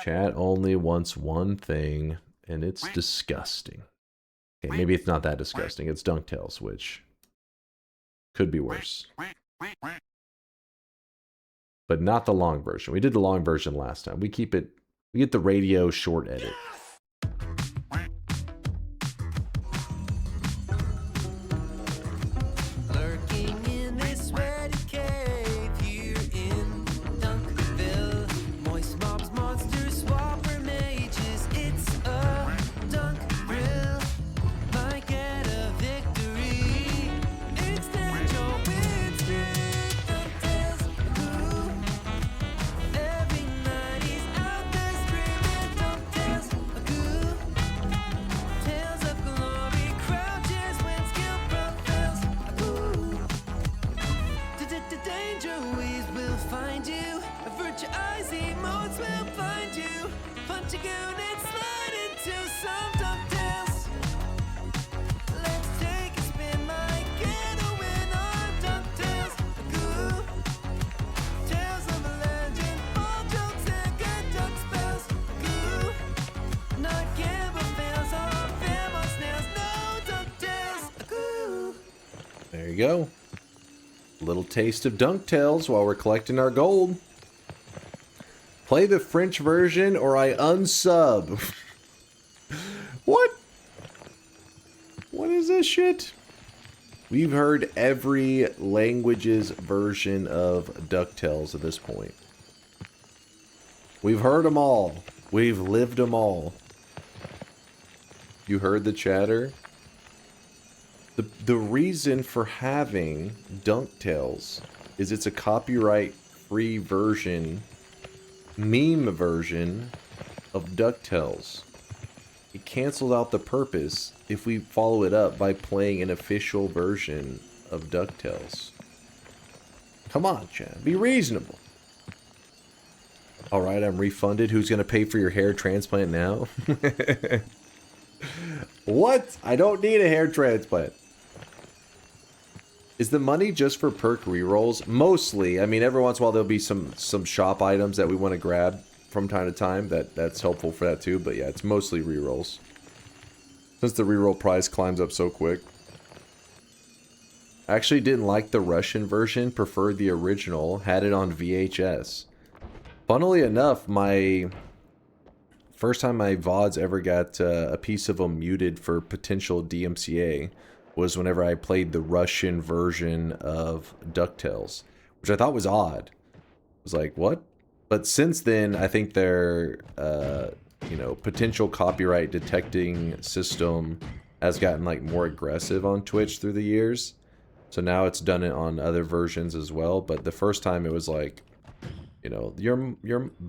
Chat only wants one thing, and it's disgusting. Okay, maybe it's not that disgusting. It's DunkTales, which could be worse. But not the long version. We did the long version last time. We keep it, we get the radio short edit. There you go. A little taste of DunkTales while we're collecting our gold. Play the French version or I unsub. What? What is this shit? We've heard every language's version of DuckTales at this point. We've heard them all. We've lived them all. You heard the chatter? The reason for having DunkTales is it's a copyright-free version, meme version of DuckTales. It cancels out the purpose if we follow it up by playing an official version of DuckTales. Come on, Chad. Be reasonable. Alright, I'm refunded. Who's going to pay for your hair transplant now? What? I don't need a hair transplant. Is the money just for perk rerolls? Mostly. I mean, every once in a while there'll be some shop items that we want to grab from time to time. That's helpful for that too. But yeah, it's mostly rerolls. Since the reroll price climbs up so quick. I actually didn't like the Russian version. Preferred the original. Had it on VHS. Funnily enough, my first time my VODs ever got a piece of them muted for potential DMCA was whenever I played the Russian version of DuckTales, which I thought was odd. I was like, what? But since then, I think their, you know, potential copyright detecting system has gotten like more aggressive on Twitch through the years. So now it's done it on other versions as well. But the first time it was like, you know, your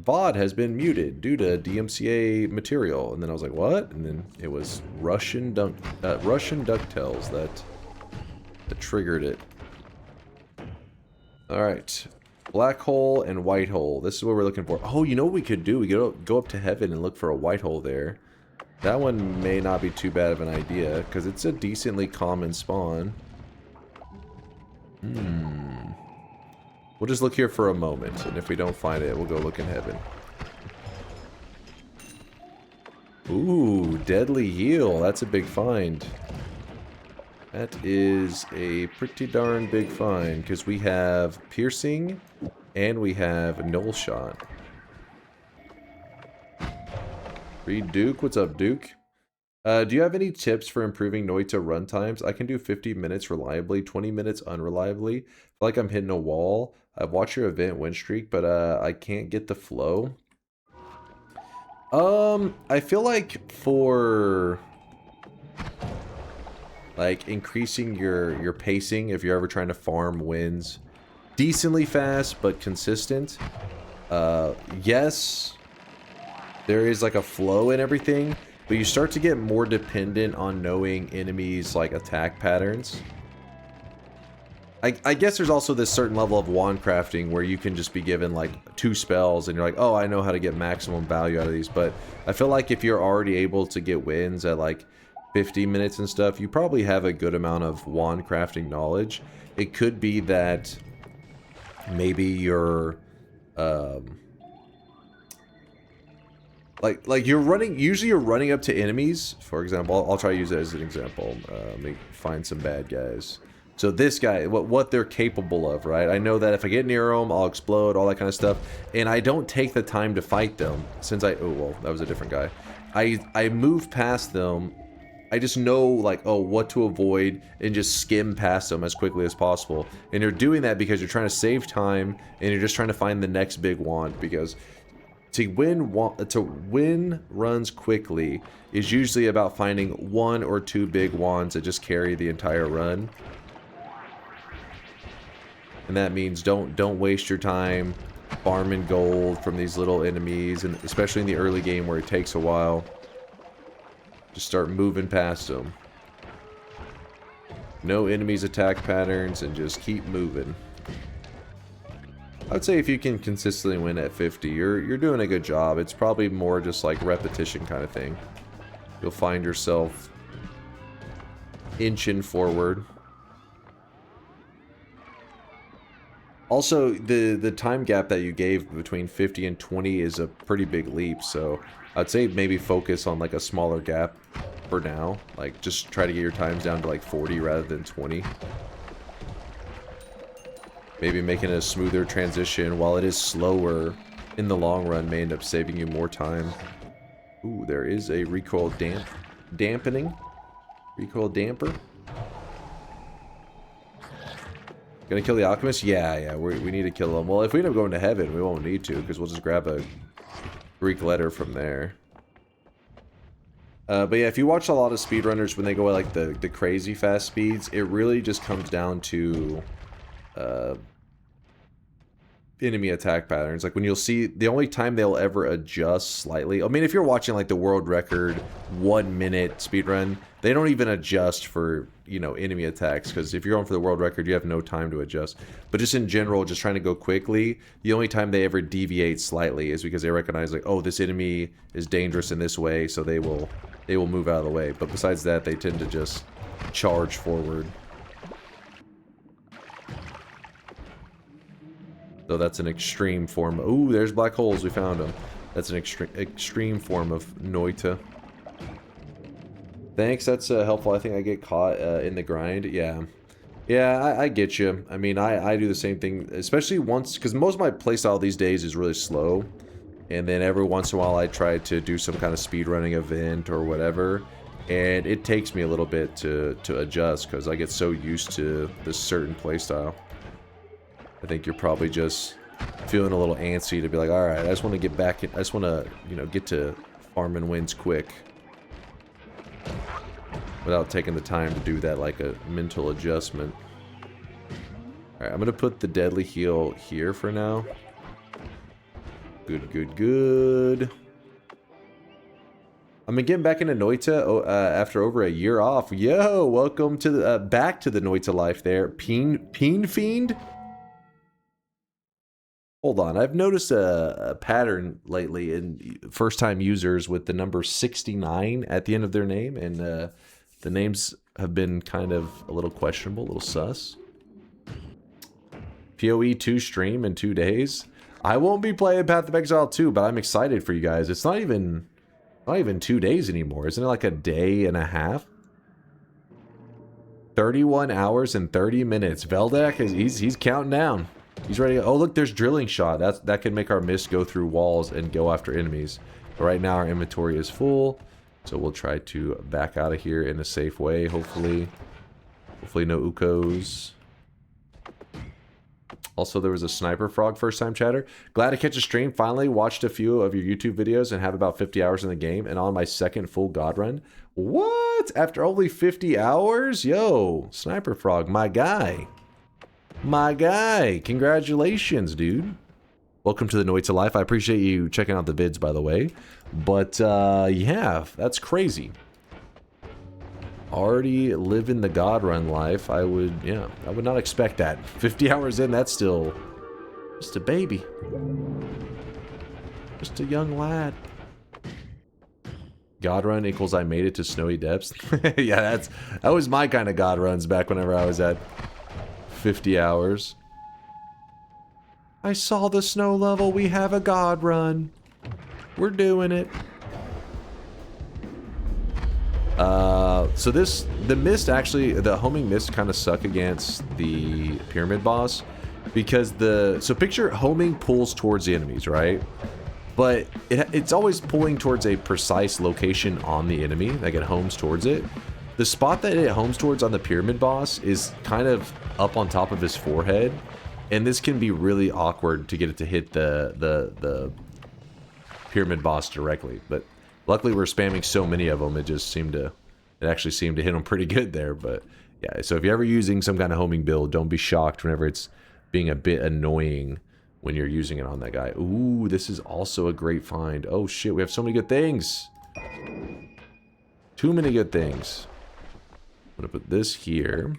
VOD has been muted due to DMCA material, and then I was like, what? And then it was Russian DuckTales that triggered it. All right, black hole and white hole. This is what we're looking for. Oh, you know what we could do? We could go up to heaven and look for a white hole there. That one may not be too bad of an idea because it's a decently common spawn. We'll just look here for a moment, and if we don't find it, we'll go look in heaven. Ooh, deadly heal. That's a big find. That is a pretty darn big find, because we have piercing, and we have null shot. Reed Duke, what's up, Duke? Do you have any tips for improving Noita runtimes? I can do 50 minutes reliably, 20 minutes unreliably. I feel like I'm hitting a wall. I've watched your event win streak, but I can't get the flow. I feel like for like increasing your pacing, if you're ever trying to farm wins decently fast but consistent, yes, there is like a flow in everything. But you start to get more dependent on knowing enemies' like attack patterns. I guess there's also this certain level of wand crafting where you can just be given like 2 spells and you're like, oh, I know how to get maximum value out of these. But I feel like if you're already able to get wins at like 50 minutes and stuff, you probably have a good amount of wand crafting knowledge. It could be that maybe you're like you're running, usually you're running up to enemies. For example, I'll try to use it as an example. Let me find some bad guys. So this guy, what they're capable of, right? I know that if I get near them, I'll explode, all that kind of stuff. And I don't take the time to fight them since oh, well, that was a different guy. I move past them. I just know, like, oh, what to avoid and just skim past them as quickly as possible. And you're doing that because you're trying to save time and you're just trying to find the next big wand. Because to win runs quickly is usually about finding 1 or 2 big wands that just carry the entire run. And that means don't waste your time farming gold from these little enemies, and especially in the early game where it takes a while. Just start moving past them. No enemies attack patterns and just keep moving. I'd say if you can consistently win at 50, you're doing a good job. It's probably more just like repetition kind of thing. You'll find yourself inching forward. Also, the time gap that you gave between 50 and 20 is a pretty big leap, so I'd say maybe focus on like a smaller gap for now. Like, just try to get your times down to like 40 rather than 20. Maybe making a smoother transition, while it is slower, in the long run may end up saving you more time. Ooh, there is a recoil dampening. Recoil damper. Gonna kill the Alchemist? Yeah, we need to kill him. Well, if we end up going to heaven, we won't need to, because we'll just grab a Greek letter from there. But yeah, if you watch a lot of speedrunners when they go at like the crazy fast speeds, it really just comes down to enemy attack patterns. Like when you'll see, the only time they'll ever adjust slightly, I mean, if you're watching like the world record 1 minute speedrun, they don't even adjust for, you know, enemy attacks, because if you're going for the world record, you have no time to adjust. But just in general, just trying to go quickly, the only time they ever deviate slightly is because they recognize like, oh, this enemy is dangerous in this way, so they will move out of the way. But besides that, they tend to just charge forward. So that's an extreme form. Ooh, there's black holes. We found them. That's an extreme form of Noita. Thanks, that's helpful. I think I get caught in the grind. Yeah, I get you. I mean, I do the same thing, especially once, because most of my playstyle these days is really slow. And then every once in a while I try to do some kind of speedrunning event or whatever. And it takes me a little bit to adjust, because I get so used to this certain playstyle. I think you're probably just feeling a little antsy to be like, alright, I just want to get back in, I just want to, you know, get to farming wins quick. Without taking the time to do that, like a mental adjustment. Alright, I'm going to put the deadly heal here for now. Good. I'm getting back into Noita after over a year off. Yo, welcome to the, back to the Noita life there. Peen Fiend? Hold on, I've noticed a pattern lately in first-time users with the number 69 at the end of their name, and the names have been kind of a little questionable, a little sus. PoE 2 stream in 2 days. I won't be playing Path of Exile 2, but I'm excited for you guys. It's not even 2 days anymore. Isn't it like a day and a half? 31 hours and 30 minutes. Veldak, he's counting down. He's ready to go. Oh, look, there's drilling shot. That can make our mist go through walls and go after enemies. But right now our inventory is full, so we'll try to back out of here in a safe way, hopefully. Hopefully no Ukos. Also, there was a sniper frog first time chatter. Glad to catch a stream. Finally watched a few of your YouTube videos and have about 50 hours in the game, and on my second full god run. What? After only 50 hours? Yo, sniper frog, my guy. My guy, congratulations, dude. Welcome to the Noita life. I appreciate you checking out the vids, by the way. But, yeah, that's crazy. already living the God Run life, I would, yeah, I would not expect that. 50 hours in, that's still just a baby. Just a young lad. God Run equals I made it to snowy depths. Yeah, that was my kind of God Runs back whenever I was at 50 hours. I saw the snow level, we have a God Run. We're doing it. So the mist actually, the homing mist kind of suck against the pyramid boss because so picture homing pulls towards the enemies, right? But it's always pulling towards a precise location on the enemy, like it homes towards it. The spot that it homes towards on the pyramid boss is kind of up on top of his forehead, and this can be really awkward to get it to hit the pyramid boss directly. But luckily we're spamming so many of them, it actually seemed to hit him pretty good there. But yeah, so if you're ever using some kind of homing build, don't be shocked whenever it's being a bit annoying when you're using it on that guy. Ooh, this is also a great find. Oh shit, we have so many good things. Too many good things. I'm gonna put this here.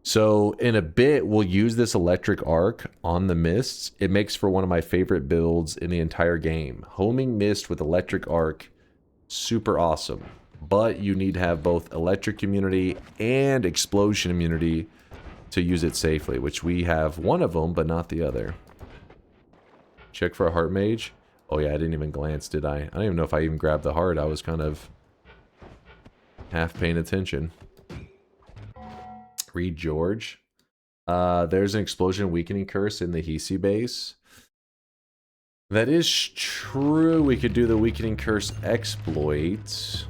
So in a bit, we'll use this electric arc on the mists. It makes for one of my favorite builds in the entire game. Homing mist with electric arc, super awesome. But you need to have both electric immunity and explosion immunity to use it safely, which we have one of them, but not the other. Check for a heart mage. Oh yeah, I didn't even glance, did I? I don't even know if I even grabbed the heart. I was kind of half paying attention. Read George. There's an explosion weakening curse in the hiisi base. That is true. We could do the weakening curse exploit.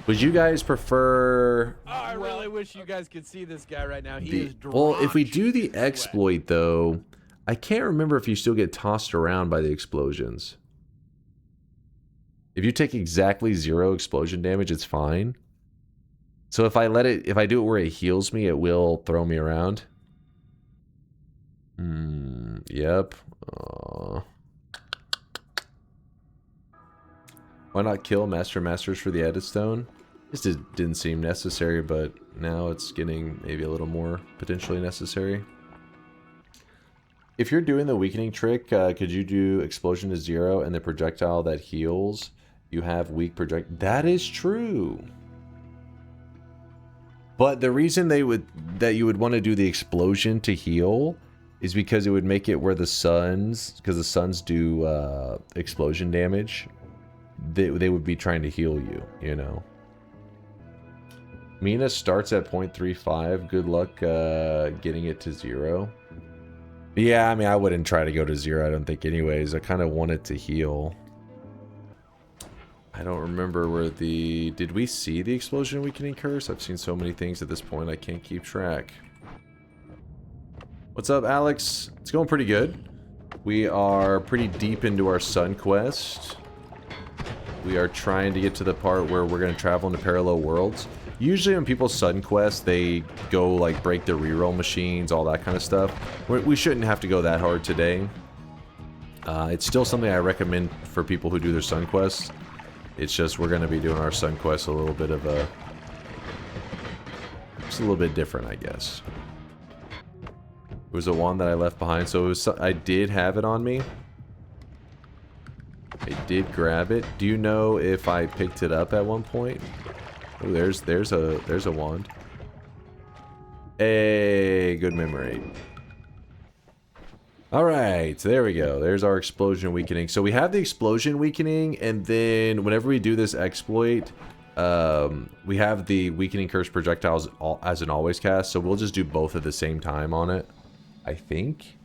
Would you guys prefer... Oh, I really wish you guys could see this guy right now. He is drenched. Well, if we do the exploit, though, I can't remember if you still get tossed around by the explosions. If you take exactly 0 explosion damage, it's fine. So if I do it where it heals me, it will throw me around. Yep. Why not kill Masters for the edit stone? This didn't seem necessary, but now it's getting maybe a little more potentially necessary. If you're doing the weakening trick, could you do explosion to 0 and the projectile that heals? You have weak project. That is true. But the reason that you would want to do the explosion to heal is because it would make it where the suns do explosion damage. They would be trying to heal you, you know. Mina starts at 0.35. Good luck getting it to 0. Yeah, I mean, I wouldn't try to go to 0, I don't think anyways. I kind of want it to heal. I don't remember where did we see the explosion weakening curse? I've seen so many things at this point, I can't keep track. What's up, Alex? It's going pretty good. We are pretty deep into our sun quest. We are trying to get to the part where we're going to travel into parallel worlds. Usually when people sun quest, they go like break the reroll machines, all that kind of stuff. We shouldn't have to go that hard today. It's still something I recommend for people who do their sun quests. It's just we're going to be doing our sun quest a little bit of a... Just a little bit different, I guess. It was a wand that I left behind, so I did have it on me. I did grab it. Do you know if I picked it up at one point? Oh, there's a wand. Hey, good memory. Alright, there we go. There's our explosion weakening. So we have the explosion weakening, and then whenever we do this exploit, we have the weakening curse projectiles as an always cast, so we'll just do both at the same time on it, I think.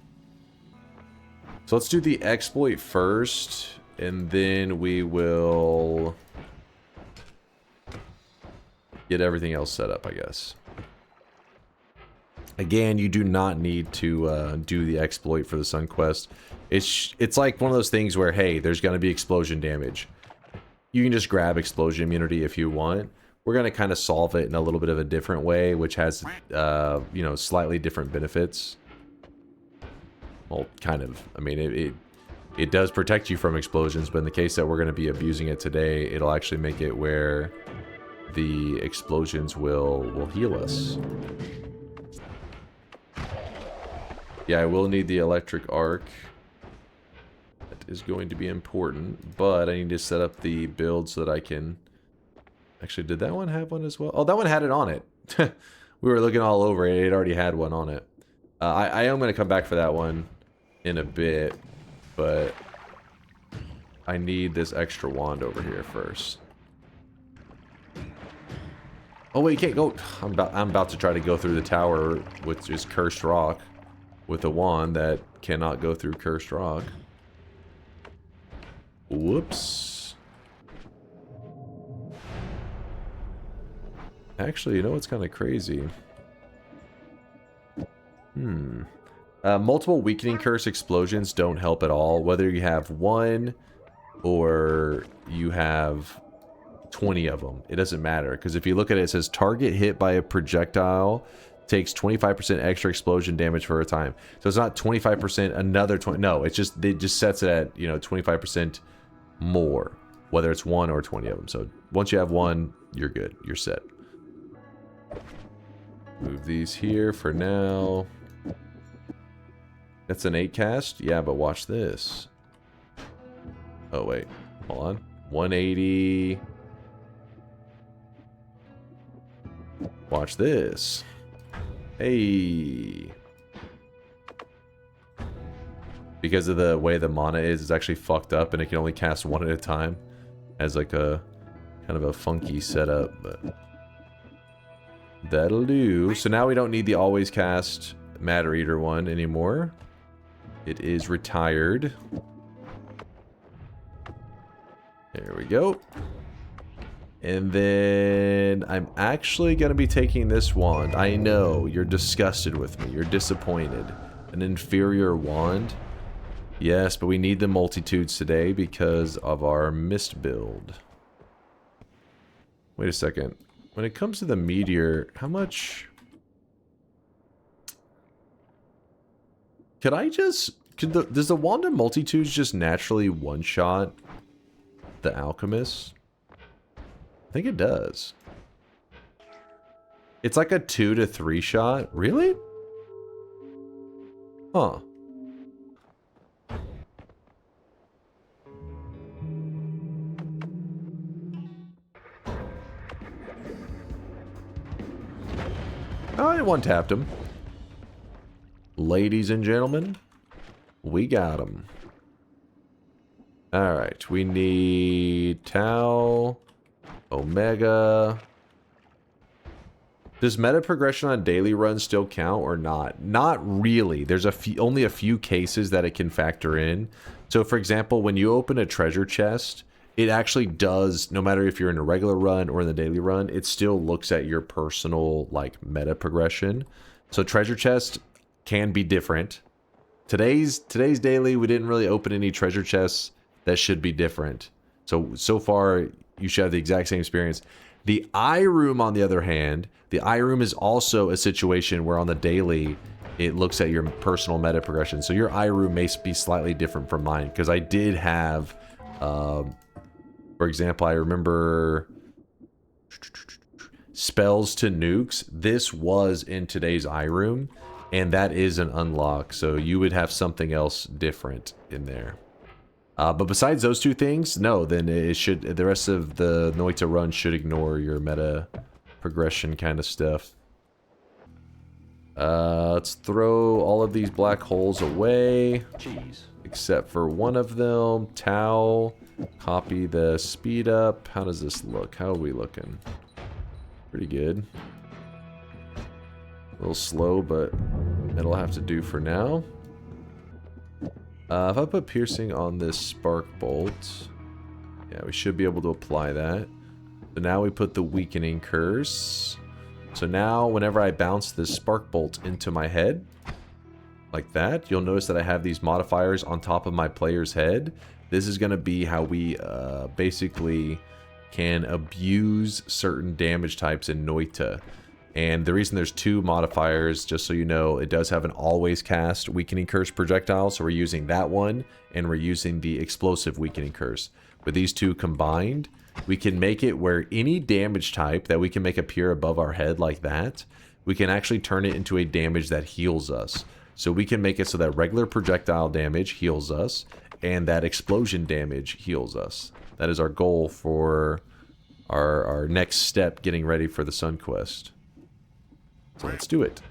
So let's do the exploit first, and then we will get everything else set up, I guess. Again, you do not need to do the exploit for the Sun Quest. It's like one of those things where, hey, there's going to be explosion damage. You can just grab explosion immunity if you want. We're going to kind of solve it in a little bit of a different way, which has, you know, slightly different benefits. Well, kind of. I mean, it it does protect you from explosions, but in the case that we're going to be abusing it today, it'll actually make it where the explosions will heal us. Yeah, I will need the electric arc. That is going to be important, but I need to set up the build so that I can... Actually, did that one have one as well? Oh, that one had it on it. We were looking all over it. It already had one on it. I am going to come back for that one in a bit, but I need this extra wand over here first. Oh wait, you can't go. I'm about to try to go through the tower, which is cursed rock, with a wand that cannot go through cursed rock. Whoops. Actually, you know what's kind of crazy? Multiple weakening curse explosions don't help at all, whether you have one or you have 20 of them. It doesn't matter, because if you look at it, it says target hit by a projectile takes 25% extra explosion damage for a time. So it's not 25% another 20. No, it just sets it at, you know, 25% more, whether it's one or 20 of them. So once you have one, you're good. You're set. Move these here for now. That's an 8 cast? Yeah, but watch this. Oh, wait. Hold on. 180. Watch this. Hey. Because of the way the mana is, it's actually fucked up and it can only cast one at a time. As like a kind of a funky setup, but that'll do. So now we don't need the always cast Matter Eater one anymore. It is retired. There we go. And then I'm actually going to be taking this wand. I know, you're disgusted with me. You're disappointed. An inferior wand. Yes, but we need the multitudes today because of our mist build. Wait a second. When it comes to the meteor, how much... Could I just... does the Wand of Multitudes just naturally one-shot the Alchemist? I think it does. It's like a 2 to 3 shot. Really? Huh. Oh, I one-tapped him. Ladies and gentlemen, we got him. Alright, we need Tau, Omega. Does meta progression on daily runs still count or not? Not really. There's only a few cases that it can factor in. So for example, when you open a treasure chest, it actually does, no matter if you're in a regular run or in the daily run, it still looks at your personal like meta progression. So treasure chest can be different. Today's daily, we didn't really open any treasure chests that should be different. So far, you should have the exact same experience. The eye room, on the other hand, the eye room is also a situation where on the daily, it looks at your personal meta progression. So your eye room may be slightly different from mine, because I did have, for example, I remember spells to nukes. This was in today's eye room, and that is an unlock. So you would have something else different in there. But besides those two things, no, then it should, the rest of the Noita run should ignore your meta progression kind of stuff. Let's throw all of these black holes away. Jeez. Except for one of them. Tau. Copy the speed up. How does this look? How are we looking? Pretty good. A little slow, but it'll have to do for now. If I put piercing on this spark bolt, yeah, we should be able to apply that. So now we put the weakening curse. So now whenever I bounce this spark bolt into my head, like that, you'll notice that I have these modifiers on top of my player's head. This is going to be how we basically can abuse certain damage types in Noita. And the reason there's 2 modifiers, just so you know, it does have an always cast Weakening Curse projectile, so we're using that one, and we're using the explosive Weakening Curse. With these 2 combined, we can make it where any damage type that we can make appear above our head like that, we can actually turn it into a damage that heals us. So we can make it so that regular projectile damage heals us, and that explosion damage heals us. That is our goal for our next step getting ready for the Sun Quest. So let's do it.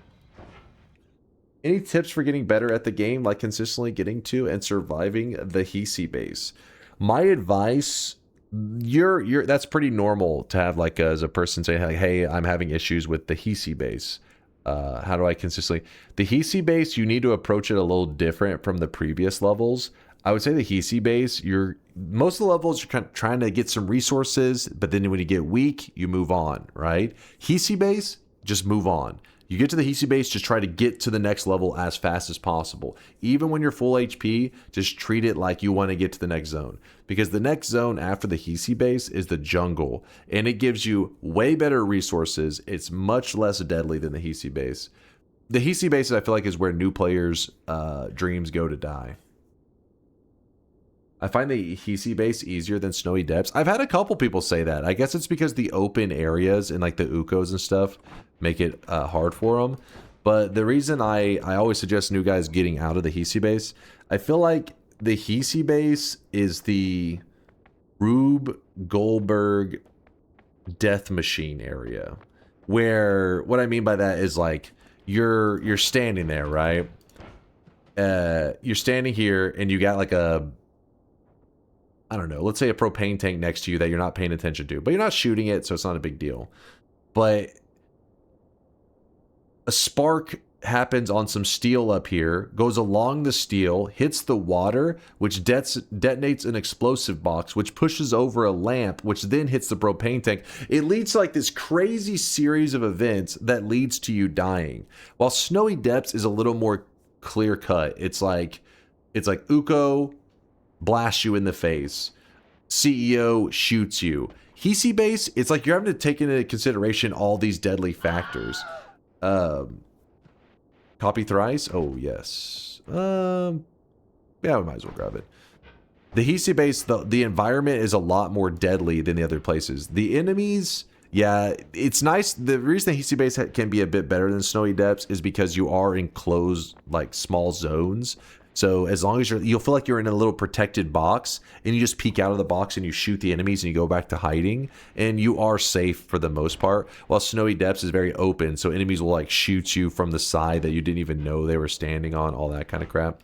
Any tips for getting better at the game, like consistently getting to and surviving the hiisi base? My advice, that's pretty normal to have, like, as a person say, like, hey, I'm having issues with the hiisi base. How do I consistently... The hiisi base, you need to approach it a little different from the previous levels. I would say the hiisi base, most of the levels, you're kind of trying to get some resources, but then when you get weak, you move on, right? Hiisi base, just move on. You get to the hiisi base, just try to get to the next level as fast as possible. Even when you're full HP, just treat it like you want to get to the next zone. Because the next zone after the hiisi base is the jungle, and it gives you way better resources. It's much less deadly than the hiisi base. The hiisi base, I feel like, is where new players' dreams go to die. I find the hiisi base easier than Snowy Depths. I've had a couple people say that. I guess it's because the open areas and like the ukos and stuff make it hard for them. But the reason I always suggest new guys getting out of the hiisi base, I feel like the hiisi base is the Rube Goldberg death machine area. Where, what I mean by that is, like, you're standing there, right? You're standing here and you got like a, I don't know, let's say a propane tank next to you that you're not paying attention to, but you're not shooting it, so it's not a big deal. But a spark happens on some steel up here, goes along the steel, hits the water, which detonates an explosive box, which pushes over a lamp, which then hits the propane tank. It leads to like this crazy series of events that leads to you dying. While Snowy Depths is a little more clear cut. It's like Uko blasts you in the face, CEO shoots you. Hiisi base, it's like you're having to take into consideration all these deadly factors. Copy thrice? Oh, yes. Yeah, we might as well grab it. The hiisi base, the environment is a lot more deadly than the other places. The enemies, yeah, it's nice. The reason the hiisi base can be a bit better than Snowy Depths is because you are in closed, like, small zones. So as long as you'll feel like you're in a little protected box, and you just peek out of the box and you shoot the enemies and you go back to hiding, and you are safe for the most part. While Snowy Depths is very open, so enemies will like shoot you from the side that you didn't even know they were standing on, all that kind of crap.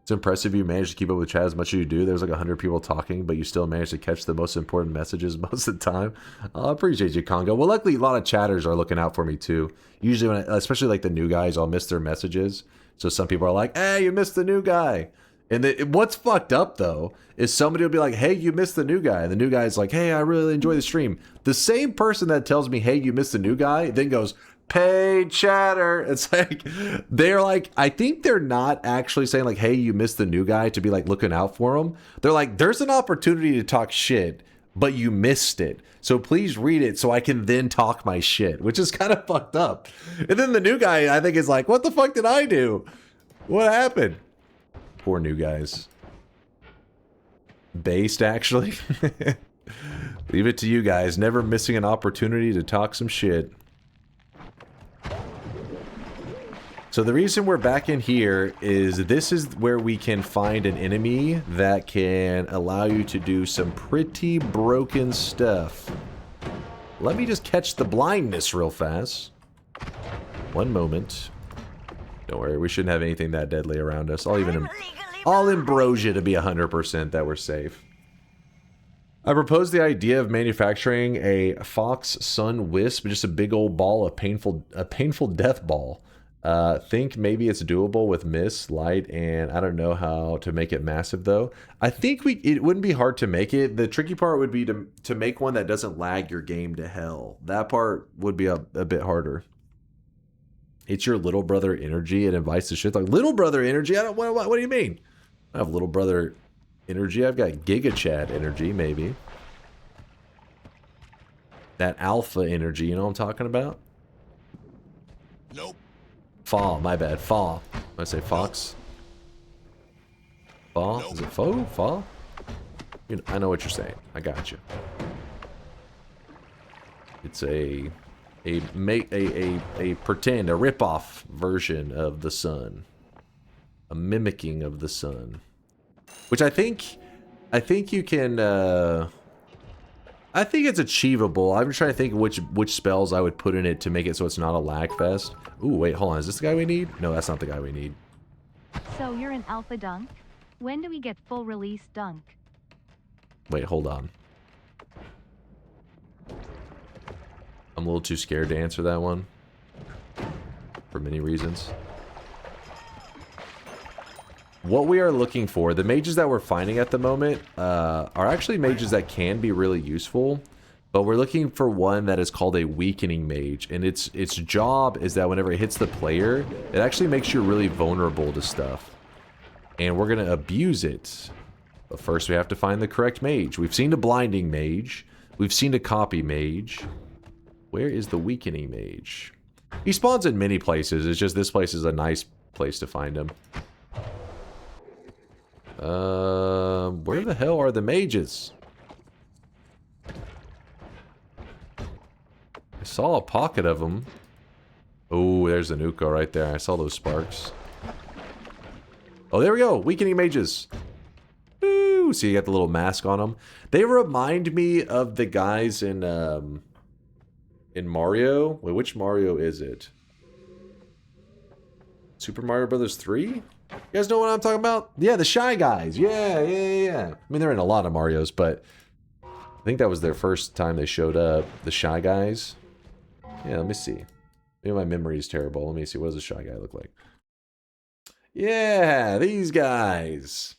It's impressive you managed to keep up with chat as much as you do. There's like 100 people talking, but you still managed to catch the most important messages most of the time. I appreciate you, Congo. Well, luckily a lot of chatters are looking out for me too. Usually, when especially like the new guys, I'll miss their messages. So some people are like, hey, you missed the new guy. And what's fucked up, though, is somebody will be like, hey, you missed the new guy. And the new guy's like, hey, I really enjoy the stream. The same person that tells me, hey, you missed the new guy, then goes, paid chatter. It's like, they're like, I think they're not actually saying like, hey, you missed the new guy to be like looking out for them. They're like, there's an opportunity to talk shit, but you missed it. So please read it so I can then talk my shit, which is kind of fucked up. And then the new guy, I think, is like, what the fuck did I do? What happened? Poor new guys. Based, actually. Leave it to you guys. Never missing an opportunity to talk some shit. So the reason we're back in here is this is where we can find an enemy that can allow you to do some pretty broken stuff. Let me just catch the blindness real fast. One moment. Don't worry, we shouldn't have anything that deadly around us. I'll ambrosia to be 100% that we're safe. I proposed the idea of manufacturing a Fox Sun Wisp, just a big old ball of painful death ball. Think maybe it's doable with mist, light, and I don't know how to make it massive though. I think it wouldn't be hard to make it. The tricky part would be to make one that doesn't lag your game to hell. That part would be a bit harder. It's your little brother energy. It invites the shit like little brother energy. What do you mean? I have little brother energy. I've got Giga Chat energy maybe. that alpha energy. You know what I'm talking about? Nope. Fall, my bad. Fall. I say fox. Fall? Is it foe? Fall? You know, I know what you're saying. I got you. It's a pretend, a rip-off version of the sun. A mimicking of the sun. Which I think you can, I think it's achievable. I'm trying to think which spells I would put in it to make it so it's not a lag fest. Ooh, wait, hold on. Is this the guy we need? No, that's not the guy we need. So you're an alpha dunk? When do we get full release dunk? Wait, hold on. I'm a little too scared to answer that one. For many reasons. What we are looking for, the mages that we're finding at the moment, are actually mages that can be really useful. But we're looking for one that is called a Weakening Mage. And its job is that whenever it hits the player, it actually makes you really vulnerable to stuff. And we're going to abuse it. But first we have to find the correct mage. We've seen a Blinding Mage. We've seen a Copy Mage. Where is the Weakening Mage? He spawns in many places. It's just this place is a nice place to find him. Where the hell are the mages? I saw a pocket of them. Oh, there's an Uko right there. I saw those sparks. Oh, there we go. Weakening Mages. Woo! So you got the little mask on them. They remind me of the guys in Mario. Wait, which Mario is it? Super Mario Brothers 3? You guys know what I'm talking about? Yeah, the Shy Guys. Yeah. I mean, they're in a lot of Marios, but I think that was their first time they showed up. The Shy Guys. Yeah, let me see. Maybe my memory is terrible. Let me see. What does a Shy Guy look like? Yeah, these guys.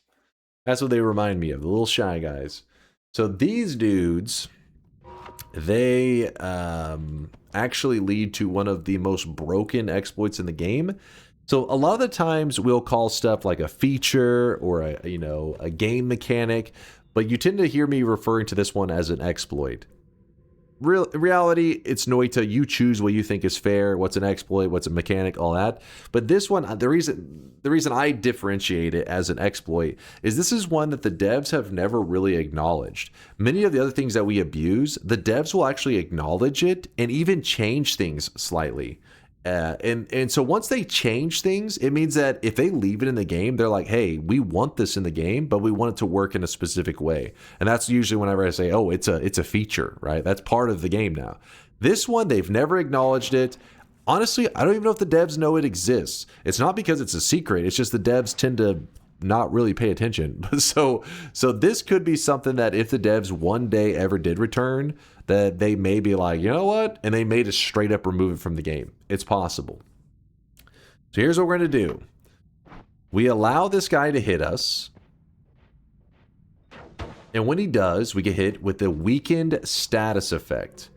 That's what they remind me of. The little Shy Guys. So these dudes, they actually lead to one of the most broken exploits in the game. So a lot of the times we'll call stuff like a feature or a game mechanic, but you tend to hear me referring to this one as an exploit. In reality, it's Noita. You choose what you think is fair, what's an exploit, what's a mechanic, all that. But this one, the reason I differentiate it as an exploit is this is one that the devs have never really acknowledged. Many of the other things that we abuse, the devs will actually acknowledge it and even change things slightly. And so once they change things, it means that if they leave it in the game, they're like, hey, we want this in the game, but we want it to work in a specific way. And that's usually whenever I say, oh, it's a feature, right? That's part of the game now. This one, they've never acknowledged it. Honestly, I don't even know if the devs know it exists. It's not because it's a secret. It's just the devs tend to not really pay attention. So this could be something that if the devs one day ever did return, that they may be like, you know what? And they may just straight up remove it from the game. It's possible. So here's what we're going to do. We allow this guy to hit us. And when he does, we get hit with the weakened status effect.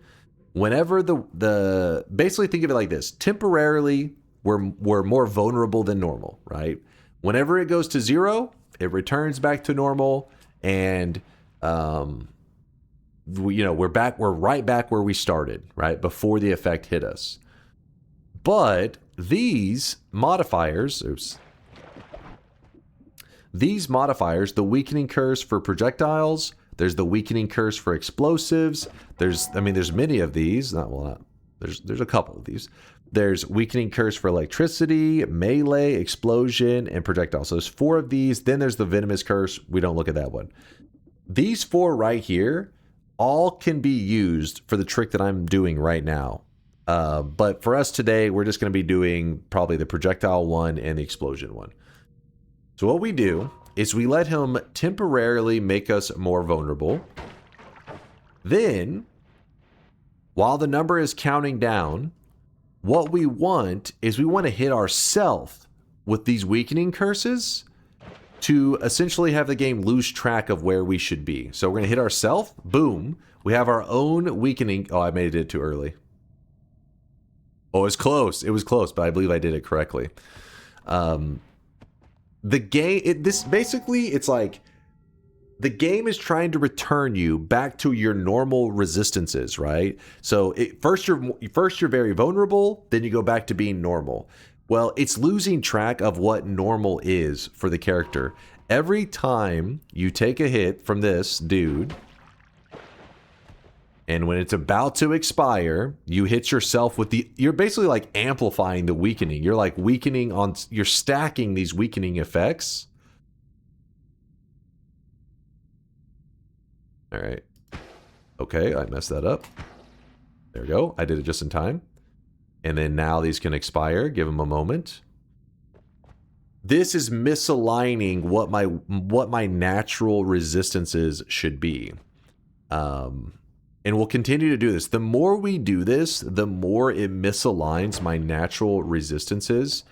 Whenever basically think of it like this. Temporarily, we're more vulnerable than normal, right? Whenever it goes to 0, it returns back to normal, and we're right back where we started, right? Before the effect hit us. But these modifiers, the weakening curse for projectiles, there's the weakening curse for explosives. There's many of these. There's a couple of these. There's weakening curse for electricity, melee, explosion, and projectile. So there's 4 of these. Then there's the venomous curse. We don't look at that one. These 4 right here all can be used for the trick that I'm doing right now. But for us today, we're just going to be doing probably the projectile one and the explosion one. So what we do is we let him temporarily make us more vulnerable. Then, while the number is counting down, what we want is we want to hit ourselves with these weakening curses to essentially have the game lose track of where we should be. So we're going to hit ourselves. Boom. We have our own weakening. Oh, I made it too early. Oh, it was close. It was close, but I believe I did it correctly. The game, it's like the game is trying to return you back to your normal resistances, right? So first you're very vulnerable, then you go back to being normal. Well, it's losing track of what normal is for the character. Every time you take a hit from this dude, and when it's about to expire, you hit yourself with you're basically like amplifying the weakening. You're like you're stacking these weakening effects. All right. Okay, I messed that up. There we go. I did it just in time. And then now these can expire. Give them a moment. This is misaligning what my natural resistances should be. And we'll continue to do this. The more we do this, the more it misaligns my natural resistances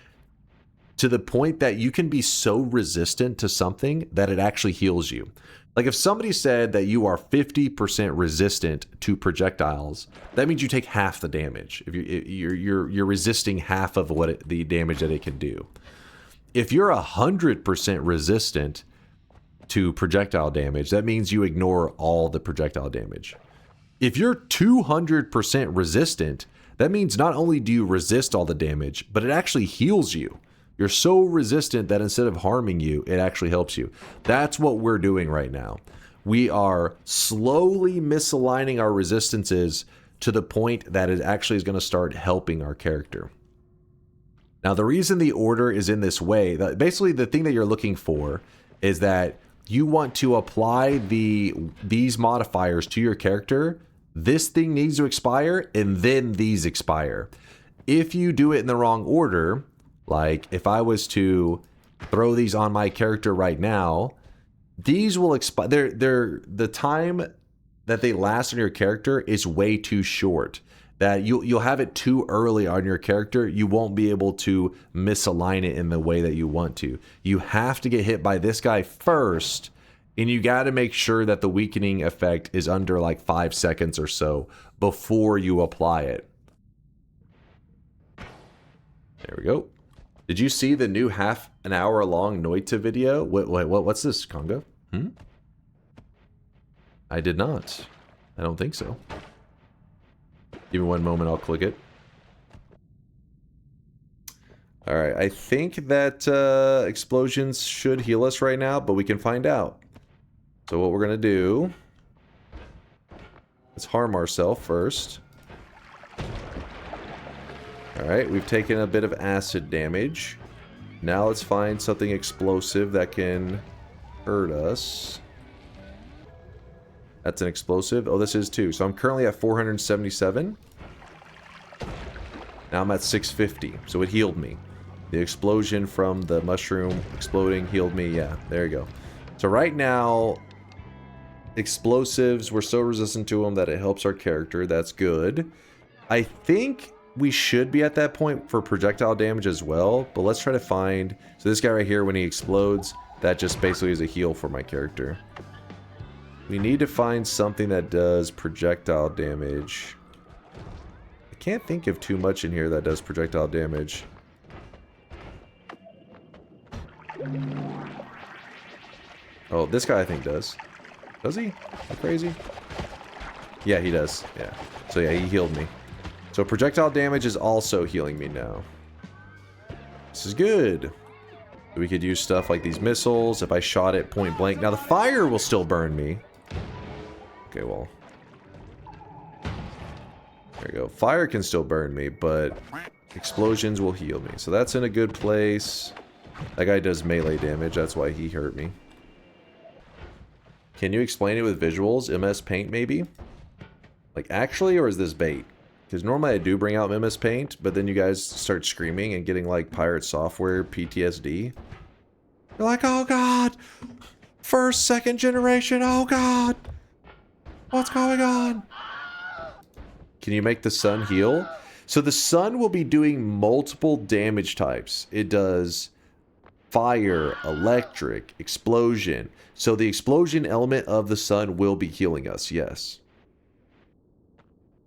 to the point that you can be so resistant to something that it actually heals you. Like if somebody said that you are 50% resistant to projectiles, that means you take half the damage. If you're resisting half of the damage that it can do. If you're 100% resistant to projectile damage, that means you ignore all the projectile damage. If you're 200% resistant, that means not only do you resist all the damage, but it actually heals you. You're so resistant that instead of harming you, it actually helps you. That's what we're doing right now. We are slowly misaligning our resistances to the point that it actually is going to start helping our character. Now, the reason the order is in this way, basically the thing that you're looking for is that you want to apply these modifiers to your character. This thing needs to expire, and then these expire. If you do it in the wrong order, like if I was to throw these on my character right now, these will expire. The time that they last on your character is way too short. That you'll have it too early on your character. You won't be able to misalign it in the way that you want to. You have to get hit by this guy first, and you got to make sure that the weakening effect is under like 5 seconds or so before you apply it. There we go. Did you see the new half an hour long Noita video? What's this, Congo? I did not. I don't think so. Give me one moment, I'll click it. Alright, I think that explosions should heal us right now, but we can find out. So what we're going to do... let's harm ourselves first. Alright, we've taken a bit of acid damage. Now let's find something explosive that can hurt us. That's an explosive. Oh, this is too. So I'm currently at 477. Now I'm at 650. So it healed me. The explosion from the mushroom exploding healed me. Yeah, there you go. So right now, explosives, we're so resistant to them that it helps our character. That's good. I think we should be at that point for projectile damage as well. But let's try to find... so this guy right here, when he explodes, that just basically is a heal for my character. We need to find something that does projectile damage. I can't think of too much in here that does projectile damage. Oh, this guy I think does. Does he? Am I crazy? Yeah, he does. Yeah. So yeah, he healed me. So projectile damage is also healing me now. This is good. We could use stuff like these missiles if I shot it point blank. Now the fire will still burn me. Okay, well. There we go. Fire can still burn me, but explosions will heal me. So that's in a good place. That guy does melee damage. That's why he hurt me. Can you explain it with visuals? MS Paint, maybe? Like, actually, or is this bait? Because normally I do bring out MS Paint, but then you guys start screaming and getting, like, Pirate Software PTSD. You're like, oh, God! First, second generation, oh, God! What's going on? Can you make the sun heal? So the sun will be doing multiple damage types. It does fire, electric, explosion. So the explosion element of the sun will be healing us, yes.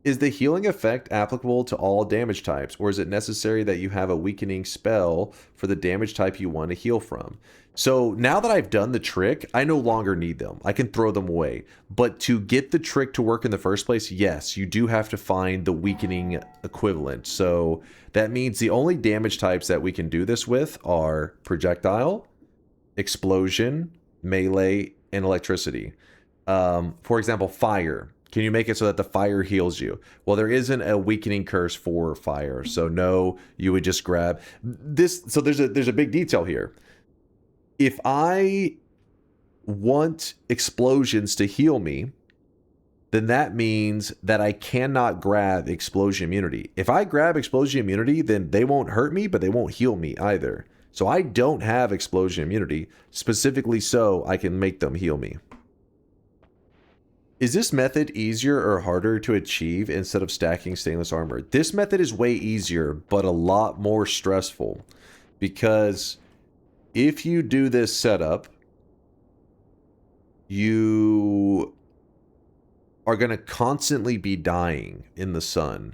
Is the healing effect applicable to all damage types, or is it necessary that you have a weakening spell for the damage type you want to heal from? So now that I've done the trick, I no longer need them. I can throw them away. But to get the trick to work in the first place, yes, you do have to find the weakening equivalent. So that means the only damage types that we can do this with are projectile, explosion, melee, and electricity. For example, fire. Can you make it so that the fire heals you? Well, there isn't a weakening curse for fire, so no, you would just grab this. So there's a big detail here. If I want explosions to heal me, then that means that I cannot grab explosion immunity. If I grab explosion immunity, then they won't hurt me, but they won't heal me either. So I don't have explosion immunity, specifically so I can make them heal me. Is this method easier or harder to achieve instead of stacking stainless armor? This method is way easier, but a lot more stressful. Because if you do this setup, you are going to constantly be dying in the sun.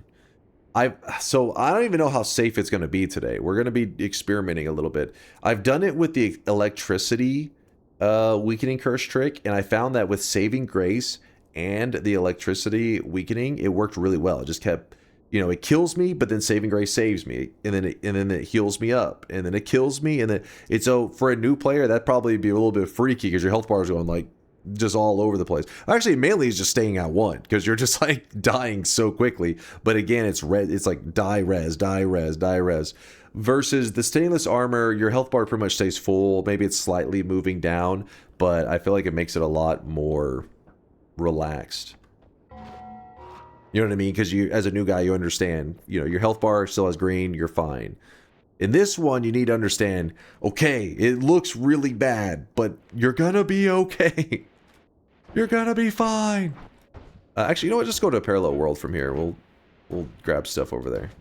So I don't even know how safe it's going to be today. We're going to be experimenting a little bit. I've done it with the electricity weakening curse trick, and I found that with saving grace and the electricity weakening, it worked really well. It just kept, you know, it kills me, but then saving grace saves me, and then it heals me up, and then it kills me, and then it's, so for a new player, that'd probably be a little bit freaky because your health bar is going like just all over the place. Actually, mainly is just staying at 1 because you're just like dying so quickly. But again, it's like die res, die res, die res. Versus the stainless armor, your health bar pretty much stays full. Maybe it's slightly moving down, but I feel like it makes it a lot more relaxed. You know what I mean? Because you, as a new guy, you understand, you know, your health bar still has green, you're fine. In this one, you need to understand, okay, it looks really bad, but you're gonna be okay. You're gonna be fine. Actually, you know what? Just go to a parallel world from here. We'll grab stuff over there.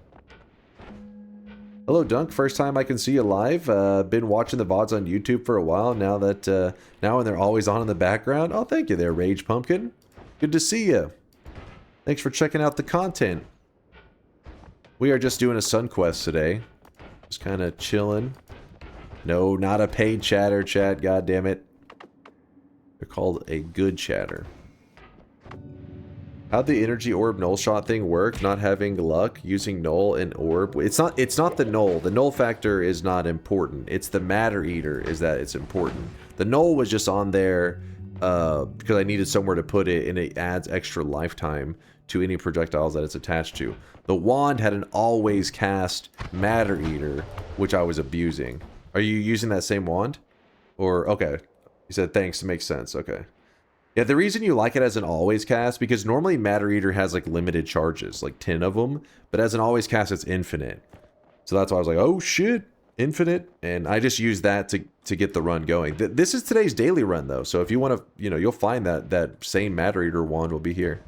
Hello, Dunk. First time I can see you live. Been watching the VODs on YouTube for a while. Now when they're always on in the background. Oh, thank you there, Rage Pumpkin. Good to see you. Thanks for checking out the content. We are just doing a Sun Quest today. Just kind of chilling. No, not a paid chatter chat. God damn it. They're called a good chatter. How'd the energy orb null shot thing work? Not having luck using null and orb. It's not the null. The null factor is not important. It's the matter eater is that it's important. The null was just on there because I needed somewhere to put it, and it adds extra lifetime to any projectiles that it's attached to. The wand had an always cast matter eater, which I was abusing. Are you using that same wand? Or, okay. You said thanks, it makes sense, okay. Yeah, the reason you like it as an always cast, because normally Matter Eater has like limited charges, like 10 of them, but as an always cast, it's infinite. So that's why I was like, oh shit, infinite. And I just use that to get the run going. This is today's daily run though, so if you want to, you know, you'll find that same Matter Eater wand will be here.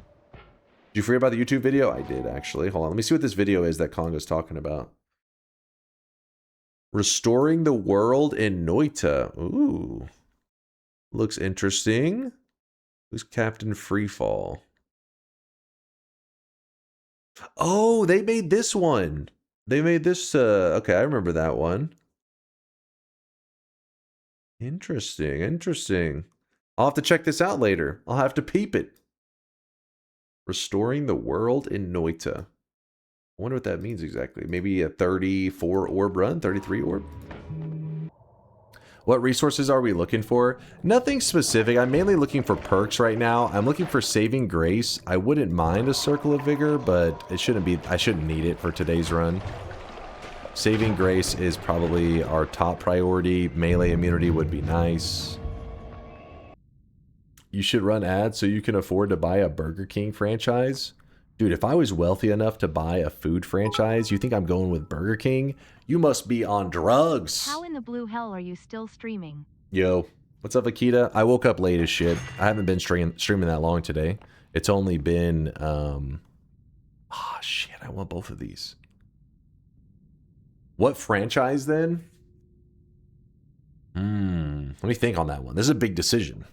Did you forget about the YouTube video? I did actually. Hold on, let me see what this video is that Congo's talking about. Restoring the world in Noita. Ooh. Looks interesting. Who's Captain Freefall? Oh, they made this one. They made this, okay, I remember that one. Interesting, interesting. I'll have to check this out later. I'll have to peep it. Restoring the world in Noita. I wonder what that means exactly. Maybe a 34 orb run? 33 orb? What resources are we looking for? Nothing specific. I'm mainly looking for perks right now. I'm looking for Saving Grace. I wouldn't mind a Circle of Vigor, but it shouldn't be. I shouldn't need it for today's run. Saving Grace is probably our top priority. Melee immunity would be nice. You should run ads so you can afford to buy a Burger King franchise. Dude, if I was wealthy enough to buy a food franchise, you think I'm going with Burger King? You must be on drugs. How in the blue hell are you still streaming? Yo, what's up, Akita? I woke up late as shit. I haven't been streaming that long today. It's only been, shit, I want both of these. What franchise then? Let me think on that one. This is a big decision.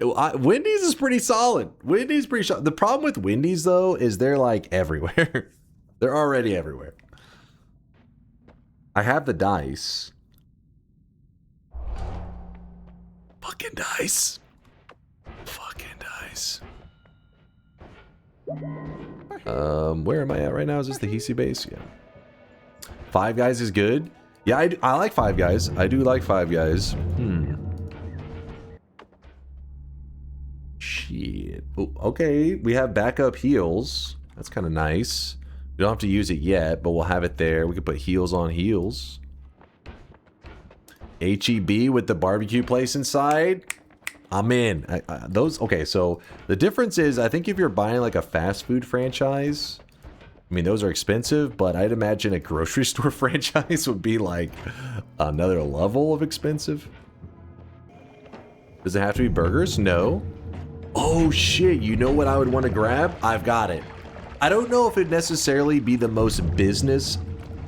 Wendy's is pretty solid. Wendy's pretty solid. The problem with Wendy's though is they're like everywhere. They're already everywhere. I have the dice. Fucking dice. Fucking dice. Where am I at right now? Is this the hiisi base? Yeah. Five Guys is good. Yeah, I like Five Guys. I do like Five Guys. Shit. Oh, okay, we have backup heals. That's kind of nice. We don't have to use it yet, but we'll have it there. We can put heals on heals. HEB with the barbecue place inside. I'm in. Those, okay, so the difference is, I think if you're buying like a fast food franchise, I mean, those are expensive, but I'd imagine a grocery store franchise would be like another level of expensive. Does it have to be burgers? No. Oh shit, you know what I would want to grab? I've got it. I don't know if it'd necessarily be the most business,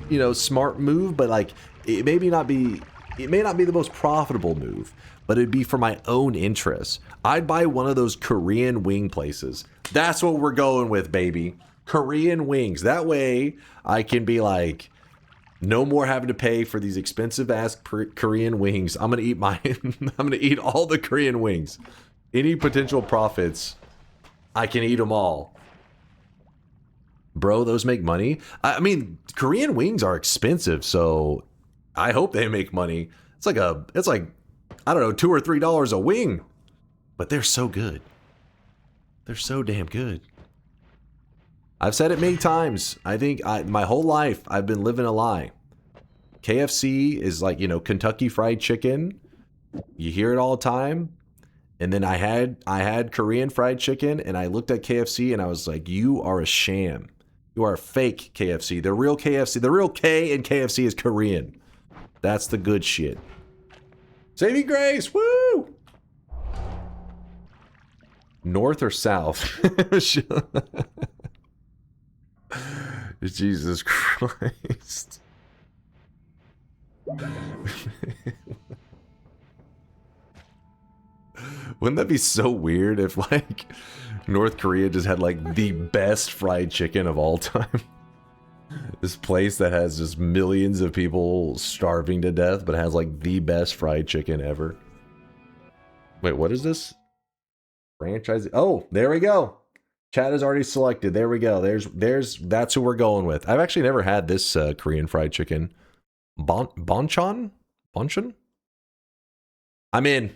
you know, smart move, but like it may not be the most profitable move, but it'd be for my own interest. I'd buy one of those Korean wing places. That's what we're going with, baby. Korean wings. That way I can be like, no more having to pay for these expensive ass Korean wings. I'm gonna eat I'm gonna eat all the Korean wings. Any potential profits, I can eat them all. Bro, those make money. I mean, Korean wings are expensive, so I hope they make money. It's like I don't know, $2 or $3 a wing, but they're so good. They're so damn good. I've said it many times. I think my whole life I've been living a lie. KFC is like, you know, Kentucky Fried Chicken. You hear it all the time. And then I had Korean fried chicken, and I looked at KFC and I was like, you are a sham. You are a fake KFC. The real KFC, the real K in KFC is Korean. That's the good shit. Saving grace, woo! North or south? Jesus Christ. Wouldn't that be so weird if like North Korea just had like the best fried chicken of all time? This place that has just millions of people starving to death, but has like the best fried chicken ever. Wait, what is this? Franchise? Oh, there we go. Chat is already selected. There we go. That's who we're going with. I've actually never had this Korean fried chicken. Bonchon? Bonchon? I'm in.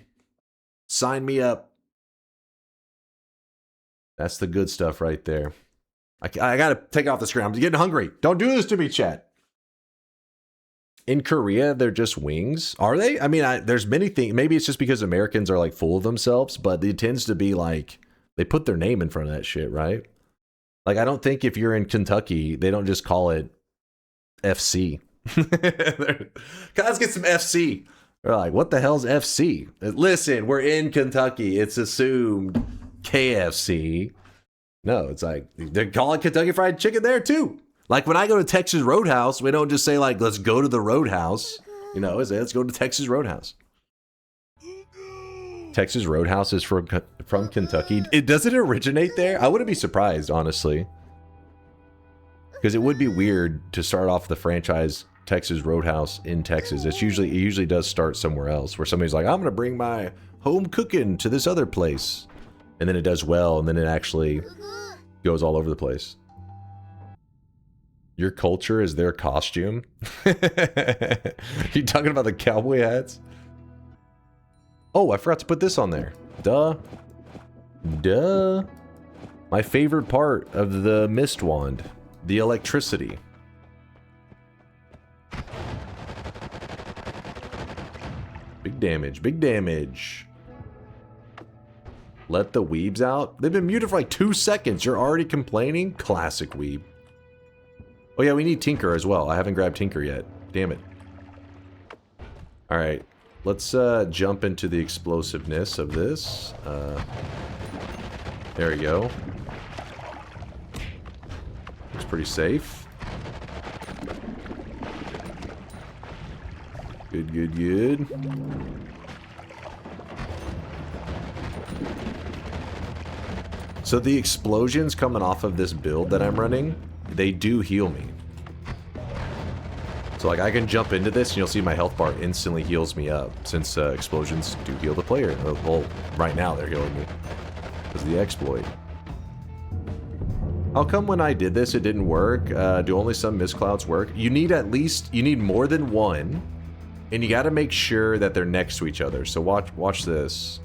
Sign me up. That's the good stuff right there. I gotta take off the screen. I'm getting hungry. Don't do this to me, chat. In Korea, they're just wings. Are they? I mean, there's many things. Maybe it's just because Americans are like full of themselves, but it tends to be like they put their name in front of that shit, right? Like, I don't think if you're in Kentucky, they don't just call it FC. Let's get some FC. They're like, what the hell's FC? Listen, we're in Kentucky. It's assumed KFC. No, it's like, they're calling Kentucky Fried Chicken there too. Like when I go to Texas Roadhouse, we don't just say like, let's go to the Roadhouse. You know, let's go to Texas Roadhouse. Texas Roadhouse is from Kentucky. Does it originate there? I wouldn't be surprised, honestly. Because it would be weird to start off the franchise Texas Roadhouse in Texas. It usually does start somewhere else where somebody's like, I'm gonna bring my home cooking to this other place, and then it does well, and then it actually goes all over the place. Your culture is their costume. You talking about the cowboy hats? Oh, I forgot to put this on there. Duh. My favorite part of the mist wand, the electricity. Big damage, big damage. Let the weebs out. They've been muted for like 2 seconds. You're already complaining? Classic weeb. Oh yeah, we need Tinker as well. I haven't grabbed Tinker yet. Damn it. Alright. Let's jump into the explosiveness of this. There we go. Looks pretty safe. Good. So the explosions coming off of this build that I'm running, they do heal me. So like I can jump into this and you'll see my health bar instantly heals me up since explosions do heal the player. Well, right now they're healing me because of the exploit. How come when I did this it didn't work? Do only some mist clouds work? You need more than one, and you got to make sure that they're next to each other. So watch this.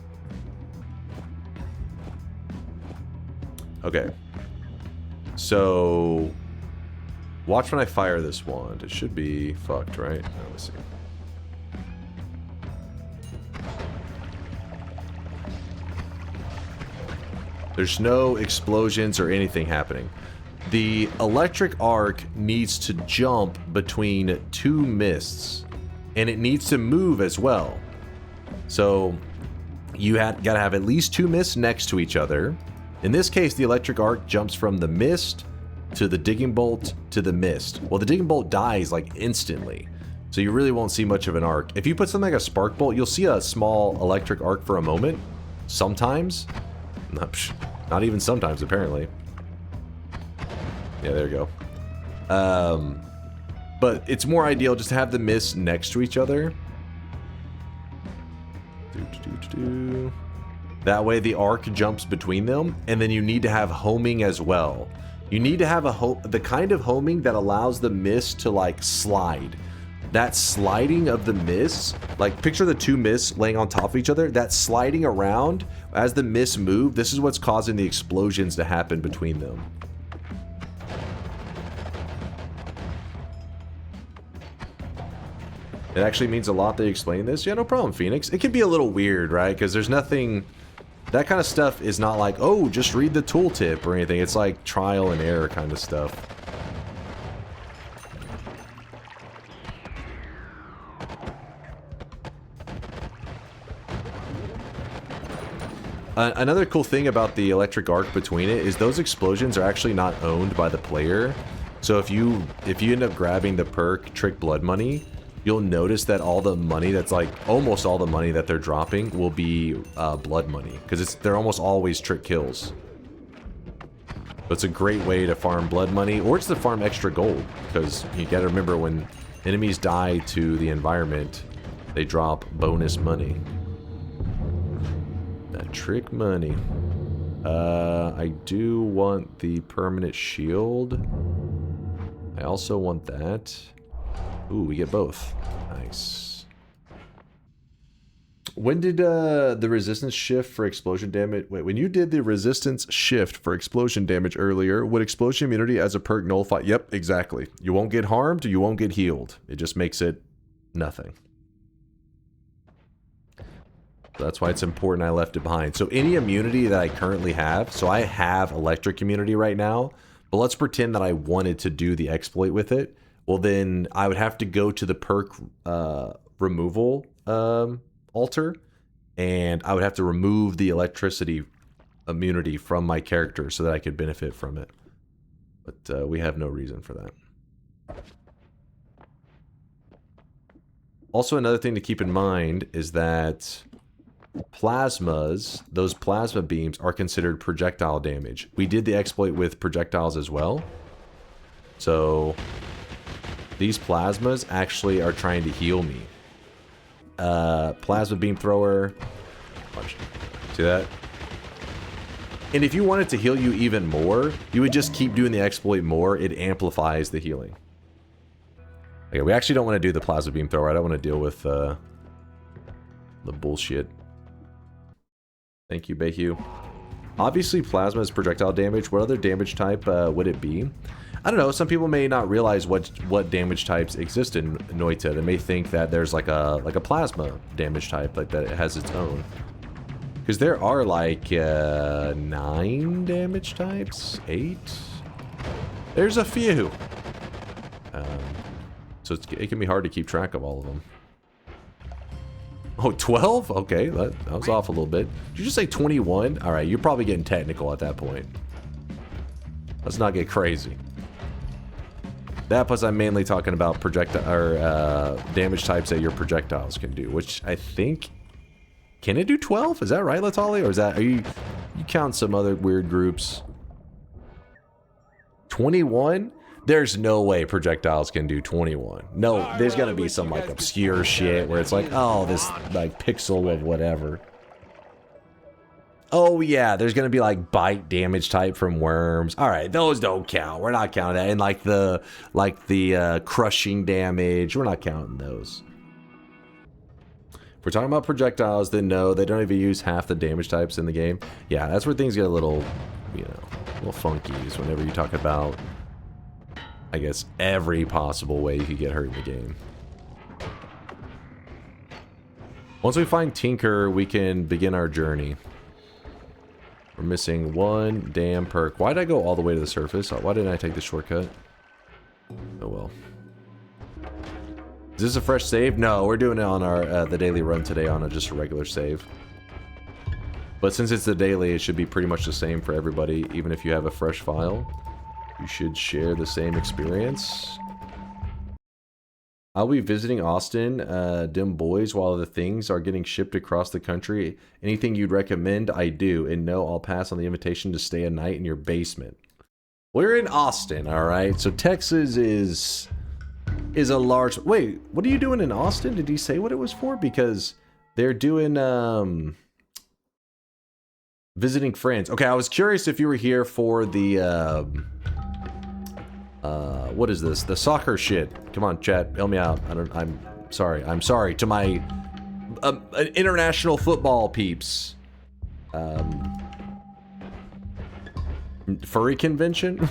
Okay. So watch when I fire this wand. It should be fucked, right? Let's see. There's no explosions or anything happening. The electric arc needs to jump between two mists, and it needs to move as well. So you gotta have at least two mists next to each other. In this case, the electric arc jumps from the mist to the digging bolt to the mist. Well, the digging bolt dies like instantly, so you really won't see much of an arc. If you put something like a spark bolt, you'll see a small electric arc for a moment. Sometimes. Not even sometimes, apparently. Yeah, there you go. But it's more ideal just to have the mists next to each other. That way the arc jumps between them, and then you need to have homing as well. You need to have the kind of homing that allows the mist to like slide. That sliding of the mists, like picture the two mists laying on top of each other, that sliding around as the mists move, this is what's causing the explosions to happen between them. It actually means a lot they explain this. Yeah, no problem, Phoenix. It can be a little weird, right? Because there's nothing... That kind of stuff is not like, oh, just read the tooltip or anything. It's like trial and error kind of stuff. Another cool thing about the electric arc between it is those explosions are actually not owned by the player. So if you end up grabbing the perk Trick Blood Money, you'll notice that all the money that's like almost all the money that they're dropping will be blood money, because they're almost always trick kills. So it's a great way to farm blood money, or it's to farm extra gold, because you gotta remember when enemies die to the environment, they drop bonus money. That trick money. I do want the permanent shield. I also want that. Ooh, we get both. Nice. When did the resistance shift for explosion damage... Wait, when you did the resistance shift for explosion damage earlier, would explosion immunity as a perk nullify? Yep, exactly. You won't get harmed, you won't get healed. It just makes it nothing. So that's why it's important I left it behind. So any immunity that I currently have... So I have electric immunity right now, but let's pretend that I wanted to do the exploit with it. Well, then I would have to go to the perk removal altar, and I would have to remove the electricity immunity from my character so that I could benefit from it. But we have no reason for that. Also, another thing to keep in mind is that plasmas, those plasma beams, are considered projectile damage. We did the exploit with projectiles as well. So these plasmas actually are trying to heal me. Plasma beam thrower. Watch. See that? And if you wanted to heal you even more, you would just keep doing the exploit more. It amplifies the healing. Okay, we actually don't want to do the plasma beam thrower. I don't want to deal with the bullshit. Thank you, Bayhu. Obviously, plasma is projectile damage. What other damage type would it be? I don't know. Some people may not realize what damage types exist in Noita. They may think that there's like a plasma damage type, like that it has its own. Because there are like 9 damage types, 8. There's a few. So it can be hard to keep track of all of them. Oh, 12? Okay, that was off a little bit. Did you just say 21? All right, you're probably getting technical at that point. Let's not get crazy. That plus I'm mainly talking about damage types that your projectiles can do, which I think... Can it do 12? Is that right, Latali? Or is that... You count some other weird groups. 21? There's no way projectiles can do 21. No, there's gotta be some like obscure shit where it's like, oh, this like pixel of whatever. Oh yeah, there's gonna be like bite damage type from worms. All right, those don't count. We're not counting that. And like the crushing damage, we're not counting those. If we're talking about projectiles, then no, they don't even use half the damage types in the game. Yeah, that's where things get a little, you know, a little funky is whenever you talk about, I guess, every possible way you could get hurt in the game. Once we find Tinker, we can begin our journey. We're missing one damn perk. Why did I go all the way to the surface? Why didn't I take the shortcut? Oh well. Is this a fresh save? No, we're doing it on our the daily run today on just a regular save. But since it's the daily, it should be pretty much the same for everybody. Even if you have a fresh file, you should share the same experience. I'll be visiting Austin, dim boys, while the things are getting shipped across the country. Anything you'd recommend, I do. And no, I'll pass on the invitation to stay a night in your basement. We're in Austin, alright? So Texas is a large... Wait, what are you doing in Austin? Did he say what it was for? Because they're doing, visiting friends. Okay, I was curious if you were here for the, what is this? The soccer shit. Come on, chat, help me out. I'm sorry to my international football peeps. Furry convention?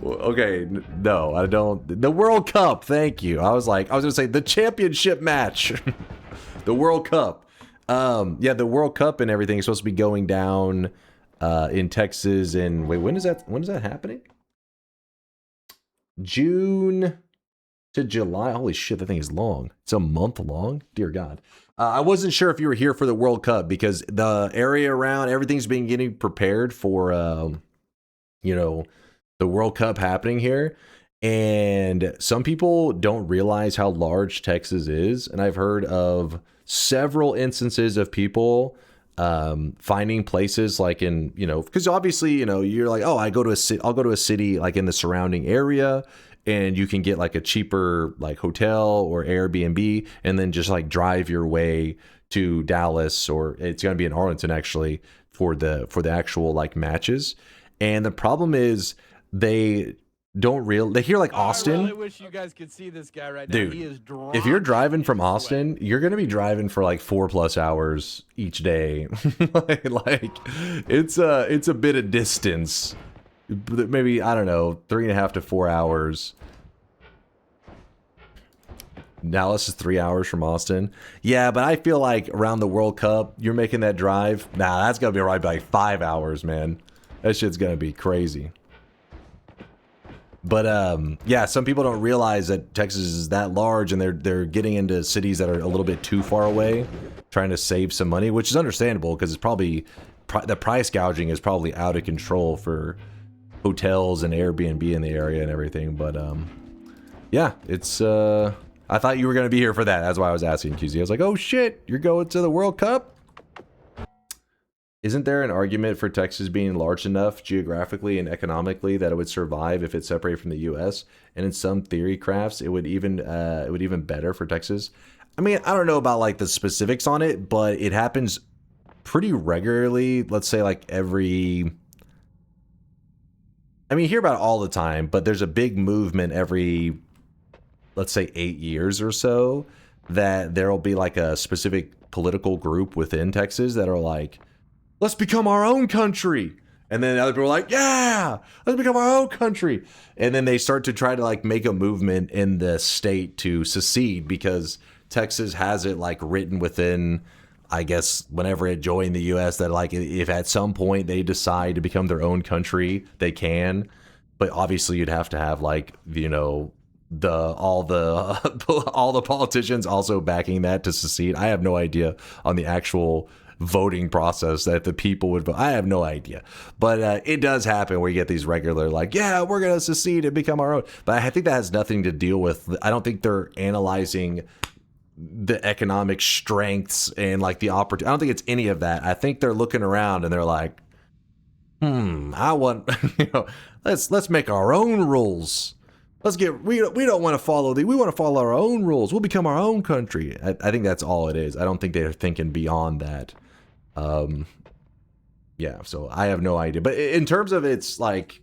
Okay, no, I don't. The World Cup, thank you. I was gonna say the championship match. The World Cup. Yeah, the World Cup and everything is supposed to be going down in Texas. And wait, when is that happening? June to July. Holy shit, that thing is long. It's a month long. Dear God. I wasn't sure if you were here for the World Cup because the area around everything's been getting prepared for, you know, the World Cup happening here. And some people don't realize how large Texas is. And I've heard of several instances of people finding places like in, you know, because obviously, you know, you're like, oh, I'll go to a city like in the surrounding area, and you can get like a cheaper like hotel or Airbnb and then just like drive your way to Dallas, or it's going to be in Arlington actually for the actual like matches. And the problem is they hear like Austin. I really wish you guys could see this guy right now. Dude, he is if you're driving from Austin, you're going to be driving for like 4+ hours each day. like it's a bit of distance. Maybe, I don't know, 3.5 to 4 hours. Dallas is 3 hours from Austin. Yeah, but I feel like around the World Cup, you're making that drive. Nah, that's going to be right by like 5 hours, man. That shit's going to be crazy. But yeah, some people don't realize that Texas is that large, and they're getting into cities that are a little bit too far away, trying to save some money, which is understandable because it's probably the price gouging is probably out of control for hotels and Airbnb in the area and everything. But yeah, it's I thought you were gonna be here for that. That's why I was asking QZ. I was like, oh shit, you're going to the World Cup? Isn't there an argument for Texas being large enough geographically and economically that it would survive if it's separated from the U.S.? And in some theory crafts, it would even better for Texas. I mean, I don't know about like the specifics on it, but it happens pretty regularly. Let's say like every, I mean, you hear about it all the time, but there's a big movement every, let's say 8 years or so, that there'll be like a specific political group within Texas that are like, let's become our own country. And then other people are like, yeah, let's become our own country. And then they start to try to like make a movement in the state to secede because Texas has it like written within, I guess, whenever it joined the U.S. that like if at some point they decide to become their own country, they can. But obviously you'd have to have like, you know, all the politicians also backing that to secede. I have no idea on the actual voting process that the people would vote. I have no idea, but it does happen where you get these regular like, yeah, we're gonna secede and become our own. But I think that has nothing to deal with, I don't think they're analyzing the economic strengths and like the opportunity. I don't think it's any of that. I think they're looking around and they're like, I want, let's make our own rules. We don't want to follow we want to follow our own rules. We'll become our own country. I think that's all it is. I don't think they're thinking beyond that. Yeah, so I have no idea. But in terms of its like,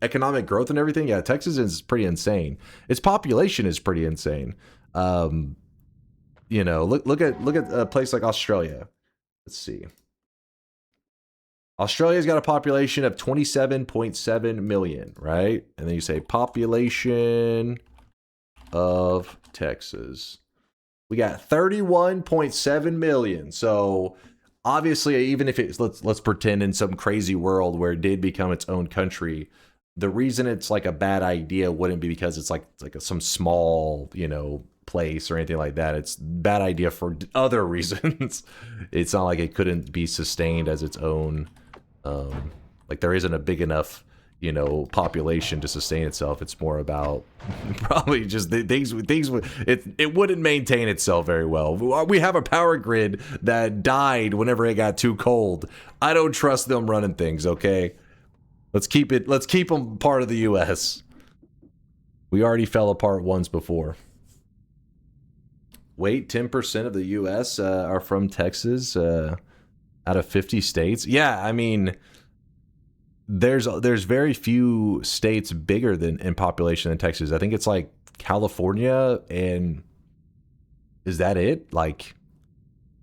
economic growth and everything, yeah, Texas is pretty insane. Its population is pretty insane. Look at a place like Australia. Let's see. Australia's got a population of 27.7 million, right? And then you say population of Texas. We got 31.7 million. So obviously, even if it's let's pretend in some crazy world where it did become its own country, the reason it's like a bad idea wouldn't be because it's like some small, place or anything like that. It's bad idea for other reasons. It's not like it couldn't be sustained as its own. Like there isn't a big enough, population to sustain itself. It's more about probably just things. It wouldn't maintain itself very well. We have a power grid that died whenever it got too cold. I don't trust them running things. Okay, let's keep them part of the U.S. We already fell apart once before. Wait, 10% of the U.S. Are from Texas. Out of 50 states. Yeah, I mean, there's very few states bigger in population than Texas. I think it's like California, and is that it? Like,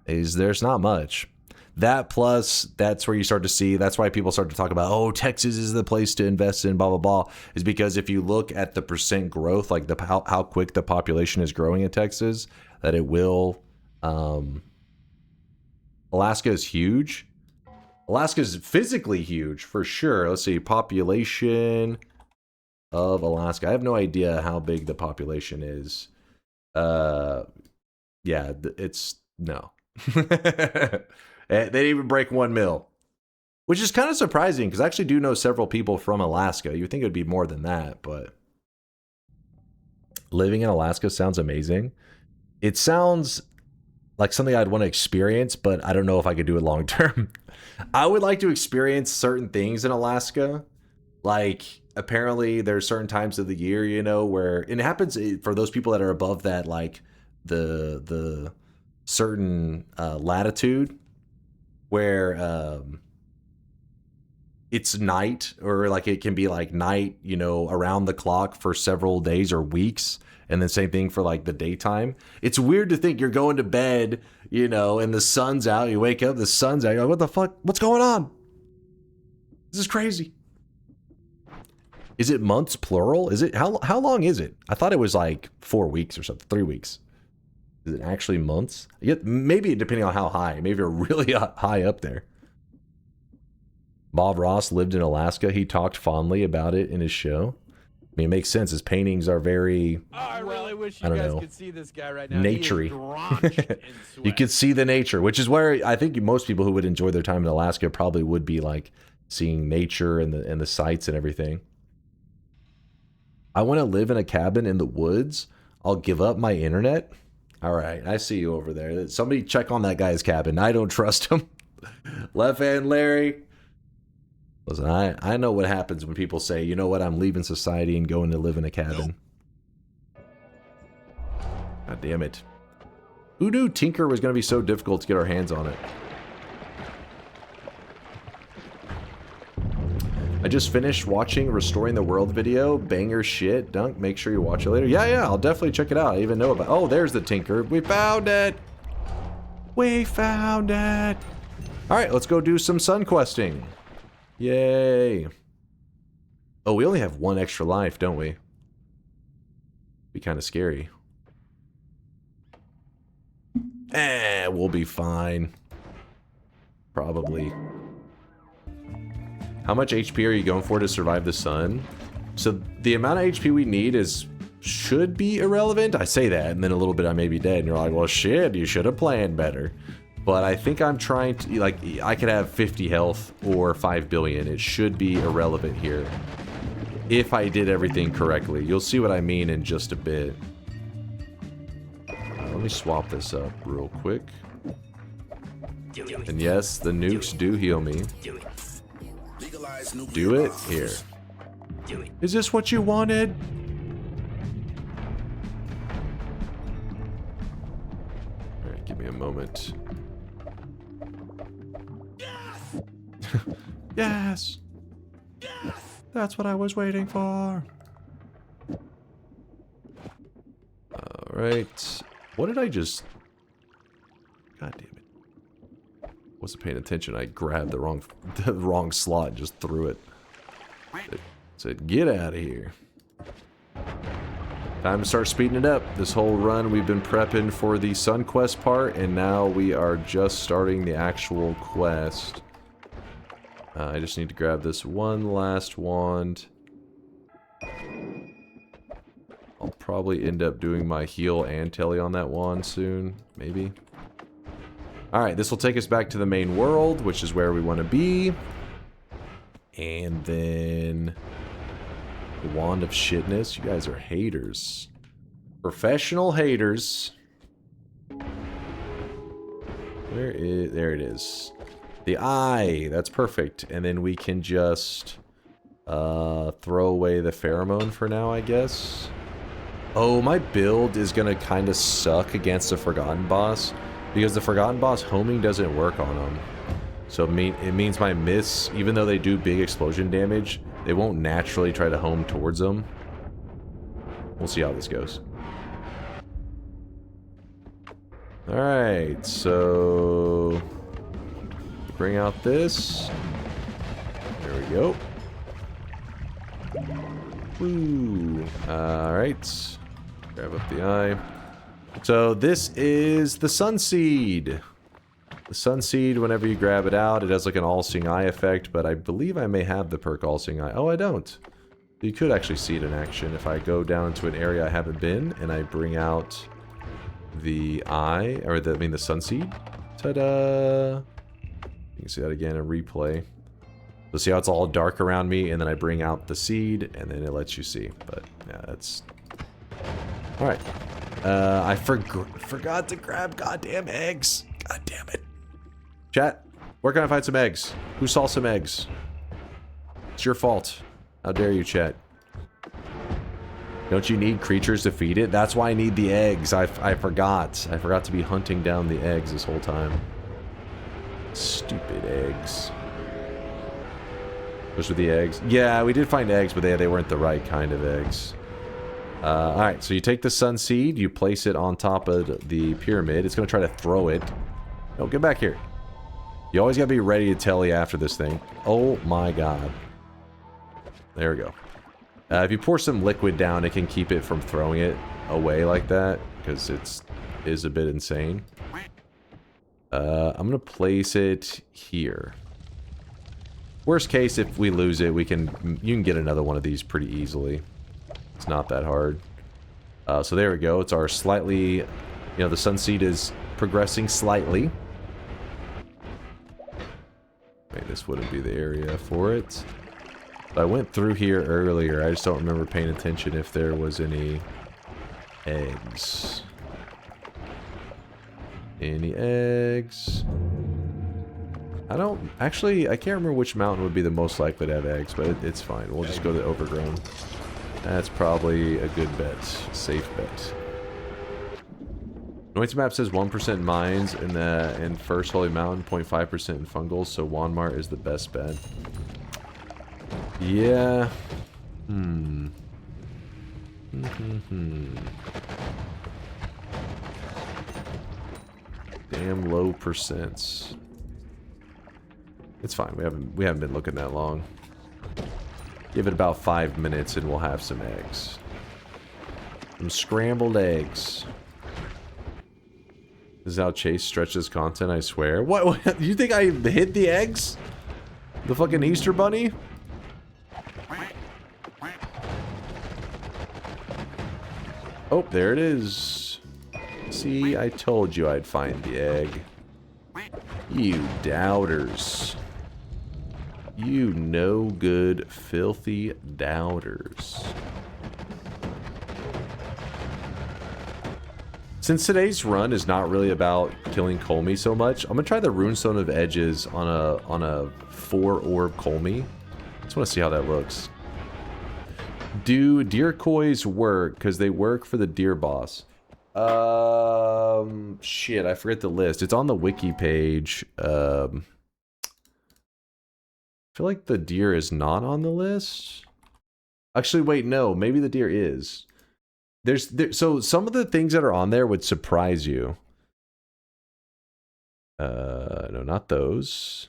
there's not much. That plus, that's where you start to see, that's why people start to talk about, oh, Texas is the place to invest in, blah, blah, blah, is because if you look at the percent growth, like how quick the population is growing in Texas, that it will, Alaska is huge. Alaska is physically huge for sure. Let's see, population of Alaska. I have no idea how big the population is. Yeah, it's no. They didn't even break 1 mil, which is kind of surprising because I actually do know several people from Alaska. You would think it would be more than that, but living in Alaska sounds amazing. It sounds like something I'd want to experience, but I don't know if I could do it long term. I would like to experience certain things in Alaska. Like, apparently there's certain times of the year, where, and it happens for those people that are above that, like the certain latitude where it's night, or like it can be like night, around the clock for several days or weeks. And then same thing for like the daytime. It's weird to think you're going to bed, and the sun's out. You wake up, the sun's out. You're like, what the fuck? What's going on? This is crazy. Is it months plural? Is it how long is it? I thought it was like 4 weeks or something, 3 weeks. Is it actually months? Maybe depending on how high. Maybe you're really high up there. Bob Ross lived in Alaska. He talked fondly about it in his show. I mean, it makes sense. His paintings are very, I really wish you guys could see this guy right now. Naturey. You You could see the nature, which is where I think most people who would enjoy their time in Alaska probably would be like seeing nature and the sights and everything. I want to live in a cabin in the woods. I'll give up my internet. All right, I see you over there. Somebody check on that guy's cabin. I don't trust him. Left hand Larry. Listen, I know what happens when people say, you know what, I'm leaving society and going to live in a cabin. God damn it. Who knew Tinker was going to be so difficult to get our hands on it? I just finished watching Restoring the World video. Banger shit. Dunk, make sure you watch it later. Yeah, I'll definitely check it out. I even know about... Oh, there's the Tinker. We found it! We found it! Alright, let's go do some sun questing. Yay. Oh, we only have 1 extra life, don't we? Be kind of scary. We'll be fine. Probably. How much HP are you going for to survive the sun? So the amount of HP we need should be irrelevant. I say that, and then a little bit I may be dead, and you're like, well, shit, you should have planned better. But I think I'm trying to, like, I could have 50 health or 5 billion. It should be irrelevant here. If I did everything correctly. You'll see what I mean in just a bit. Let me swap this up real quick. And yes, the nukes do heal me. Do it here. Is this what you wanted? Alright, give me a moment. Yes! That's what I was waiting for. Alright. What did I just... God damn it. Wasn't paying attention. I grabbed the wrong slot and just threw it. It said, get out of here. Time to start speeding it up. This whole run we've been prepping for the Sun Quest part, and now we are just starting the actual quest. I just need to grab this one last wand. I'll probably end up doing my heal and telly on that wand soon, maybe. Alright, this will take us back to the main world, which is where we want to be. And then... the Wand of Shitness. You guys are haters. Professional haters. Where is... there it is. The eye. That's perfect. And then we can just... throw away the pheromone for now, I guess. Oh, my build is gonna kind of suck against the Forgotten Boss. Because the Forgotten Boss homing doesn't work on them. So it means my myths, even though they do big explosion damage, they won't naturally try to home towards them. We'll see how this goes. Alright, so... bring out this. There we go. Woo. Alright. Grab up the eye. So this is the Sun Seed. The Sun Seed, whenever you grab it out, it has like an all-seeing eye effect, but I believe I may have the perk all-seeing eye. Oh, I don't. You could actually see it in action if I go down to an area I haven't been and I bring out the eye, or the Sun Seed. Ta-da! You can see that again in replay. So see how it's all dark around me, and then I bring out the seed, and then it lets you see. But yeah, that's... Alright. I forgot to grab goddamn eggs. God damn it. Chat, where can I find some eggs? Who saw some eggs? It's your fault. How dare you, chat. Don't you need creatures to feed it? That's why I need the eggs. I forgot. I forgot to be hunting down the eggs this whole time. Stupid eggs. Those were the eggs. Yeah, we did find eggs, but they weren't the right kind of eggs. Alright, so you take the Sun Seed, you place it on top of the pyramid. It's going to try to throw it. No, get back here. You always got to be ready to telly after this thing. Oh my god. There we go. If you pour some liquid down, it can keep it from throwing it away like that, because it is a bit insane. I'm going to place it here. Worst case, if we lose it, you can get another one of these pretty easily. It's not that hard. So there we go. It's our slightly... the Sun Seed is progressing slightly. Wait, this wouldn't be the area for it. But I went through here earlier. I just don't remember paying attention if there was any eggs. Any eggs? I can't remember which mountain would be the most likely to have eggs, but it's fine. We'll just go to Overgrown. That's probably a good bet. Safe bet. Noita map says 1% mines in First Holy Mountain, 0.5% in fungals, so Wand-Mart is the best bet. Yeah. Damn low percents. It's fine. We haven't been looking that long. Give it about 5 minutes and we'll have some eggs. Some scrambled eggs. This is how Chase stretches content, I swear. What? You think I hid the eggs? The fucking Easter Bunny? Oh, there it is. See, I told you I'd find the egg. You doubters. You no good, filthy doubters. Since today's run is not really about killing Kolmi so much, I'm gonna try the Runestone of Edges on a 4-orb Kolmi. Just want to see how that looks. Do deer kois work? Because they work for the deer boss. Shit, I forget the list. It's on the wiki page. I feel like the deer is not on the list. Actually, wait, no. Maybe the deer is. So some of the things that are on there would surprise you. No, not those.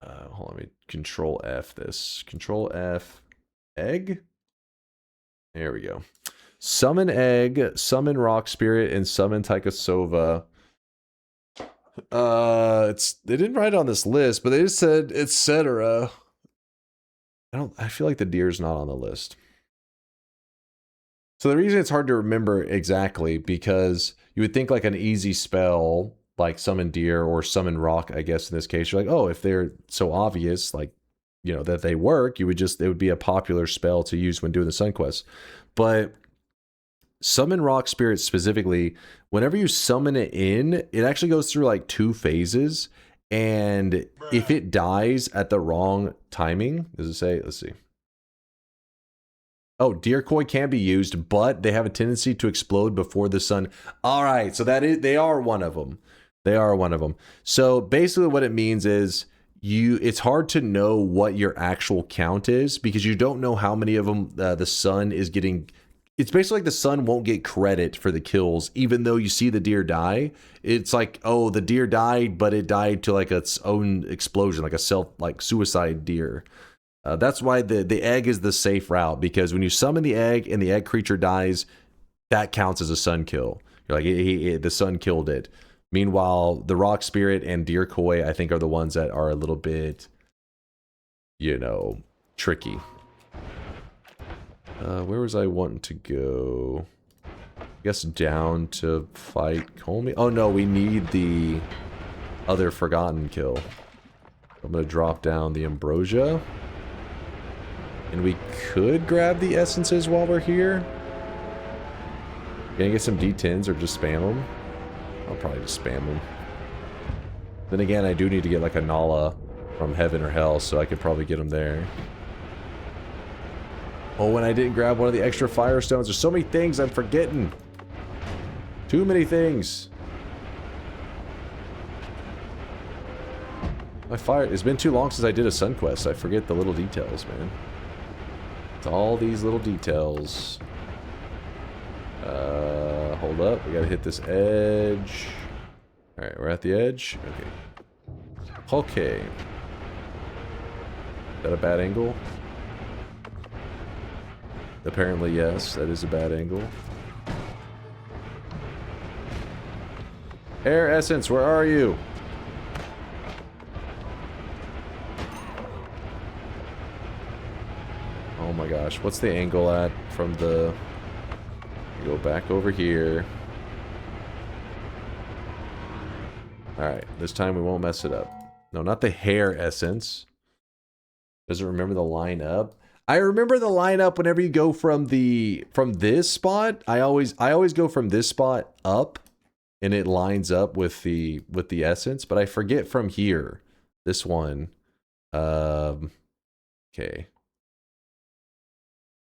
Hold on, let me Control F this. Control F. Egg? There we go. Summon Egg, Summon Rock Spirit, and Summon Taikasova. They didn't write it on this list, but they just said etc. I feel like the deer's not on the list. So the reason it's hard to remember exactly, because you would think like an easy spell like Summon Deer or Summon Rock, I guess in this case, you're like, oh, if they're so obvious, like, you know, that they work, it would be a popular spell to use when doing the Sun Quest. But Summon Rock Spirit specifically, whenever you summon it in, it actually goes through like 2 phases. And if it dies at the wrong timing, does it say? Let's see. Oh, Deer Koi can be used, but they have a tendency to explode before the sun. All right, so they are one of them. They are one of them. So basically what it means is it's hard to know what your actual count is because you don't know how many of them the sun is getting. It's basically like the sun won't get credit for the kills, even though you see the deer die. It's like, oh, the deer died, but it died to like its own explosion, like suicide deer. That's why the egg is the safe route, because when you summon the egg and the egg creature dies, that counts as a sun kill. You're like, the sun killed it. Meanwhile, the rock spirit and deer koi, I think, are the ones that are a little bit, you know, tricky. Where was I wanting to go? I guess down to fight Kolmi. Oh no, we need the other forgotten kill. I'm gonna drop down the ambrosia. And we could grab the essences while we're here. Gonna get some D10s or just spam them? I'll probably just spam them. Then again, I do need to get like a Nala from heaven or hell, so I could probably get them there. Oh, and I didn't grab one of the extra firestones. There's so many things I'm forgetting. Too many things. It's been too long since I did a Sun Quest. I forget the little details, man. It's all these little details. Hold up. We gotta hit this edge. Alright, we're at the edge. Okay. Okay. Is that a bad angle? Apparently, yes. That is a bad angle. Air Essence, where are you? Oh my gosh, what's the angle at from the... Go back over here. Alright, this time we won't mess it up. No, not the hair essence. Doesn't remember the line up. I remember the lineup whenever you go from this spot. I always go from this spot up, and it lines up with the essence. But I forget from here. This one. Okay.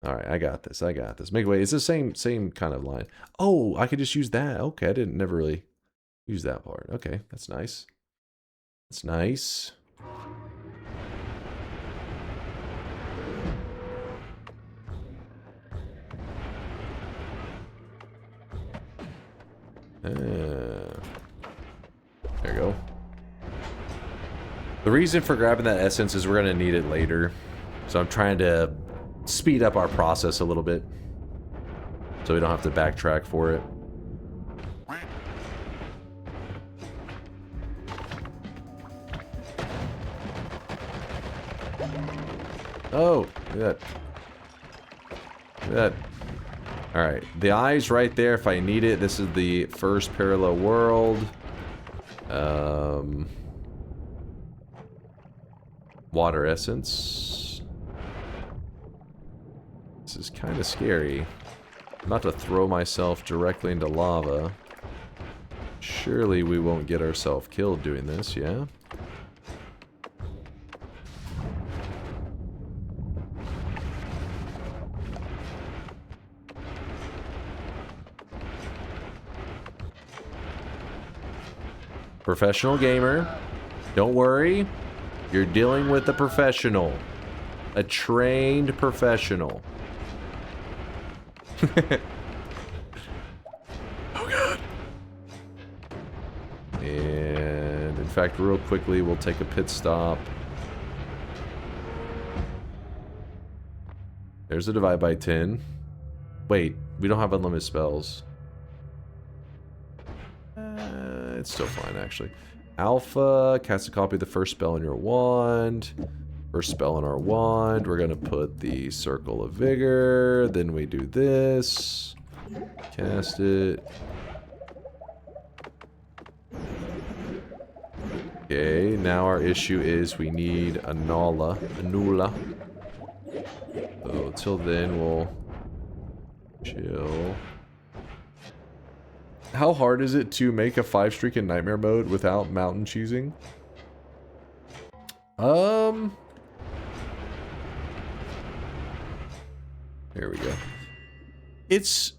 All right, I got this. I got this. Make way. It's the same kind of line. Oh, I could just use that. Okay, I didn't never really use that part. Okay, that's nice. That's nice. There you go. The reason for grabbing that essence is we're going to need it later. So I'm trying to speed up our process a little bit, so we don't have to backtrack for it. Oh, look at that. Look at that. Alright, the eye's right there if I need it. This is the first parallel world. Water essence. This is kind of scary. I'm about to throw myself directly into lava. Surely we won't get ourselves killed doing this, yeah? Professional gamer. Don't worry. You're dealing with a professional. A trained professional. Oh god. And in fact, real quickly, we'll take a pit stop. There's a divide by 10. Wait, we don't have unlimited spells. It's still fine, actually. Alpha, cast a copy of the first spell in your wand. First spell in our wand. We're going to put the Circle of Vigor. Then we do this. Cast it. Okay, now our issue is we need a Nula. So, till then, we'll chill. How hard is it to make a 5-streak in Nightmare mode without mountain cheesing? There we go. It's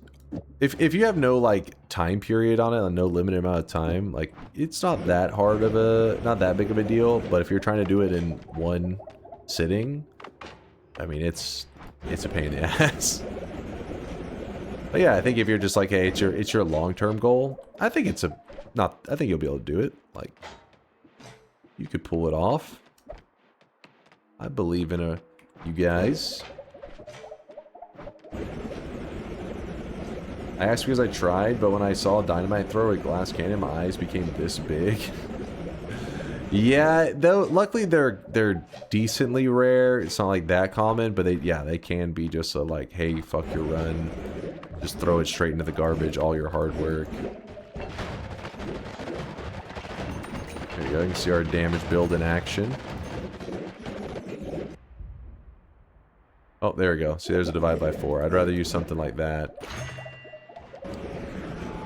if you have no like time period on it, and no limited amount of time, like it's not that hard of a not that big of a deal, but if you're trying to do it in one sitting, I mean it's a pain in the ass. But yeah, I think if you're just like, hey, it's your long-term goal, I think I think you'll be able to do it. Like, you could pull it off. I believe in you guys. I asked because I tried, but when I saw Dynamite throw a glass cannon, my eyes became this big. Yeah, though luckily they're decently rare. It's not like that common, but they can be just a like, hey, fuck your run. Just throw it straight into the garbage, all your hard work. There you go, you can see our damage build in action. Oh, there we go. See, there's a divide by 4. I'd rather use something like that.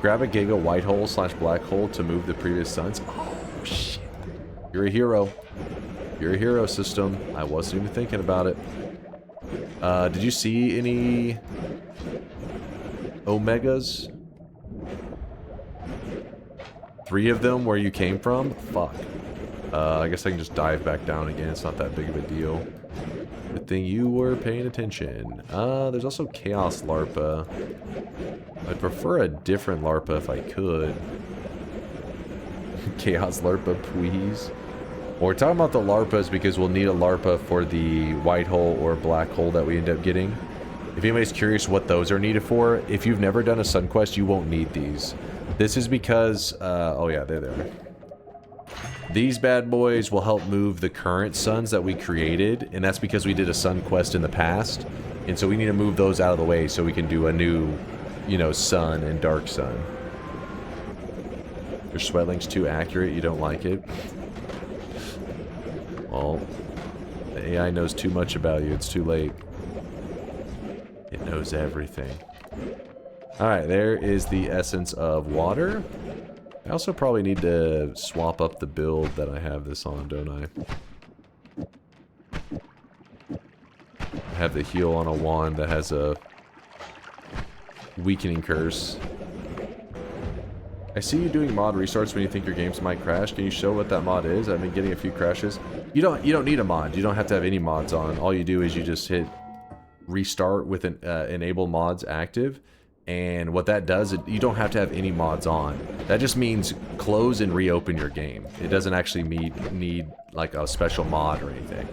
Grab a Giga white hole / black hole to move the previous suns. Oh, shit. You're a hero. You're a hero, system. I wasn't even thinking about it. Did you see any Omegas? 3 of them where you came from? Fuck. I guess I can just dive back down again. It's not that big of a deal. Good thing you were paying attention. There's also Chaos Larpa. I'd prefer a different Larpa if I could. Chaos Larpa, please. Well, we're talking about the Larpas because we'll need a Larpa for the white hole or black hole that we end up getting. If anybody's curious what those are needed for, if you've never done a Sun Quest, you won't need these. This is because, oh yeah, they're there. These bad boys will help move the current suns that we created, and that's because we did a Sun Quest in the past, and so we need to move those out of the way so we can do a new, you know, sun and dark sun. Your Sweatling's too accurate, you don't like it? Well, the AI knows too much about you, it's too late. It knows everything. Alright, there is the essence of water. I also probably need to swap up the build that I have this on, don't I? I have the heal on a wand that has a weakening curse. I see you doing mod restarts when you think your games might crash. Can you show what that mod is? I've been getting a few crashes. You don't need a mod. You don't have to have any mods on. All you do is you just hit restart with an enable mods active. And what that does, you don't have to have any mods on. That just means close and reopen your game. It doesn't actually need like a special mod or anything.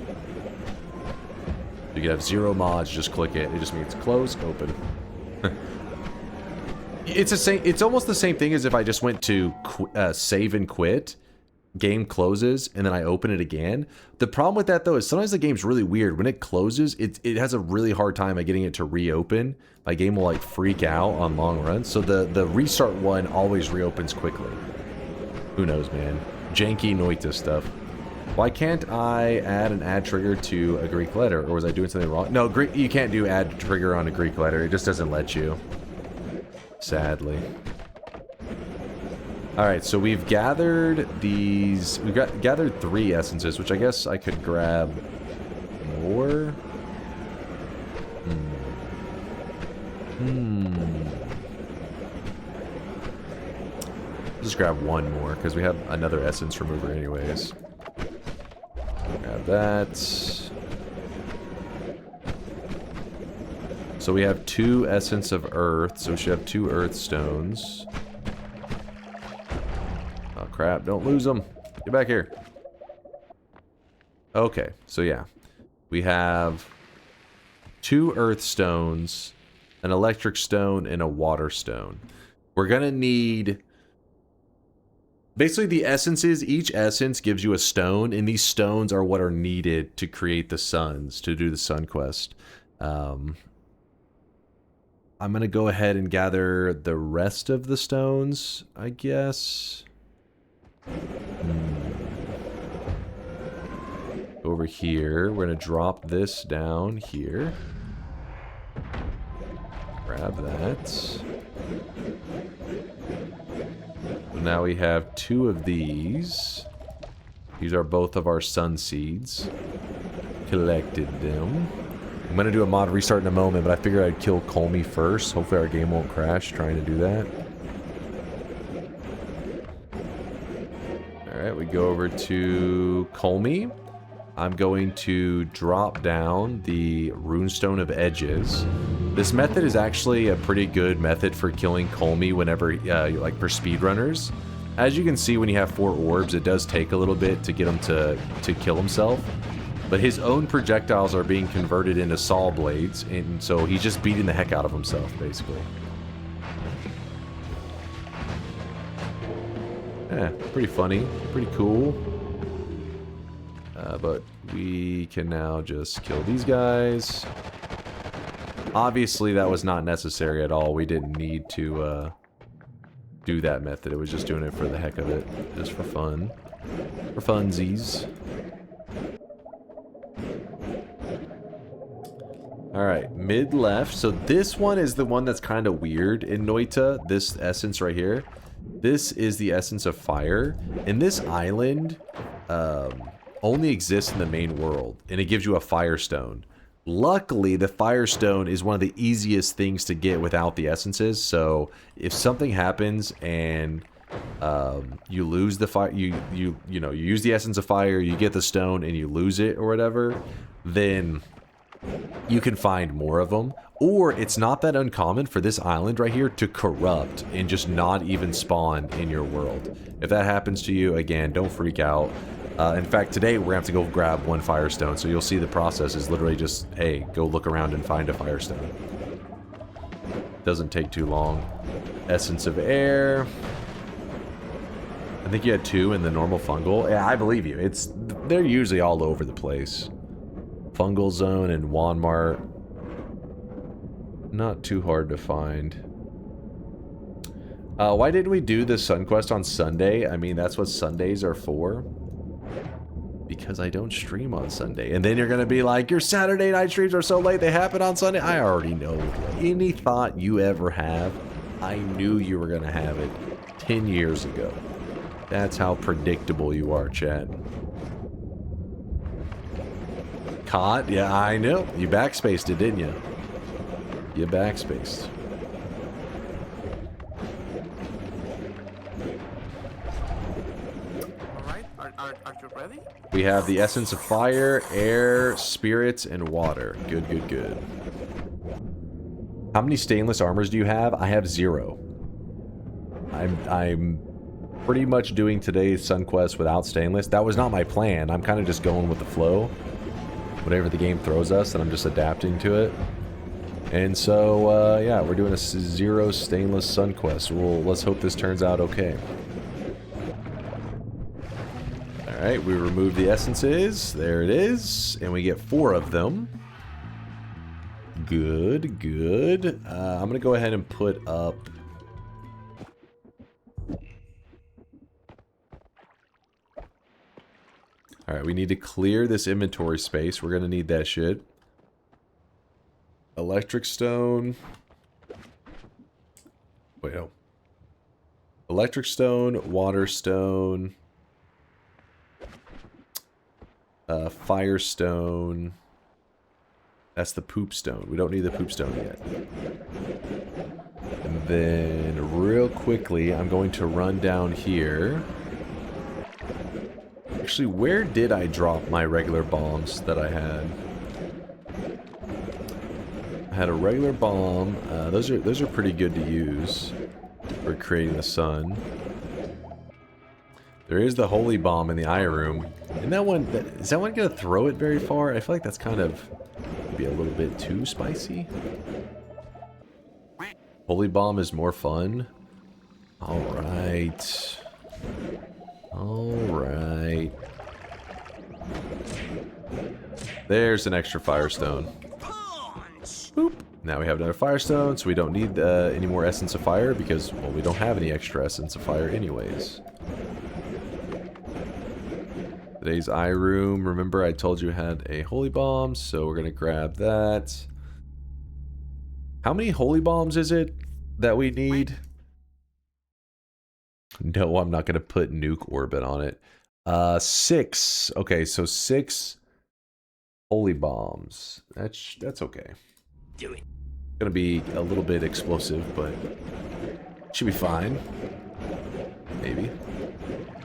You can have 0 mods, just click it. It just means close, open. It's almost the same thing as if I just went to save and quit. Game closes and then I open it again. The problem with that though is sometimes the game's really weird. When it closes, it has a really hard time at getting it to reopen. My game will like freak out on long runs. So the restart one always reopens quickly. Who knows, man? Janky Noita stuff. Why can't I add an add trigger to a Greek letter? Or was I doing something wrong? No, you can't do add trigger on a Greek letter. It just doesn't let you. Sadly. Alright, so we've gathered these... We've gathered 3 essences, which I guess I could grab more. Just grab 1 more, because we have another essence remover anyways. Grab that. So we have 2 essence of earth, so we should have 2 earth stones. Oh crap, don't lose them. Get back here. Okay, so yeah. We have 2 earth stones, an electric stone, and a water stone. We're gonna need... Basically, the essences, each essence gives you a stone, and these stones are what are needed to create the suns, to do the sun quest. I'm going to go ahead and gather the rest of the stones, I guess. Over here, we're going to drop this down here. Grab that. So now we have 2 of these. These are both of our sun seeds. Collected them. I'm going to do a mod restart in a moment, but I figured I'd kill Kolmi first. Hopefully our game won't crash trying to do that. Alright, we go over to Kolmi. I'm going to drop down the Runestone of Edges. This method is actually a pretty good method for killing Kolmi whenever, like for speedrunners. As you can see, when you have 4 orbs, it does take a little bit to get him to kill himself. But his own projectiles are being converted into saw blades, and so he's just beating the heck out of himself, basically. Yeah, pretty funny, pretty cool. But we can now just kill these guys. Obviously, that was not necessary at all. We didn't need to do that method. It was just doing it for the heck of it, just for fun. For funsies. Alright, mid left. So this one is the one that's kind of weird in Noita. This essence right here. This is the essence of fire. And this island only exists in the main world. And it gives you a firestone. Luckily, the firestone is one of the easiest things to get without the essences. So if something happens and you lose the fire, you use the essence of fire, you get the stone and you lose it or whatever, then you can find more of them. Or it's not that uncommon for this island right here to corrupt and just not even spawn in your world. If that happens to you, again, don't freak out. In fact, today we're going to have to go grab 1 firestone, so you'll see the process is literally just, hey, go look around and find a firestone. Doesn't take too long. Essence of air. I think you had 2 in the normal fungal. Yeah, I believe you. They're usually all over the place. Fungal zone and Wand-Mart. Not too hard to find. Why didn't we do the Sun Quest on Sunday? I mean, that's what Sundays are for. Because I don't stream on Sunday. And then you're going to be like, your Saturday night streams are so late, they happen on Sunday. I already know. Any thought you ever have, I knew you were going to have it 10 years ago. That's how predictable you are, chat. Caught? Yeah, I know. You backspaced it, didn't you? You backspaced. Alright, are you ready? We have the essence of fire, air, spirits, and water. Good, good, good. How many stainless armors do you have? I have 0. I'm pretty much doing today's Sun Quest without stainless. That was not my plan. I'm kind of just going with the flow. Whatever the game throws us, and I'm just adapting to it. And so, yeah, we're doing a 0 stainless Sun Quest. Let's hope this turns out okay. Alright, we remove the essences. There it is. And we get 4 of them. Good, good. I'm going to go ahead and put up... Alright, we need to clear this inventory space. We're going to need that shit. Electric stone. Wait, no. Electric stone, water stone, fire stone. That's the poop stone. We don't need the poop stone yet. And then real quickly, I'm going to run down here. Actually, where did I drop my regular bombs that I had? I had a regular bomb. Those are pretty good to use for creating the sun. There is the holy bomb in the eye room. And that one, is that one gonna throw it very far? I feel like that's kind of be a little bit too spicy. Holy bomb is more fun. All right. All right. There's an extra firestone. Boop. Now we have another firestone, so we don't need any more essence of fire because, well, we don't have any extra essence of fire anyways. Today's eye room, remember I told you had a holy bomb, so we're gonna grab that. How many holy bombs is it that we need? No, I'm not gonna put nuke orbit on it. 6. Okay, so 6 holy bombs. That's okay. Do it. Gonna be a little bit explosive, but should be fine. Maybe.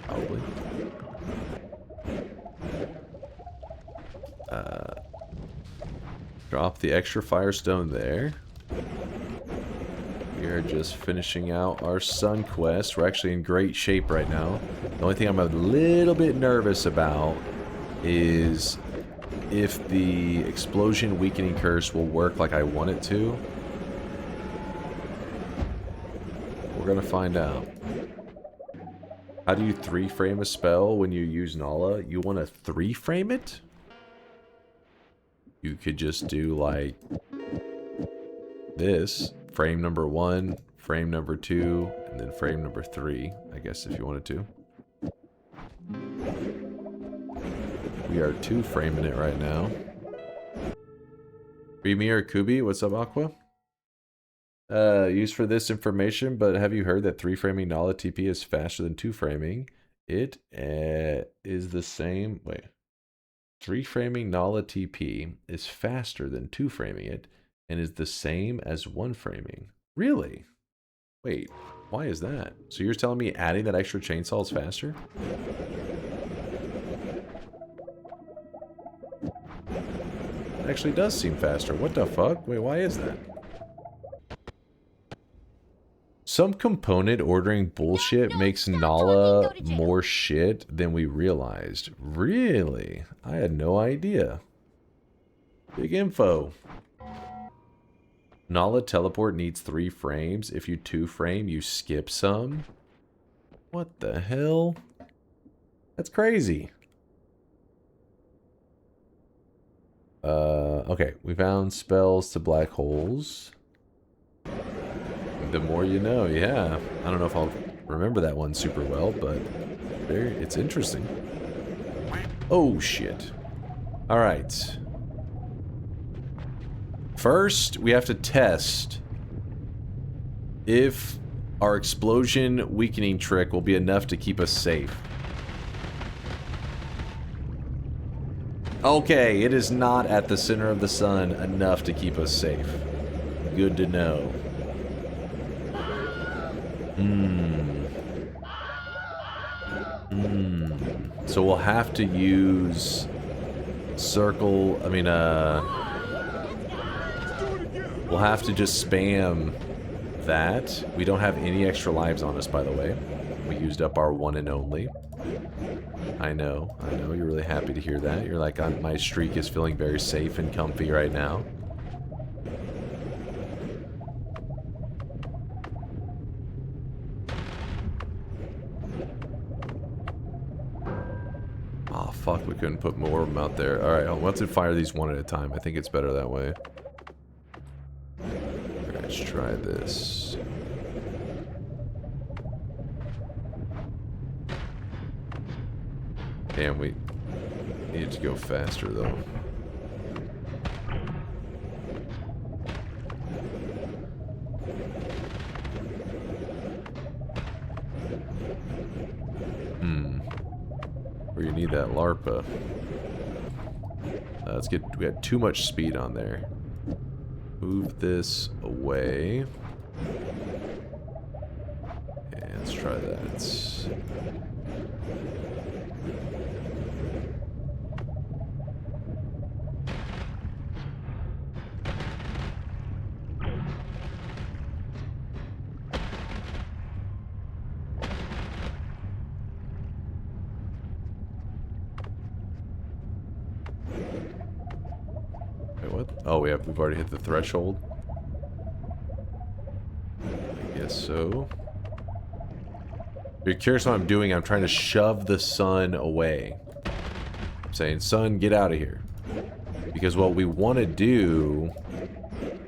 Probably. Drop the extra firestone there. We are just finishing out our sun quest. We're actually in great shape right now. The only thing I'm a little bit nervous about is if the explosion weakening curse will work like I want it to. We're gonna find out. How do you 3-frame a spell when you use Nala? You want to 3-frame it? You could just do like this. Frame number 1, frame number 2, and then frame number 3, I guess if you wanted to. We are 2-framing it right now. Remy or Kubi, what's up, Aqua? Used for this information, but have you heard that 3-framing Nala TP is faster than 2-framing? It is the same. Wait. 3-framing Nala TP is faster than 2-framing it and is the same as 1-framing. Really? Wait, why is that? So you're telling me adding that extra chainsaw is faster? It actually does seem faster. What the fuck? Wait, why is that? Some component ordering bullshit makes Nala more shit than we realized. Really? I had no idea. Big info. Nala teleport needs 3 frames. If you 2-frame, you skip some. What the hell? That's crazy. Okay, we found spells to black holes. The more you know, yeah. I don't know if I'll remember that one super well, but it's interesting. Oh, shit. Alright. First, we have to test if our explosion weakening trick will be enough to keep us safe. Okay, it is not at the center of the sun enough to keep us safe. Good to know. So we'll have to use circle, we'll have to just spam that. We don't have any extra lives on us, by the way. We used up our one and only. I know, you're really happy to hear that. You're like, my streak is feeling very safe and comfy right now. Oh, fuck, we couldn't put more of them out there. Alright, I'll have to fire these one at a time. I think it's better that way. Alright, let's try this. Damn, we need to go faster, though. Where you need that LARPA. Let's get, we had too much speed on there. Move this away. And let's try that. Oh, we've already hit the threshold. I guess so. If you're curious what I'm doing, I'm trying to shove the sun away. I'm saying, sun, get out of here. Because what we want to do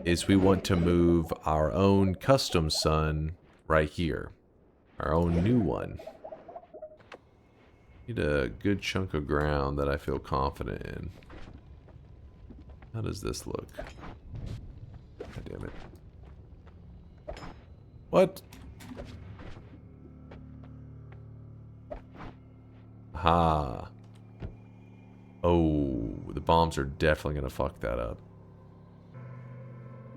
is we want to move our own custom sun right here. Our own new one. Need a good chunk of ground that I feel confident in. How does this look? God damn it. What? Ha. Oh, the bombs are definitely gonna fuck that up.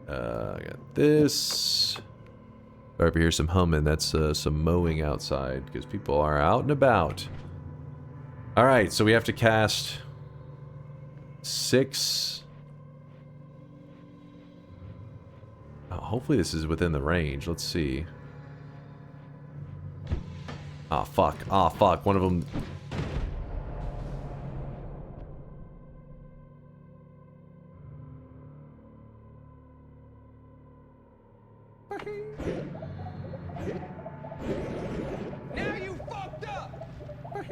I got this. If I ever hear some humming, that's some mowing outside because people are out and about. Alright, so we have to cast 6. Hopefully this is within the range. Let's see. Ah, fuck. Ah, fuck. One of them... Now you fucked up.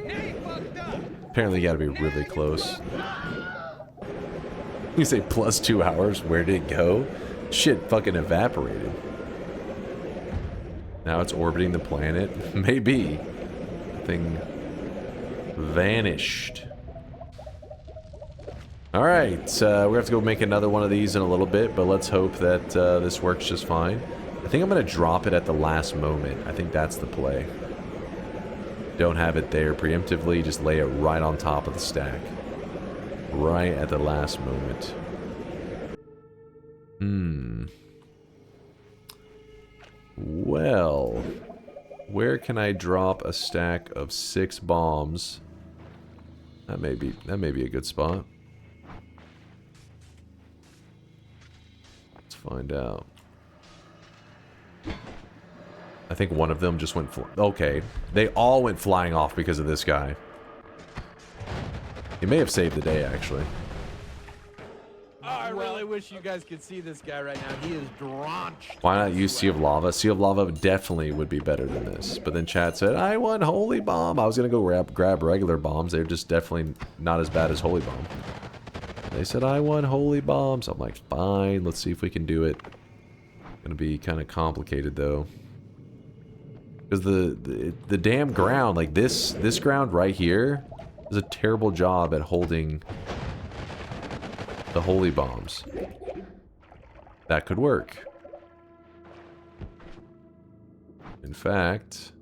Now you fucked up. Apparently you gotta be really close. You say plus 2 hours? Where did it go? Shit fucking evaporated. Now it's orbiting the planet. Maybe. The thing vanished. Alright, we have to go make another one of these in a little bit, but let's hope that this works just fine. I think I'm going to drop it at the last moment. I think that's the play. Don't have it there preemptively, just lay it right on top of the stack. Right at the last moment. Well, where can I drop a stack of 6 bombs? That may be a good spot. Let's find out. I think one of them just went okay, they all went flying off because of this guy. He may have saved the day, actually. I really wish you guys could see this guy right now. He is drenched. Why not use Sea of Lava? Sea of Lava definitely would be better than this. But then chat said, I want Holy Bomb. I was going to go grab regular bombs. They're just definitely not as bad as Holy Bomb. They said, I want Holy Bomb. So I'm like, fine. Let's see if we can do it. Going to be kind of complicated, though. Because the damn ground, like this ground right here, does a terrible job at holding the Holy Bombs. That could work. In fact...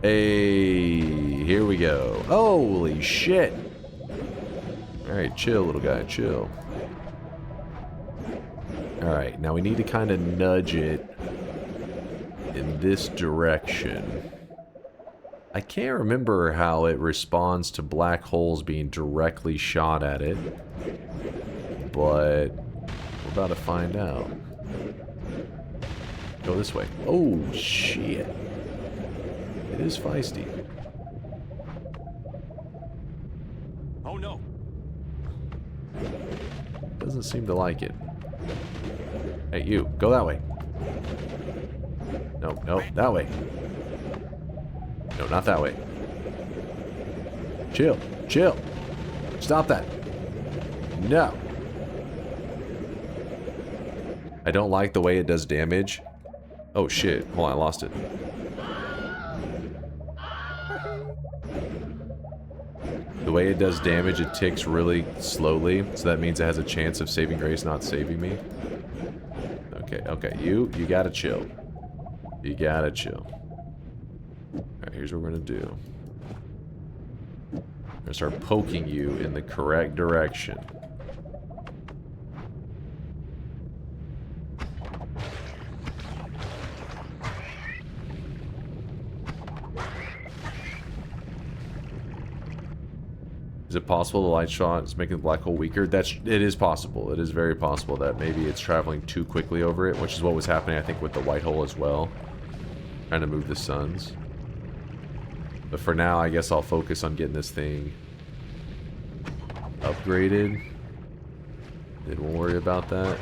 Hey, here we go. Holy shit. Alright, chill, little guy, chill. Alright, now we need to kind of nudge it in this direction. I can't remember how it responds to black holes being directly shot at it, but we're about to find out. Go this way. Oh, shit. It is feisty. Oh no. Doesn't seem to like it. Hey, you. Go that way. No, no, that way. No, not that way. Chill. Chill. Stop that. No. I don't like the way it does damage. Oh, shit. Hold on, I lost it. The way it does damage, it ticks really slowly, so that means it has a chance of saving grace not saving me. Okay, okay, you gotta chill. You gotta chill. Alright, here's what we're gonna do. I'm gonna start poking you in the correct direction. Is it possible the light shot is making the black hole weaker? It is possible. It is very possible that maybe it's traveling too quickly over it, which is what was happening, I think, with the white hole as well. Trying to move the suns. But for now, I guess I'll focus on getting this thing upgraded. Then we'll worry about that.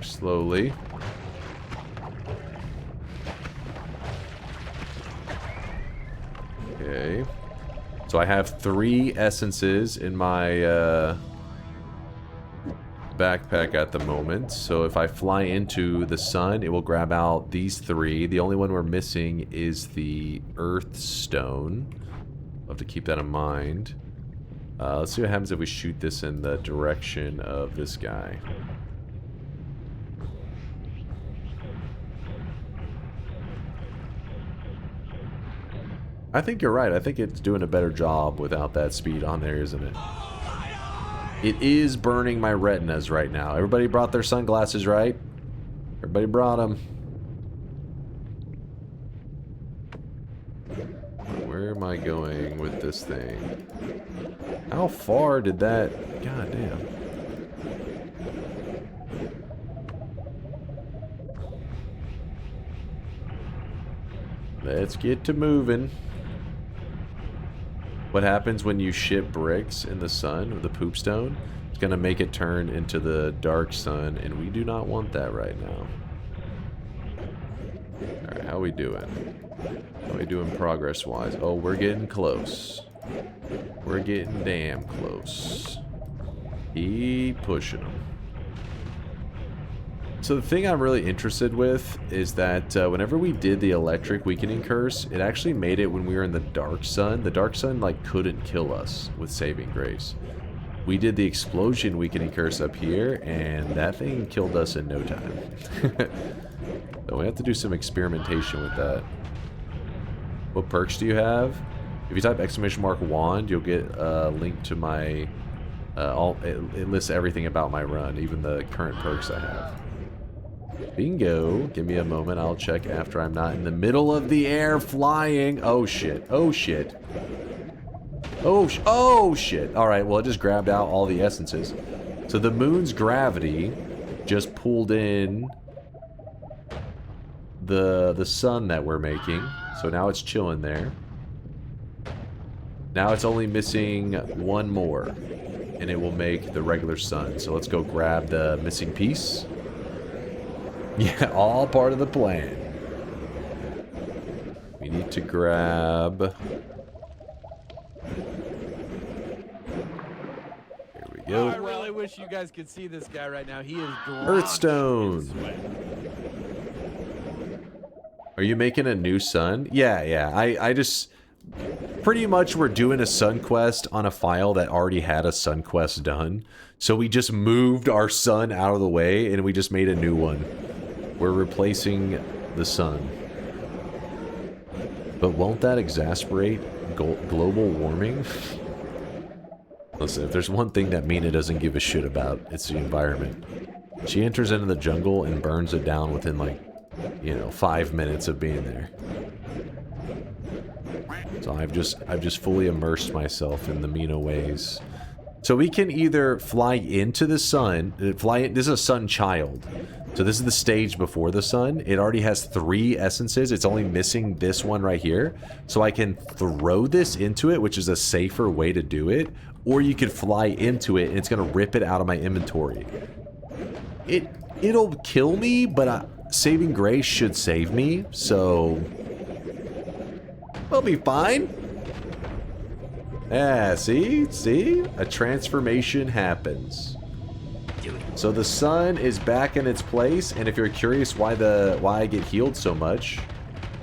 Slowly. Okay. So I have 3 essences in my backpack at the moment. So if I fly into the sun, it will grab out these 3. The only one we're missing is the Earth Stone. I'll have to keep that in mind. Let's see what happens if we shoot this in the direction of this guy. I think you're right. I think it's doing a better job without that speed on there, isn't it? It is burning my retinas right now. Everybody brought their sunglasses, right? Everybody brought them. Where am I going with this thing? How far did that... God damn. Let's get to moving. What happens when you ship bricks in the sun with the poop stone? It's going to make it turn into the dark sun, and we do not want that right now. Alright, how we doing? How we doing progress-wise? Oh, we're getting close. We're getting damn close. Keep pushing them. So the thing I'm really interested with is that whenever we did the electric weakening curse, it actually made it when we were in the dark sun. The dark sun like couldn't kill us with saving grace. We did the explosion weakening curse up here, and that thing killed us in no time. So we have to do some experimentation with that. What perks do you have? If you type !wand, you'll get a link to my... it lists everything about my run, even the current perks I have. Bingo. Give me a moment. I'll check after I'm not in the middle of the air flying. Oh, shit. Oh, shit. Oh, shit. Alright, well, it just grabbed out all the essences. So the moon's gravity just pulled in the sun that we're making. So now it's chilling there. Now it's only missing 1 more, and it will make the regular sun. So let's go grab the missing piece. Yeah, all part of the plan. We need to grab... Here we go. I really wish you guys could see this guy right now. He is Earthstone. Are you making a new sun? Yeah. I just... Pretty much we're doing a sun quest on a file that already had a sun quest done. So we just moved our sun out of the way and we just made a new one. We're replacing the sun. But won't that exasperate global warming? Listen, if there's one thing that Mina doesn't give a shit about, it's the environment. She enters into the jungle and burns it down within, like, you know, 5 minutes of being there. So I've just fully immersed myself in the Mina ways. So we can either fly into the sun, this is a sun child. So this is the stage before the sun. It already has 3 essences. It's only missing this one right here. So I can throw this into it, which is a safer way to do it. Or you could fly into it and it's gonna rip it out of my inventory. It'll kill me, but saving grace should save me. So We'll be fine. Yeah, see? See? A transformation happens. So the sun is back in its place, and if you're curious why I get healed so much...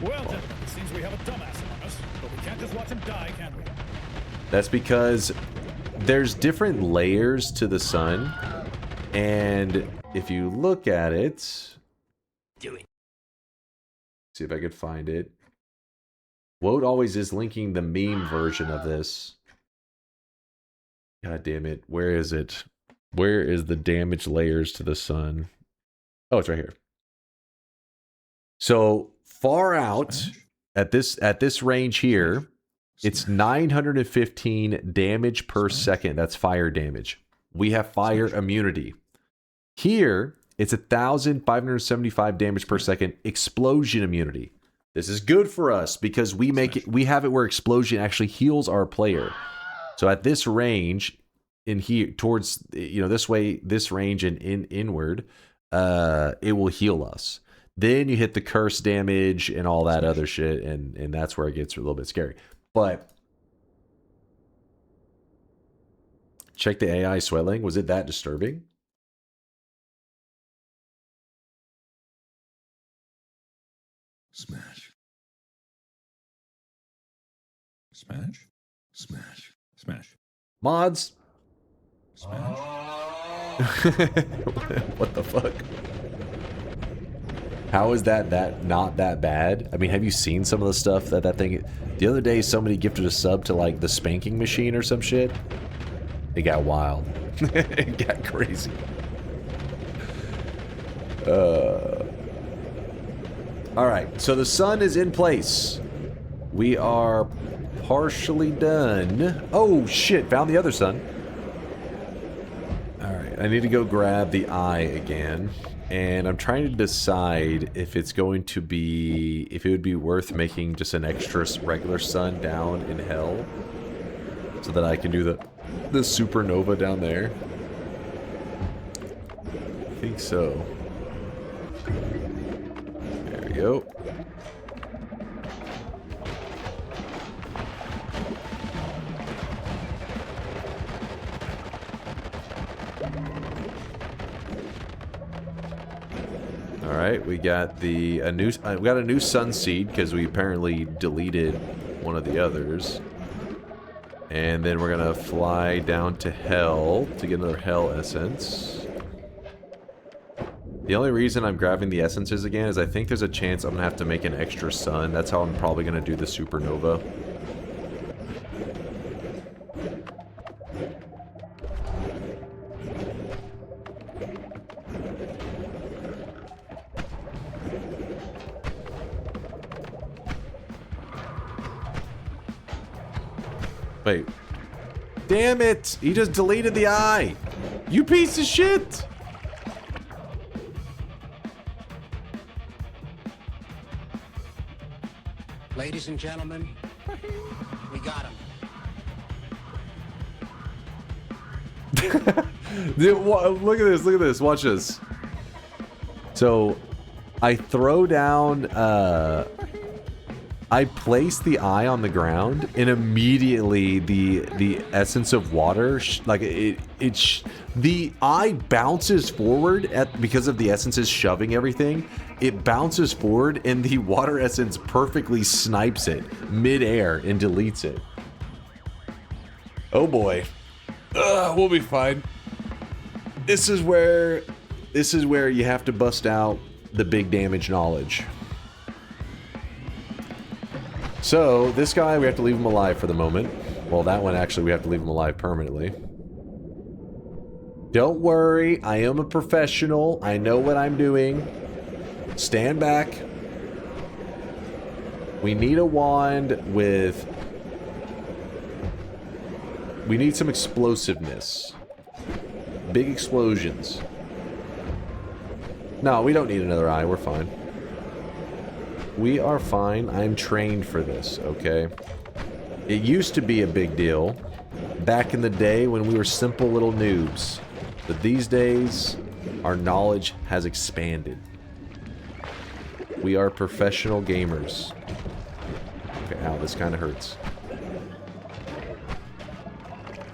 Well, gentlemen, it seems we have a dumbass among us, but we can't just watch him die, can we? That's because there's different layers to the sun, and if you look at it... See if I could find it. Woad always is linking the meme version of this. God damn it. Where is it? Where is the damage layers to the sun? Oh, it's right here. So far out at this range here, it's 915 damage per second. That's fire damage. We have fire immunity. Here, it's 1,575 damage per second explosion immunity. This is good for us because we have it where explosion actually heals our player. So at this range, in here towards this way, this range and inward, it will heal us. Then you hit the curse damage and all that other shit, and that's where it gets a little bit scary. But check the AI swelling. Was it that disturbing? Smash. Smash. Smash. Smash. Mods. Smash. What the fuck? How is that not that bad? I mean, have you seen some of the stuff that thing... The other day, somebody gifted a sub to, like, the spanking machine or some shit. It got wild. It got crazy. Alright, so the sun is in place. We are partially done. Oh, shit, found the other sun. Alright, I need to go grab the eye again. And I'm trying to decide if it's going to be... If it would be worth making just an extra regular sun down in hell. So that I can do the supernova down there. I think so. There we go. All right, we got we got a new sun seed because we apparently deleted one of the others. And then we're gonna fly down to hell to get another hell essence. The only reason I'm grabbing the essences again is I think there's a chance I'm gonna have to make an extra sun. That's how I'm probably gonna do the supernova. Wait. Damn it! He just deleted the eye! You piece of shit! Ladies and gentlemen, we got him. Dude, look at this, watch this. So, I throw down, I place the eye on the ground, and immediately the essence of water, the eye bounces forward because of the essences shoving everything. It bounces forward, and the water essence perfectly snipes it mid-air and deletes it. Oh boy, we'll be fine. This is where you have to bust out the big damage knowledge. So, this guy, we have to leave him alive for the moment. Well, that one, actually, we have to leave him alive permanently. Don't worry, I am a professional. I know what I'm doing. Stand back. We need a wand with... We need some explosiveness. Big explosions. No, we don't need another eye. We're fine. We are fine. I'm trained for this, okay? It used to be a big deal back in the day when we were simple little noobs. But these days, our knowledge has expanded. We are professional gamers. Okay, ow, this kind of hurts.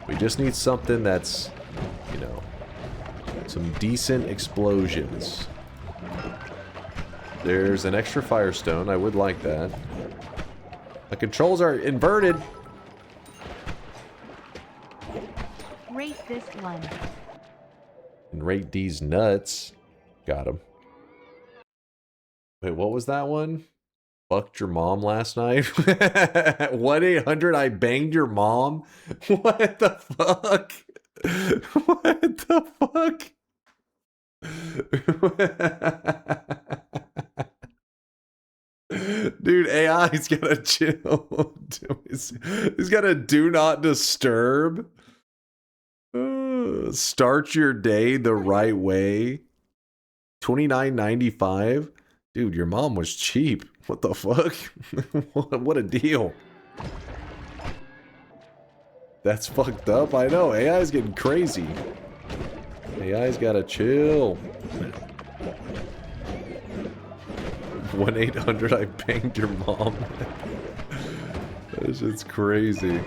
We just need something that's, you know, some decent explosions. There's an extra firestone. I would like that. The controls are inverted. Rate this one. And rate these nuts. Got him. Wait, what was that one? Fucked your mom last night? 1-800 I banged your mom? What the fuck? What the fuck? Dude, AI's gotta chill. He's got a do not disturb. Start your day the right way. $29.95. Dude, your mom was cheap. What the fuck? What a deal. That's fucked up. I know. AI's getting crazy. AI's gotta chill. 1-800 I banged your mom. That shit's crazy.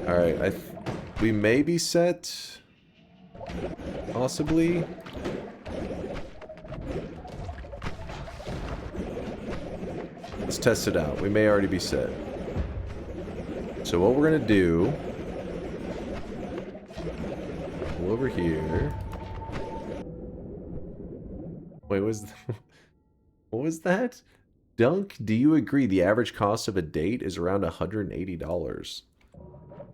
Alright, we may be set. Possibly. Let's test it out. We may already be set. So what we're gonna do... Go over here. Wait, what was that? Dunk, do you agree the average cost of a date is around $180?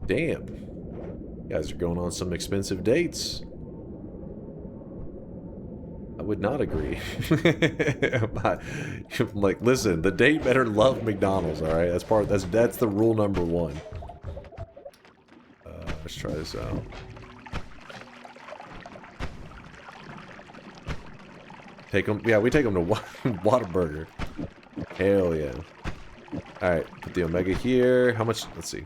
Damn. You guys are going on some expensive dates. I would not agree. Like, listen, the date better love McDonald's, alright? That's the rule number one. Let's try this out. Take them, yeah, we take them to Whataburger. Hell yeah. Alright, put the Omega here. How much? Let's see.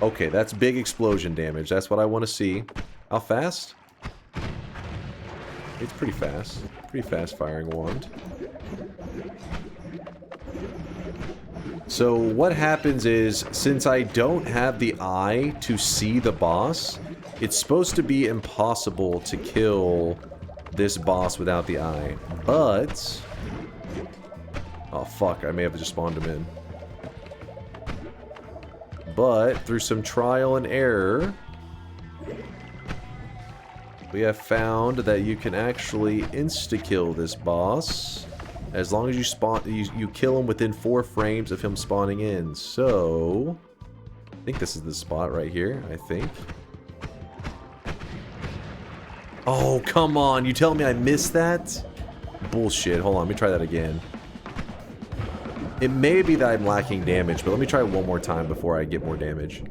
Okay, that's big explosion damage. That's what I want to see. How fast? It's pretty fast. Pretty fast firing wand. So what happens is, since I don't have the eye to see the boss, it's supposed to be impossible to kill this boss without the eye. But... oh fuck, I may have just spawned him in. But, through some trial and error, we have found that you can actually insta-kill this boss as long as you kill him within 4 frames of him spawning in. So, I think this is the spot right here, I think. Oh, come on. You tell me I missed that? Bullshit. Hold on, let me try that again. It may be that I'm lacking damage, but let me try it one more time before I get more damage.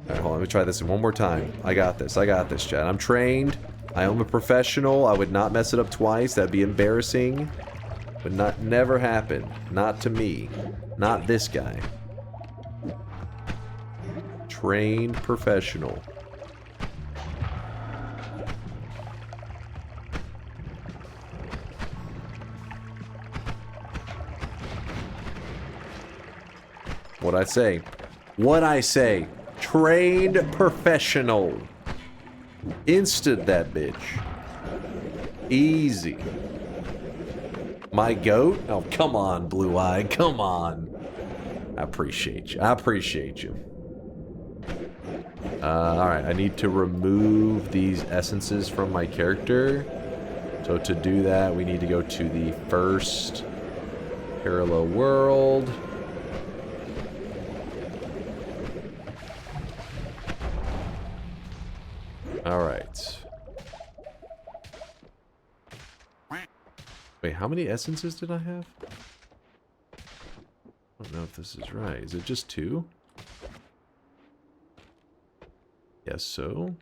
Alright, hold on. Let me try this one more time. I got this. I got this, Chad. I'm trained. I am a professional. I would not mess it up twice. That'd be embarrassing. But never happen. Not to me. Not this guy. Trained professional. What'd I say? What'd I say? Trained professional. Instant that bitch. Easy. My goat? Oh, come on, Blue Eye. Come on. I appreciate you. I appreciate you. Alright, I need to remove these essences from my character. So to do that, we need to go to the first parallel world. Alright. Wait, how many essences did I have? I don't know if this is right. Is it just 2? Yes, so.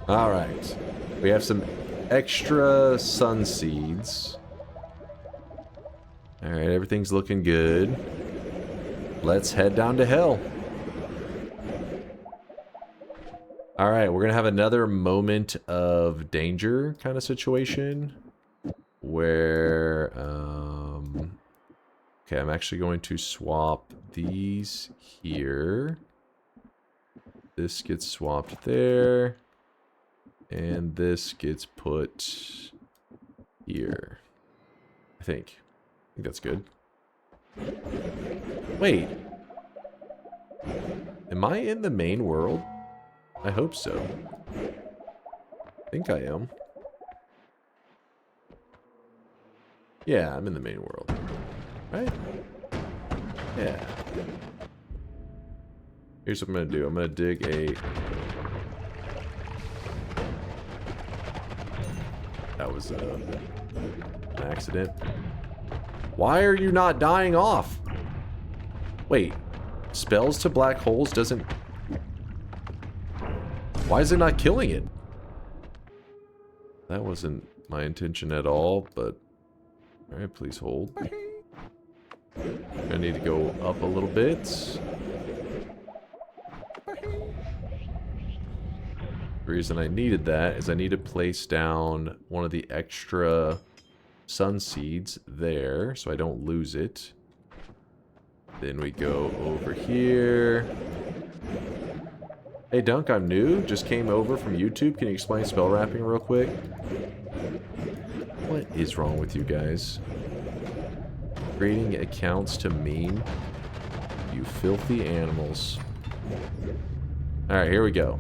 Alright. We have some extra sun seeds. Alright, everything's looking good. Let's head down to hell. Alright, we're gonna have another moment of danger kind of situation. Where, okay, I'm actually going to swap these here. This gets swapped there. And this gets put here. I think that's good. Wait. Am I in the main world? I hope so. I think I am. Yeah, I'm in the main world. Right? Yeah. Here's what I'm gonna do. I'm gonna dig a... That was an accident. Why are you not dying off? Wait. Spells to black holes doesn't... Why is it not killing it? That wasn't my intention at all, but... Alright, please hold. I need to go up a little bit. The reason I needed that is I need to place down one of the extra sun seeds there so I don't lose it. Then we go over here. Hey Dunk, I'm new. Just came over from YouTube. Can you explain spell wrapping real quick? What is wrong with you guys? Creating accounts to meme? You filthy animals. Alright, here we go.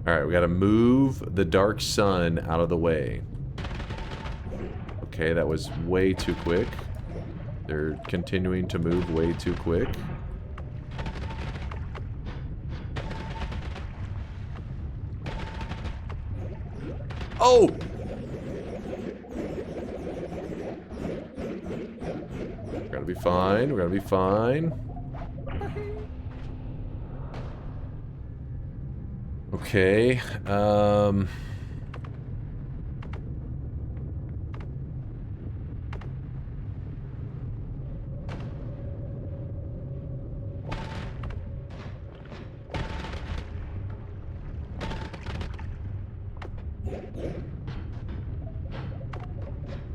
Alright, we gotta move the dark sun out of the way. Okay, that was way too quick. They're continuing to move way too quick. Oh! We're gonna be fine. We're gonna be fine. Okay.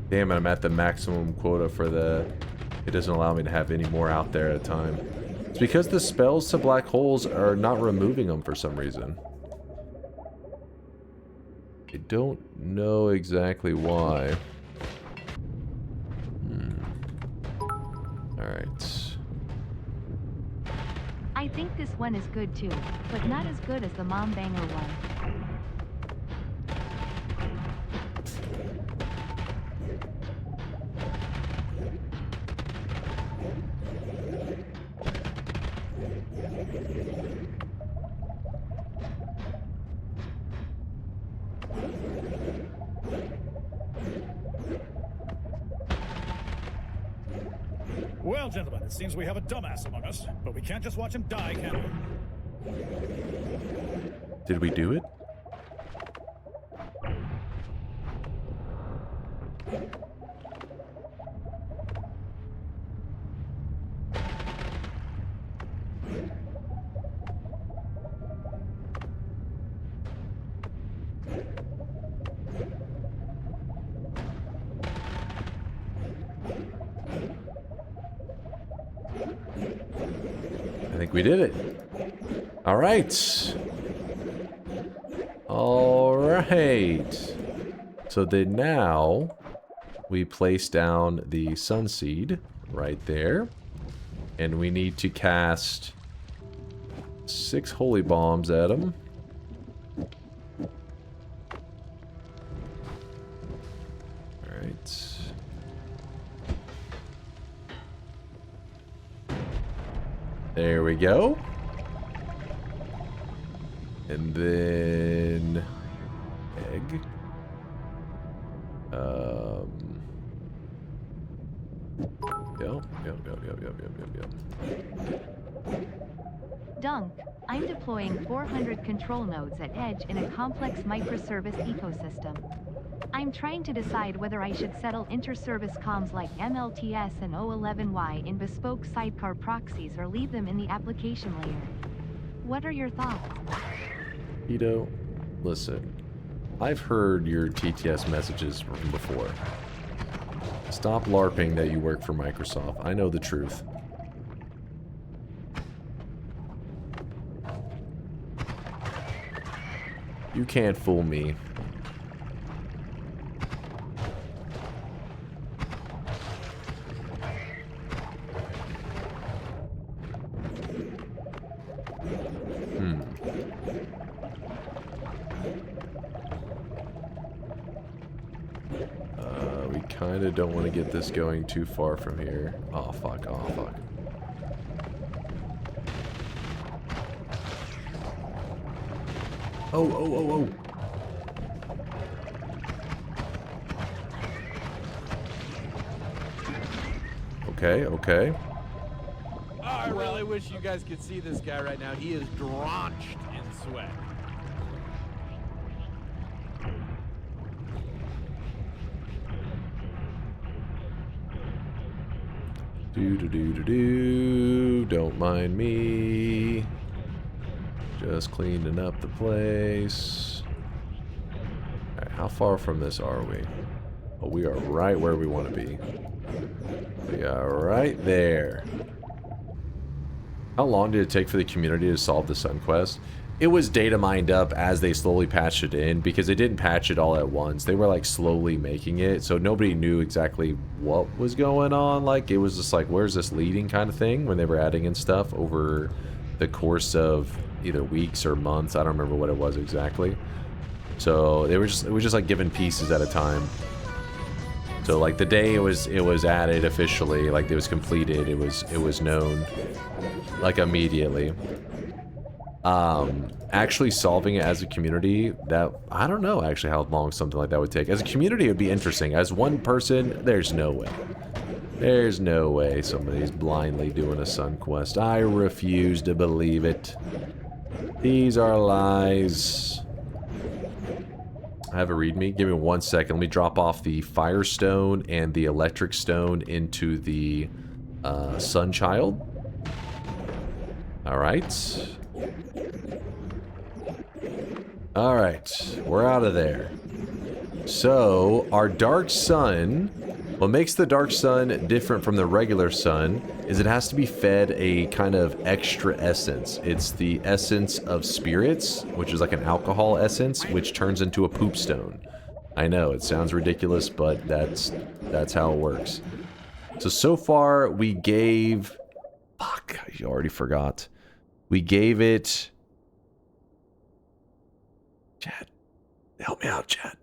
Damn it, I'm at the maximum quota for the... It doesn't allow me to have any more out there at a time. It's because the spells to black holes are not removing them for some reason. I don't know exactly why. Alright. I think this one is good too, but not as good as the Mom Banger one. Well, gentlemen, it seems we have a dumbass among us, but we can't just watch him die, can we? Did we do it? I think we did it. All right. All right. So then now we place down the sun seed right there. And we need to cast 6 holy bombs at him. All right. There we go. And then egg. Yep. Dunk, I'm deploying 400 control nodes at Edge in a complex microservice ecosystem. I'm trying to decide whether I should settle inter-service comms like MLTS and O11Y in bespoke sidecar proxies or leave them in the application layer. What are your thoughts? Ito, listen. I've heard your TTS messages from before. Stop LARPing that you work for Microsoft. I know the truth. You can't fool me. We kind of don't want to get this going too far from here. Oh, fuck. Oh, fuck. Oh, oh, oh, oh. Okay, okay. I really wish you guys could see this guy right now. He is drenched in sweat. Do. Don't mind me. Just cleaning up the place. Alright, how far from this are we? Oh, we are right where we want to be. We are right there. How long did it take for the community to solve the Sun Quest? It was data mined up as they slowly patched it in, because they didn't patch it all at once. They were like slowly making it, so nobody knew exactly what was going on. Like, it was just like, where's this leading kind of thing when they were adding in stuff over the course of either weeks or months. I don't remember what it was exactly. So it was just like given pieces at a time. So like the day it was added officially, like it was completed, it was known like immediately. Actually solving it as a community, that I don't know actually how long something like that would take. As a community it would be interesting. As one person, there's no way. There's no way somebody's blindly doing a Sun Quest. I refuse to believe it. These are lies. I have a readme. Give me 1 second. Let me drop off the Firestone and the Electric Stone into the Sunchild. Alright. Alright. We're out of there. So, our Dark Sun... What makes the Dark Sun different from the regular sun is it has to be fed a kind of extra essence. It's the essence of spirits, which is like an alcohol essence, which turns into a poop stone. I know, it sounds ridiculous, but that's how it works. So far, we gave... Fuck, I already forgot. We gave it... Chat. Help me out, chat.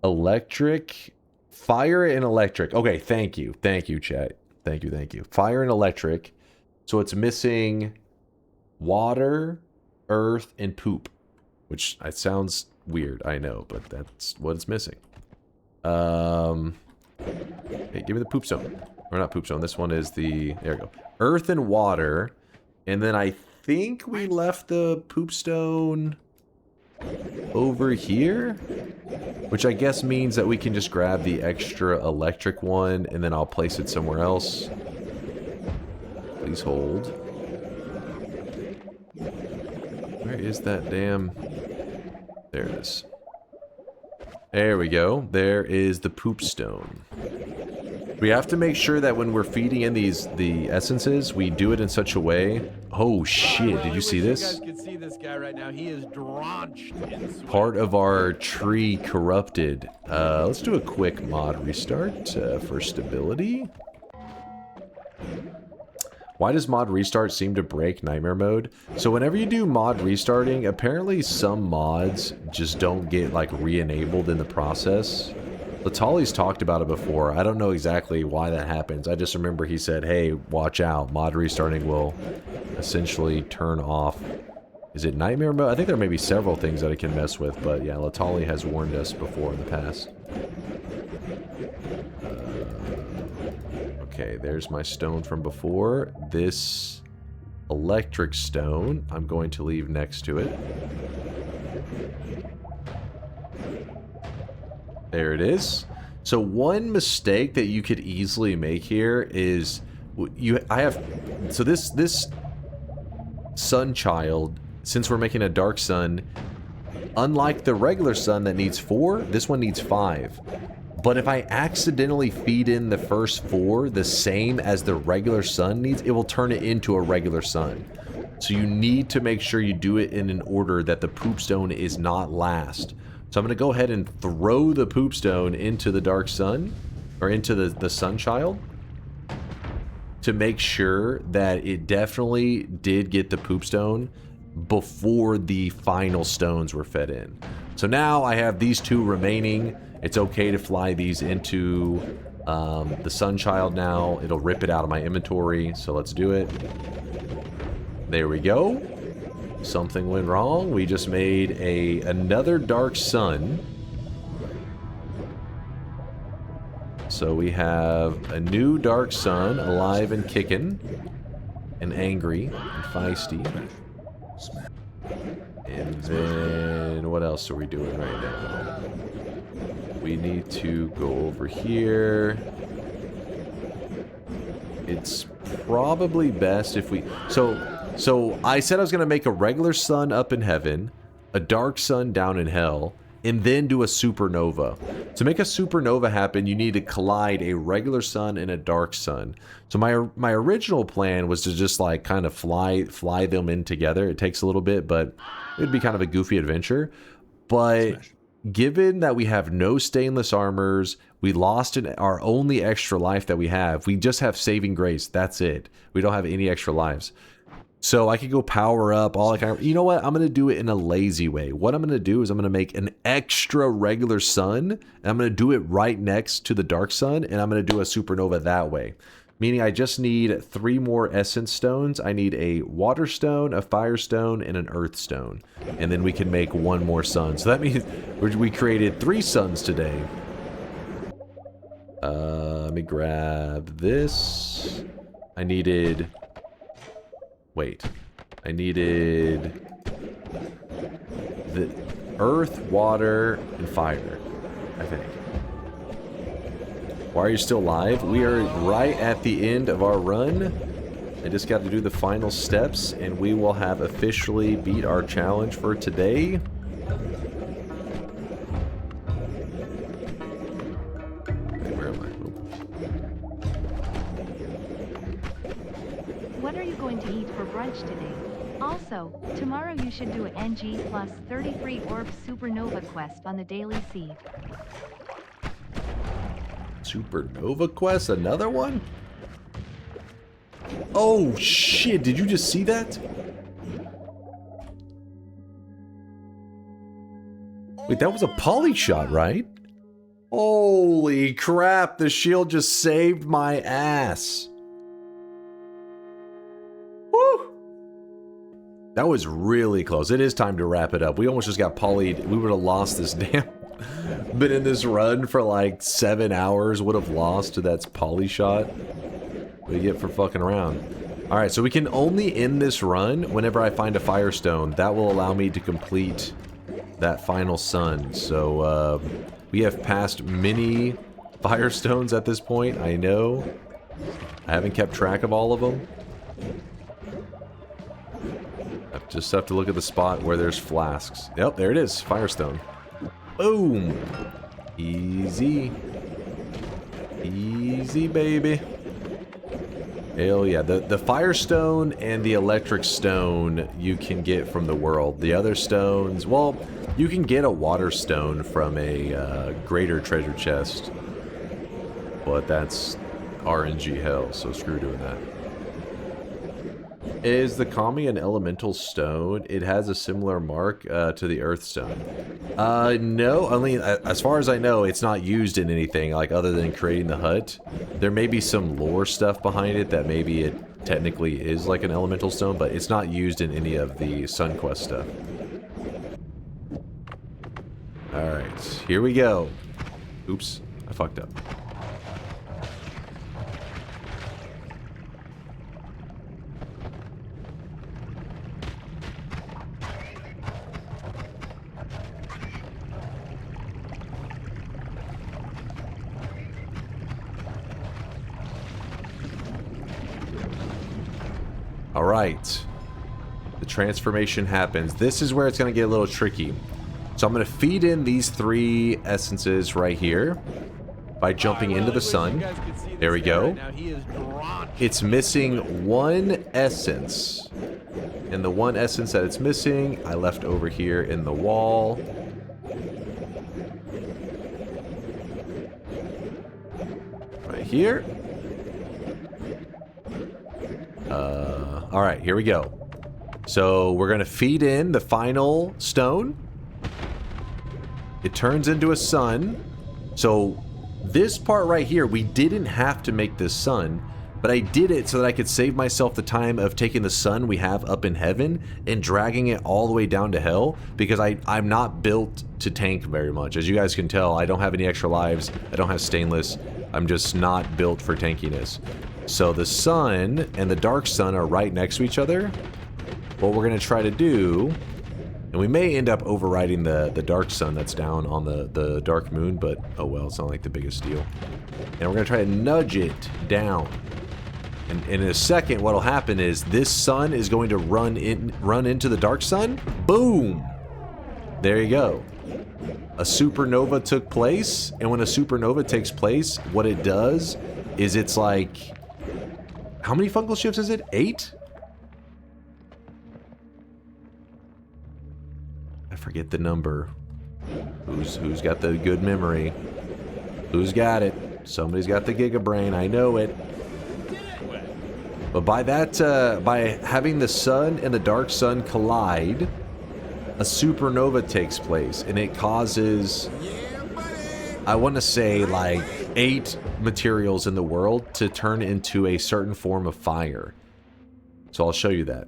Electric... Fire and electric. Okay, thank you. Thank you, chat. Thank you. Fire and electric. So it's missing water, earth, and poop. Which it sounds weird, I know, but that's what it's missing. Hey, give me the poop stone. Or not poop stone. This one is the... There we go. Earth and water. And then I think we left the poop stone... over here, which I guess means that we can just grab the extra electric one and then I'll place it somewhere else. Please hold. Where is that damn... There it is. There we go. There is the poop stone. We have to make sure that when we're feeding in the essences, we do it in such a way... Oh shit, did you see this? You guys could see this guy right now. He is drenched in sweat. Part of our tree corrupted. Let's do a quick mod restart for stability. Why does mod restart seem to break nightmare mode? So whenever you do mod restarting, apparently some mods just don't get like re-enabled in the process. Latali's talked about it before. I don't know exactly why that happens. I just remember he said, hey, watch out. Mod restarting will essentially turn off... Is it nightmare mode? I think there may be several things that it can mess with, but yeah, Latali has warned us before in the past. Okay, there's my stone from before. This electric stone, I'm going to leave next to it. There it is. So one mistake that you could easily make here is this sun child, since we're making a dark sun, unlike the regular sun that needs 4, this one needs 5. But if I accidentally feed in the first 4 the same as the regular sun needs, it will turn it into a regular sun. So you need to make sure you do it in an order that the poop stone is not last. So I'm going to go ahead and throw the poop stone into the dark sun, or into the sun child, to make sure that it definitely did get the poop stone before the final stones were fed in. So now I have these 2 remaining. It's okay to fly these into the sun child now. It'll rip it out of my inventory, so let's do it. There we go. Something went wrong. We just made another dark sun. So we have a new dark sun, alive and kicking, and angry, and feisty. And then what else are we doing right now? We need to go over here. It's probably best if we... So I said I was going to make a regular sun up in heaven, a dark sun down in hell, and then do a supernova. To make a supernova happen, you need to collide a regular sun and a dark sun. So my original plan was to just like kind of fly them in together. It takes a little bit, but it'd be kind of a goofy adventure. But given that we have no stainless armors, we lost our only extra life that we have. We just have saving grace. That's it. We don't have any extra lives. So I could go power up all like you know what? I'm going to do it in a lazy way. What I'm going to do is I'm going to make an extra regular sun, and I'm going to do it right next to the dark sun, and I'm going to do a supernova that way. Meaning I just need 3 more essence stones. I need a water stone, a fire stone, and an earth stone. And then we can make 1 more sun. So that means we created 3 suns today. Let me grab this. I needed the earth, water, and fire, I think. Why are you still alive? We are right at the end of our run. I just got to do the final steps, and we will have officially beat our challenge for today. Where am I? What are you going to eat for brunch today? Also, tomorrow you should do a NG plus 33 orb supernova quest on the daily seed. Supernova quest? Another one? Oh shit, did you just see that? Wait, that was a poly shot, right? Holy crap, the shield just saved my ass. Woo! That was really close. It is time to wrap it up. We almost just got polyed. We would have lost this damn... Been in this run for like 7 hours. Would have lost to that poly shot. What do you get for fucking around? Alright, so we can only end this run whenever I find a firestone. That will allow me to complete that final sun. So, we have passed many firestones at this point. I know. I haven't kept track of all of them. I just have to look at the spot where there's flasks. Yep, there it is. Firestone. Boom! Easy. Easy, baby. Hell yeah. The firestone and the electric stone you can get from the world. The other stones, well, you can get a water stone from a greater treasure chest. But that's RNG hell, so screw doing that. Is the Kami an elemental stone? It has a similar mark to the earth stone. No, I mean, as far as I know, it's not used in anything like other than creating the hut. There may be some lore stuff behind it that maybe it technically is like an elemental stone, but it's not used in any of the Sun Quest stuff. Alright, here we go. Oops, I fucked up. right. The transformation happens. This is where it's going to get a little tricky. So I'm going to feed in these 3 essences right here by jumping into the sun. There we go. It's missing 1 essence. And the 1 essence that it's missing, I left over here in the wall. Right here. Alright, here we go. So we're going to feed in the final stone. It turns into a sun. So this part right here, we didn't have to make this sun, but I did it so that I could save myself the time of taking the sun we have up in heaven and dragging it all the way down to hell, because I'm not built to tank very much. As you guys can tell, I don't have any extra lives. I don't have stainless. I'm just not built for tankiness. So the sun and the dark sun are right next to each other. What we're going to try to do, and we may end up overriding the dark sun that's down on the dark moon, but oh well, it's not like the biggest deal. And we're going to try to nudge it down. And in a second, what'll happen is this sun is going to run into the dark sun. Boom! There you go. A supernova took place, and when a supernova takes place, what it does is it's like... How many fungal shifts is it? 8? I forget the number. Who's got the good memory? Who's got it? Somebody's got the Giga Brain. I know it. But by that, by having the sun and the dark sun collide, a supernova takes place, and it causes, I want to say, like 8 materials in the world to turn into a certain form of fire. So I'll show you that.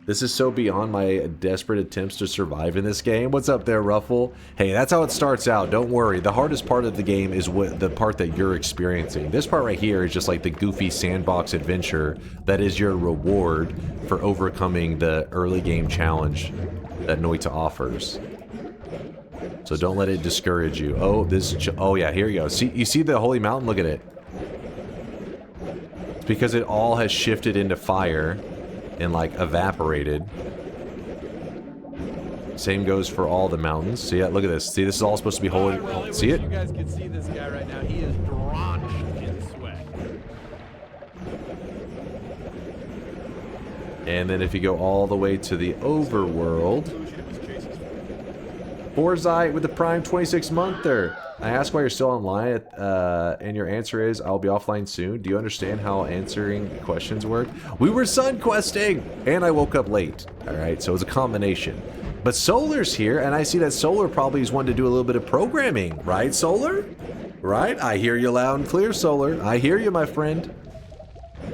This is so beyond my desperate attempts to survive in this game. What's up there, Ruffle? Hey, that's how it starts out. Don't worry. The hardest part of the game is the part that you're experiencing. This part right here is just like the goofy sandbox adventure that is your reward for overcoming the early game challenge that Noita offers. So don't let it discourage you. Oh, oh yeah, here you go. See, you see the holy mountain? Look at it. It's because it all has shifted into fire and like evaporated. Same goes for all the mountains. See, look at this. See, this is all supposed to be holy. Really see it? You guys can see this guy right now. He is drenched in sweat. And then if you go all the way to the overworld, Borzite with the Prime 26-monther. I asked why you're still online, and your answer is, I'll be offline soon. Do you understand how answering questions work? We were sun questing, and I woke up late. Alright, so it was a combination. But Solar's here, and I see that Solar probably is one to do a little bit of programming. Right, Solar? Right? I hear you loud and clear, Solar. I hear you, my friend.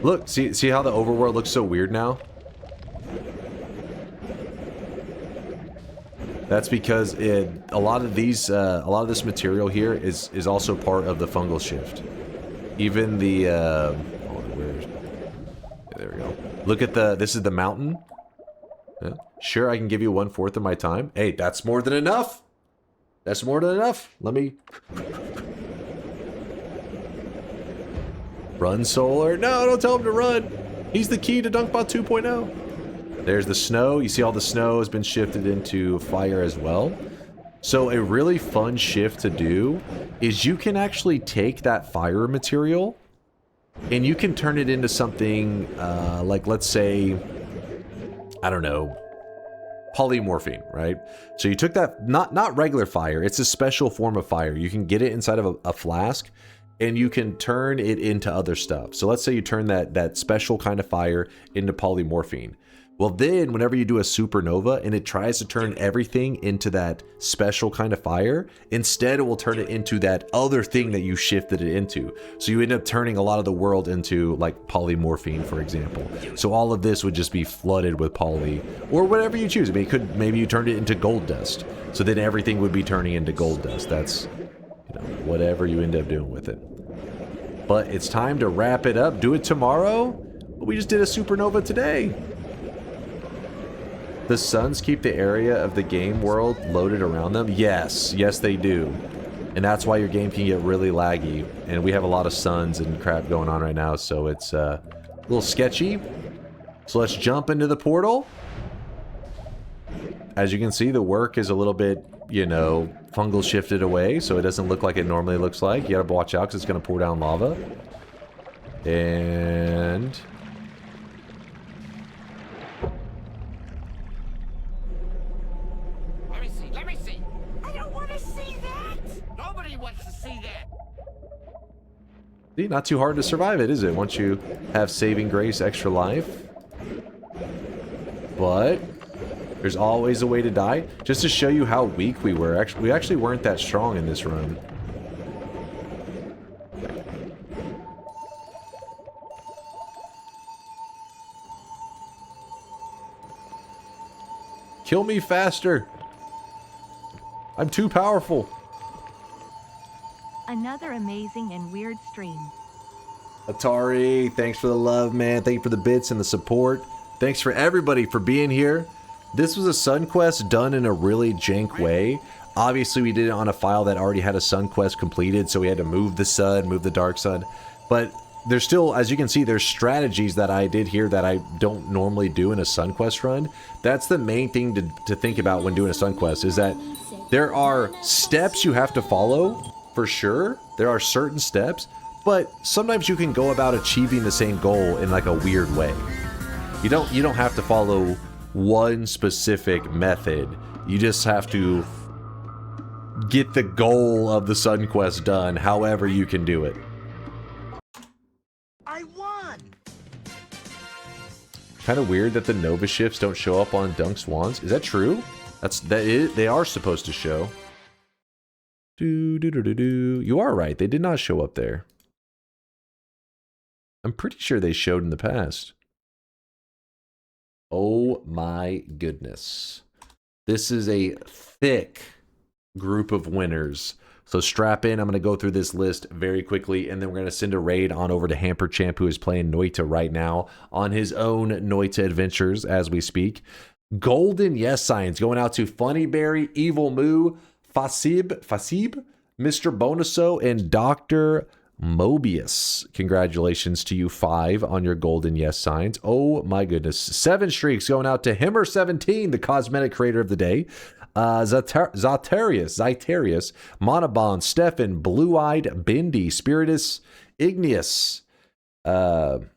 Look, see how the overworld looks so weird now? That's because a lot of this material here is also part of the fungal shift. Even the there we go. Look at this is the mountain. Sure, I can give you 1/4 of my time. Hey, that's more than enough. That's more than enough. Let me run, Solar. No, don't tell him to run. He's the key to DunkBot 2.0. There's the snow. You see all the snow has been shifted into fire as well. So a really fun shift to do is you can actually take that fire material and you can turn it into something like, let's say, I don't know, polymorphine, right? So you took that, not regular fire, it's a special form of fire. You can get it inside of a flask and you can turn it into other stuff. So let's say you turn that special kind of fire into polymorphine. Well, then, whenever you do a supernova and it tries to turn everything into that special kind of fire, instead it will turn it into that other thing that you shifted it into. So you end up turning a lot of the world into, like, polymorphine, for example. So all of this would just be flooded with poly, or whatever you choose. I mean, maybe you turned it into gold dust. So then everything would be turning into gold dust. That's, you know, whatever you end up doing with it. But it's time to wrap it up. Do it tomorrow? Well, we just did a supernova today. The suns keep the area of the game world loaded around them? Yes, yes they do. And that's why your game can get really laggy. And we have a lot of suns and crap going on right now, so it's a little sketchy. So let's jump into the portal. As you can see, the work is a little bit, you know, fungal shifted away, so it doesn't look like it normally looks like. You gotta watch out because it's gonna pour down lava. And... Let me see. I don't want to see that. Nobody wants to see that. see, not too hard to survive it, is it? Once you have saving grace, extra life. But there's always a way to die. Just to show you how weak we were. We actually weren't that strong in this run. Kill me faster. I'm too powerful. Another amazing and weird stream. Atari, thanks for the love, man. Thank you for the bits and the support. Thanks for everybody for being here. This was a Sun Quest done in a really jank way. Obviously, we did it on a file that already had a Sun Quest completed, so we had to move the sun, move the dark sun. But there's still, as you can see, there's strategies that I did here that I don't normally do in a Sun Quest run. That's the main thing to think about when doing a Sun Quest, is that there are steps you have to follow, for sure. There are certain steps, but sometimes you can go about achieving the same goal in like a weird way. You don't have to follow one specific method. You just have to get the goal of the Sun Quest done however you can do it. I won. Kind of weird that the Nova shifts don't show up on Dunk's wands. Is that true? They are supposed to show. You are right. They did not show up there. I'm pretty sure they showed in the past. Oh my goodness. This is a thick group of winners. So strap in. I'm going to go through this list very quickly, and then we're going to send a raid on over to Hamper Champ, who is playing Noita right now on his own Noita adventures as we speak. Golden yes signs going out to Funnyberry, Evil Moo, Fasib, Mr. Bonuso, and Dr. Mobius. Congratulations to you 5 on your golden yes signs. Oh my goodness. 7 streaks going out to Himmer17, the cosmetic creator of the day. Zyterius, Monobon, Stefan, Blue Eyed, Bindi, Spiritus, Igneous, Funnyberry,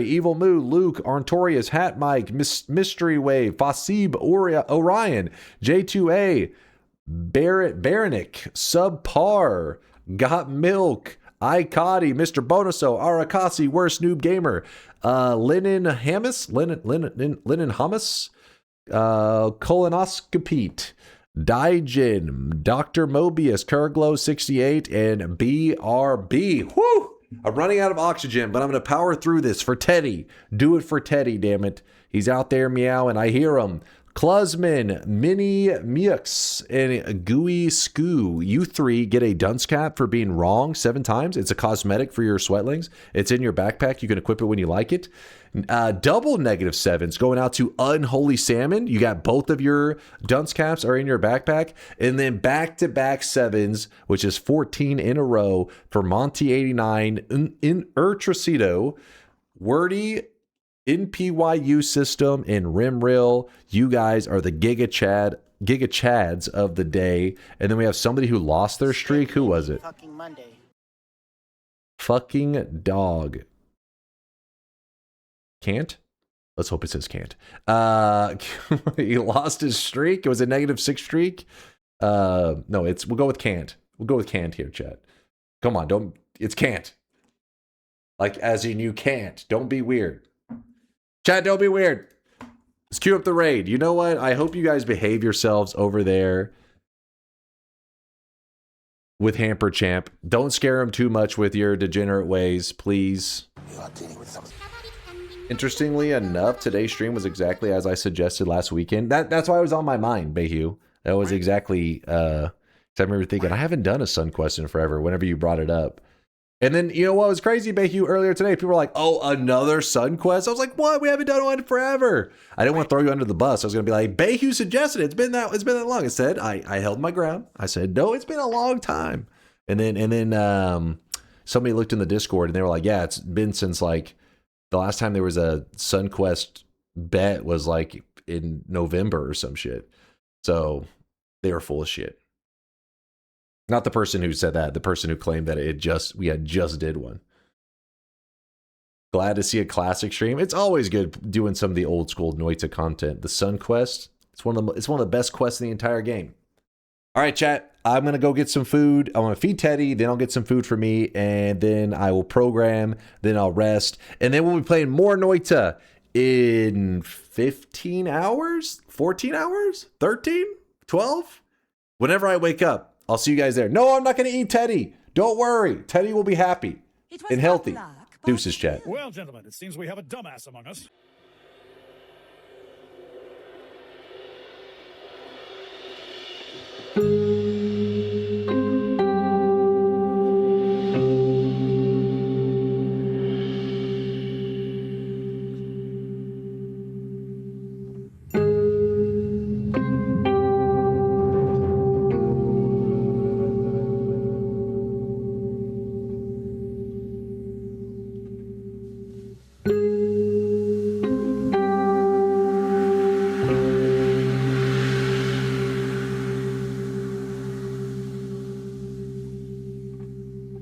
Evil Moo, Luke, Arntorius, Hat Mike, Mystery Wave, Fasib, Orion, J2A, Baronic, Subpar, Got Milk, Icodi, Mr. Bonuso, Arakasi, Worst Noob Gamer, Lennon Hammus, Colonoscopete, Dijin, Dr. Mobius, Kurglow68, and BRB. Whew! I'm running out of oxygen, but I'm going to power through this for Teddy. Do it for Teddy, damn it. He's out there meowing. I hear him. Klusman, Mini Mux, and Gooey Skoo. You 3 get a dunce cap for being wrong 7 times. It's a cosmetic for your sweatlings. It's in your backpack. You can equip it when you like it. Double -7s going out to Unholy Salmon. You got both of your dunce caps are in your backpack. And then back-to-back 7s, which is 14 in a row for Monty89, in Urtracito, Wordy, NPYU System, and Rimrill. You guys are the Giga Chads of the day. And then we have somebody who lost their streak. Who was it? Fucking Monday. Fucking dog. Can't? Let's hope it says can't. He lost his streak. It was a -6 streak. No, we'll go with can't. We'll go with can't here, chat. Come on, it's can't. Like, as in you can't. Don't be weird. Chat, don't be weird. Let's queue up the raid. You know what? I hope you guys behave yourselves over there with Hamper Champ. Don't scare him too much with your degenerate ways, please. Interestingly enough, today's stream was exactly as I suggested last weekend. That's why it was on my mind, Bayhu. That was exactly, I remember thinking, I haven't done a Sun Quest in forever whenever you brought it up. And then, you know what was crazy, Bayhu, earlier today? People were like, oh, another Sun Quest? I was like, what? We haven't done one in forever. I didn't want to throw you under the bus. I was going to be like, Bayhu suggested it. It's been that long. Instead, I held my ground. I said, no, it's been a long time. And then somebody looked in the Discord and they were like, yeah, it's been since like The last time there was a SunQuest bet was like in November or some shit. So they were full of shit. Not the person who said that, the person who claimed that we had just did one. Glad to see a classic stream. It's always good doing some of the old school Noita content. The Sun Quest, it's one of the best quests in the entire game. All right, chat. I'm gonna go get some food. I want to feed Teddy, then I'll get some food for me, and then I will program. Then I'll rest, and then we'll be playing more Noita in 15 hours, 14 hours, 13, 12. Whenever I wake up, I'll see you guys there. No, I'm not gonna eat Teddy. Don't worry. Teddy will be happy and healthy. Deuces, chat. Well, gentlemen, it seems we have a dumbass among us.